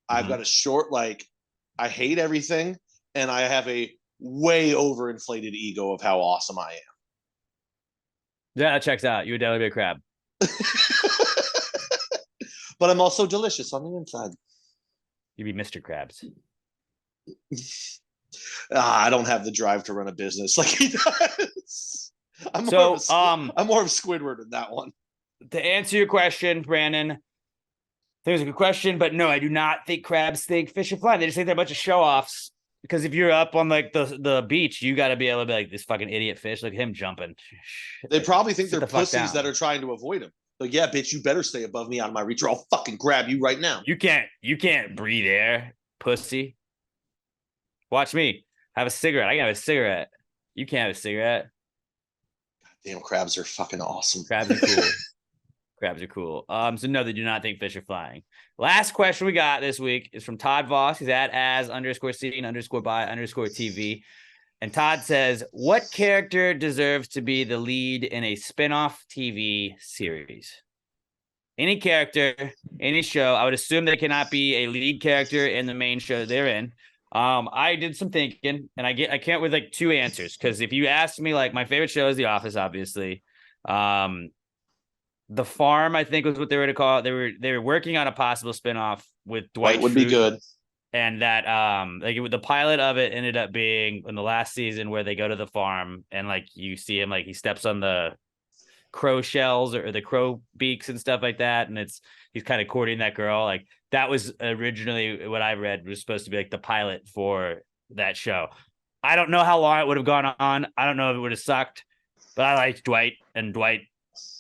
I've got a short, like, I hate everything, and I have a way overinflated ego of how awesome I am. Yeah, that checks out. You would definitely be a crab. But I'm also delicious on the inside. You'd be Mr. Krabs. I don't have the drive to run a business like he does. I'm more of Squidward in that one. To answer your question, Brandon, there's a good question, but no, I do not think crabs think fish are flying. They just think they're a bunch of show-offs. Because if you're up on like the beach, you got to be able to be like, this fucking idiot fish, look at him jumping. They probably think they're pussies that are trying to avoid him. Like, yeah, bitch, you better stay above me out of my reach, or I'll fucking grab you right now. You can't breathe air, pussy. Watch me have a cigarette. I can have a cigarette. You can't have a cigarette. Damn, crabs are fucking awesome. Crabs are cool. Crabs are cool. So no, they do not think fish are flying. Last question we got this week is from Todd Voss. He's at as_scene_by_TV. And Todd says, what character deserves to be the lead in a spin-off TV series? Any character, any show. I would assume they cannot be a lead character in the main show they're in. I did some thinking, and I came up with like two answers. Because if you asked me, like, my favorite show is The Office, obviously. The Farm, I think, was what they were to call it. They were working on a possible spinoff with Dwight. Would be good. And that the pilot of it ended up being in the last season where they go to the farm and like you see him, like he steps on the crow shells or the crow beaks and stuff like that, and he's kind of courting that girl. Like that was originally what I read was supposed to be like the pilot for that show. I don't know how long it would have gone on. I don't know if it would have sucked, but I liked Dwight, and Dwight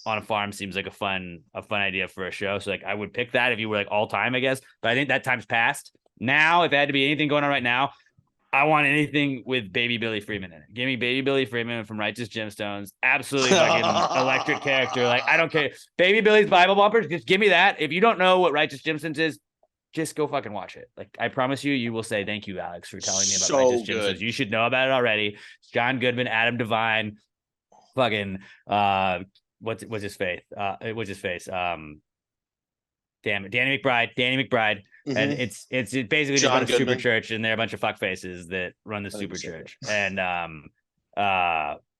on a farm seems like a fun idea for a show. So like I would pick that if you were like all time, I guess. But I think that time's passed. Now, if it had to be anything going on right now, I want anything with Baby Billy Freeman in it. Give me Baby Billy Freeman from Righteous Gemstones. Absolutely fucking electric character. Like, I don't care. Baby Billy's Bible bumpers, just give me that. If you don't know what Righteous Gemstones is, just go fucking watch it. Like, I promise you will say, thank you, Alex, for telling me about Righteous Gemstones. You should know about it already. It's John Goodman, Adam Devine, fucking, what's his face? Damn it, Danny McBride. Mm-hmm. And it's basically just a super church, and they're a bunch of fuck faces that run the super church. And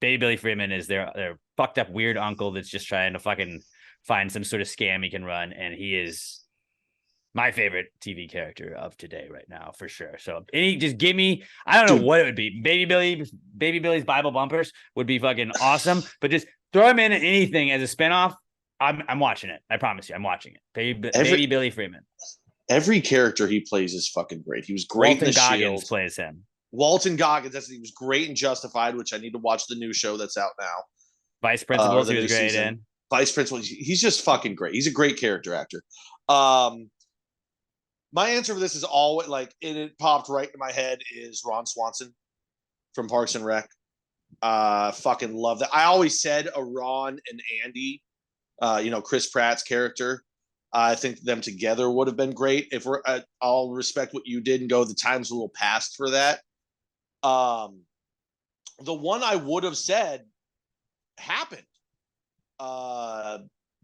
Baby Billy Freeman is their fucked up weird uncle that's just trying to fucking find some sort of scam he can run, and he is my favorite TV character of today right now for sure. So just give me, I don't know what it would be. Baby Billy's Bible Bumpers would be fucking awesome, but just throw him in anything as a spinoff. I'm watching it. I promise you, I'm watching it. Baby Billy Freeman. Every character he plays is fucking great. He was great Walton in The Goggins Shield. plays him. Walton Goggins, he was great in Justified, which I need to watch the new show that's out now. Vice Principals, he was great season. in. Vice Principal, he's just fucking great. He's a great character actor. My answer for this is always like it popped right in my head is Ron Swanson from Parks and Rec. Fucking love that. I always said a Ron and Andy, Chris Pratt's character. I think them together would have been great. If we're, I'll respect what you did and go. The time's a little past for that. The one I would have said happened.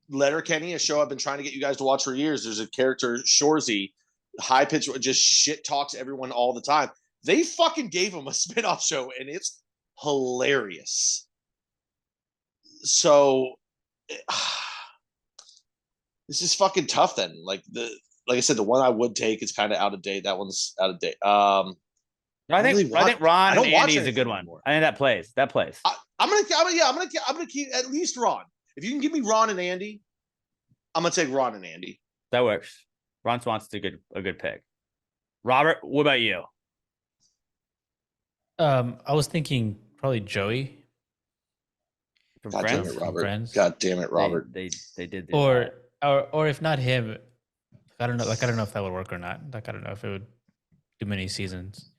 Letterkenny, a show I've been trying to get you guys to watch for years. There's a character, Shorzy, high pitch, just shit talks everyone all the time. They fucking gave him a spinoff show, and it's hilarious. So this is fucking tough. Then, like I said, the one I would take is kind of out of date. That one's out of date. I think Ron and Andy is a good one. Anymore. I think that plays. I'm gonna keep at least Ron. If you can give me Ron and Andy, I'm gonna take Ron and Andy. That works. Ron Swanson's a good pick. Robert, what about you? I was thinking probably Joey From God Friends? damn it, Robert. Friends? God damn it, Robert. They did. Or if not him, I don't know. Like I don't know if that would work or not. Like I don't know if it would do many seasons.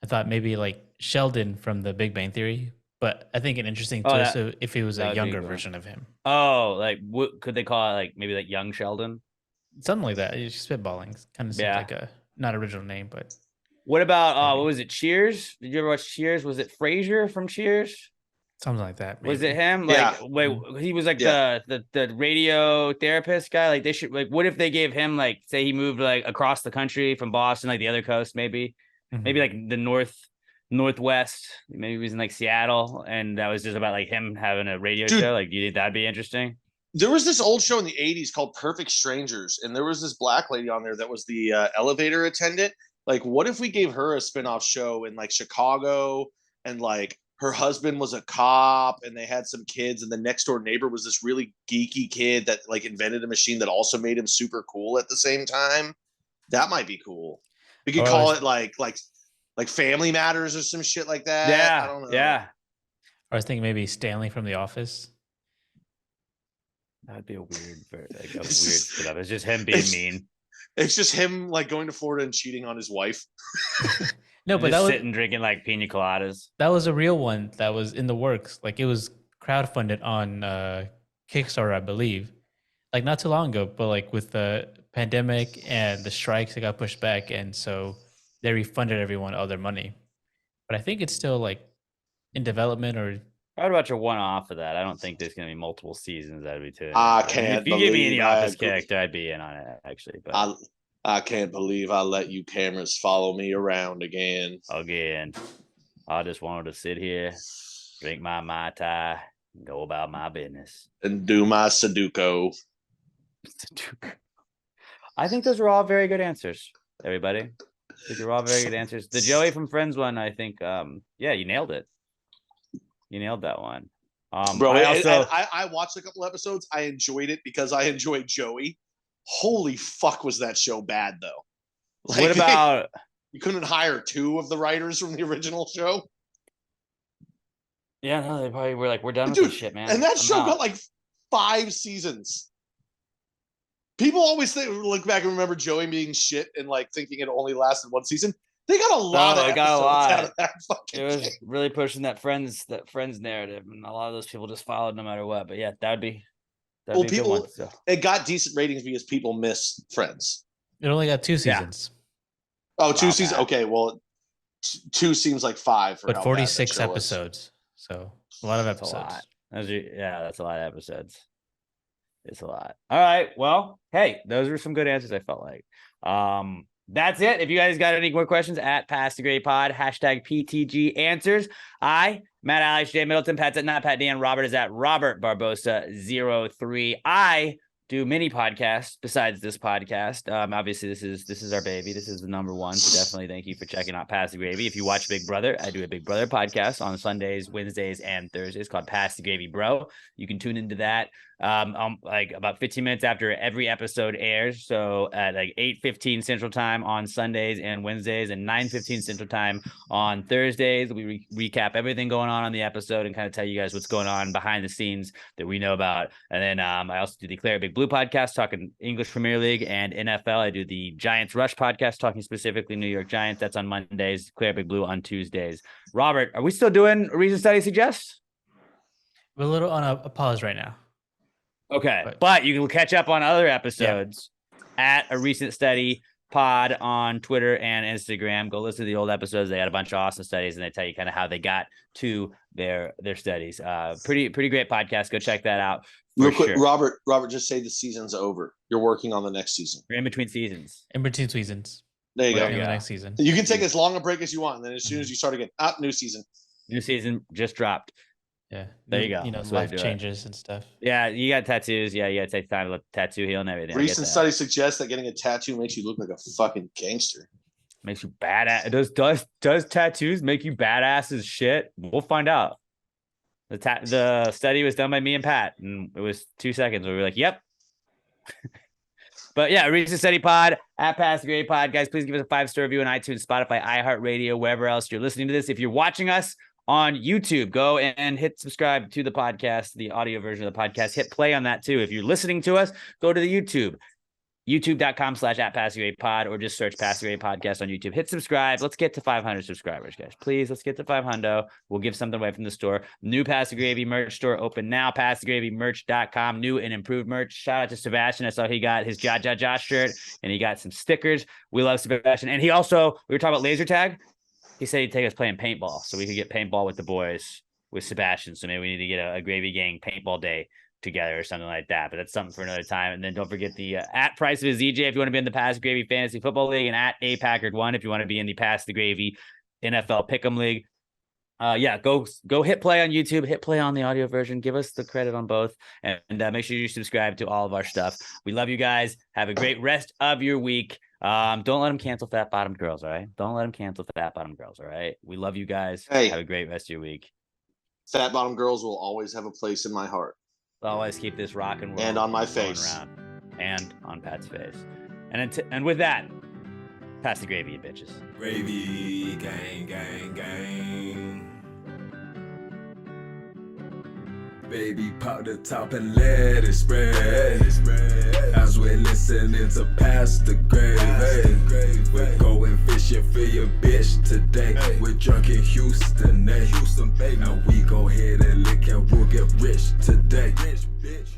I thought maybe like Sheldon from The Big Bang Theory, but I think an interesting twist if he was a younger version of him. Oh, like what could they call it? Like maybe like young Sheldon, something like that. It's spitballing. Kind of seems like a not original name, but. What about what was it? Cheers? Did you ever watch Cheers? Was it Frasier from Cheers? Something like that. Maybe. Was it him? Yeah. Like, wait, he was like the radio therapist guy. Like they should like. What if they gave him like, say he moved like across the country from Boston, like the other coast, maybe like the northwest. Maybe he was in like Seattle, and that was just about like him having a radio show. Like, you think that'd be interesting? There was this old show in the 80s called Perfect Strangers, and there was this black lady on there that was the elevator attendant. Like, what if we gave her a spinoff show in like Chicago, and like her husband was a cop and they had some kids, and the next door neighbor was this really geeky kid that like invented a machine that also made him super cool at the same time? That might be cool. We could call it like Family Matters or some shit like that. Yeah. I don't know. Yeah. I was thinking maybe Stanley from The Office. That'd be a weird setup. It's just him being mean. It's just him like going to Florida and cheating on his wife. No, but just that was sitting drinking like pina coladas. That was a real one that was in the works. Like it was crowdfunded on Kickstarter, I believe. Like not too long ago, but like with the pandemic and the strikes, it got pushed back, and so they refunded everyone all their money. But I think it's still like in development or. I'd watch a one-off of that. I don't think there's going to be multiple seasons. That'd be too. I can't. If you give me any Office character, I'd be in on it actually. But I can't believe I let you cameras follow me around again. I just wanted to sit here, drink my Mai Tai, and go about my business and do my Sudoku. I think those were all very good answers, everybody. I think they're all very good answers. The Joey from Friends one, I think, you nailed it. You nailed that one. Bro, I watched a couple episodes. I enjoyed it because I enjoyed Joey. Holy fuck, was that show bad though? Like, what about you couldn't hire two of the writers from the original show? Yeah, no, they probably were like, we're done with this shit, man. And that show got like 5 seasons. People always look back and remember Joey being shit and like thinking it only lasted 1 season. They got a lot of episodes out of that fucking It was really pushing that friends narrative, and a lot of those people just followed no matter what. But yeah, that'd be a good one, so. It got decent ratings because people miss Friends. It only got 2 seasons. Yeah. Oh, 2 seasons. Okay, well, 2 seems like 5 for but 46 episodes. So a lot of episodes. That's a lot of episodes. It's a lot. All right. Well, hey, those were some good answers, I felt like. That's it. If you guys got any more questions, at Pass the Gravy Pod, hashtag PTG Answers. Matt Alex, Jay Middleton, Pat's at Not Pat Dan, Robert is at Robert Barbosa03. I do mini podcasts besides this podcast. Obviously this is our baby. This is the number one. So definitely thank you for checking out Pass the Gravy. If you watch Big Brother, I do a Big Brother podcast on Sundays, Wednesdays, and Thursdays called Pass the Gravy Bro. You can tune into that like about 15 minutes after every episode airs. So at like 8:15 Central Time on Sundays and Wednesdays, and 9:15 Central Time on Thursdays. We recap everything going on the episode and kind of tell you guys what's going on behind the scenes that we know about. And then I also do the Claire Big Blue podcast talking English Premier League and NFL. I do the Giants Rush podcast talking specifically New York Giants. That's on Mondays. Claire Big Blue on Tuesdays. Robert, are we still doing Recent Study Suggests? We're a little on a pause right now. Okay, but you can catch up on other episodes at A Recent Study Pod on Twitter and Instagram. Go listen to the old episodes. They had a bunch of awesome studies, and they tell you kind of how they got to their studies. Pretty great podcast. Go check that out. Real quick, sure. Robert, just say the season's over. You're working on the next season. We're in between seasons. In between seasons. There you go. The next season. You can take as long a break as you want, and then as soon as you start again, new season. New season just dropped. Yeah. There you go. You know, life changes and stuff. Yeah, you got tattoos. Yeah, you got to take time to let the tattoo heal and everything. Recent studies suggest that getting a tattoo makes you look like a fucking gangster. Makes you badass. Does tattoos make you badass as shit? We'll find out. The study was done by me and Pat, and it was 2 seconds where we were like, yep. But yeah, Recent Study Pod, at Pass the Gravy Pod. Guys, please give us a 5-star review on iTunes, Spotify, iHeartRadio, wherever else you're listening to this. If you're watching us on YouTube, go and hit subscribe to the podcast, the audio version of the podcast. Hit play on that too. If you're listening to us, go to the YouTube, youtube.com/@PassTheGravyPod, or just search Pass the Gravy Podcast on YouTube. Hit subscribe. Let's get to 500 subscribers, guys. Please, let's get to 500. We'll give something away from the store. New Pass the Gravy merch store open now. PassTheGravyMerch.com. New and improved merch. Shout out to Sebastian. I saw he got his Josh shirt, and he got some stickers. We love Sebastian. And he also, we were talking about laser tag. He said he'd take us playing paintball, so we could get paintball with the boys with Sebastian. So maybe we need to get a Gravy Gang paintball day together or something like that. But that's something for another time. And then don't forget the at Price of a ZJ if you want to be in the Pass the Gravy Fantasy Football League, and at A Packard 1 if you want to be in the Pass the Gravy NFL Pick'em League. Go hit play on YouTube, hit play on the audio version. Give us the credit on both, and make sure you subscribe to all of our stuff. We love you guys. Have a great rest of your week. Don't let them cancel Fat Bottom Girls, all right? Don't let them cancel Fat Bottom Girls, all right? We love you guys. Hey, have a great rest of your week. Fat Bottom Girls will always have a place in my heart. Always keep this rock and roll and on my face, around, and on Pat's face. And with that, pass the gravy, you bitches. Gravy gang, gang, gang. Baby, pop the top and let it spread. As we're listening to Pass the Gravy. We're going fishing for your bitch today. We're drunk in Houston, baby. And we go ahead and lick and we'll get rich today. Rich, bitch.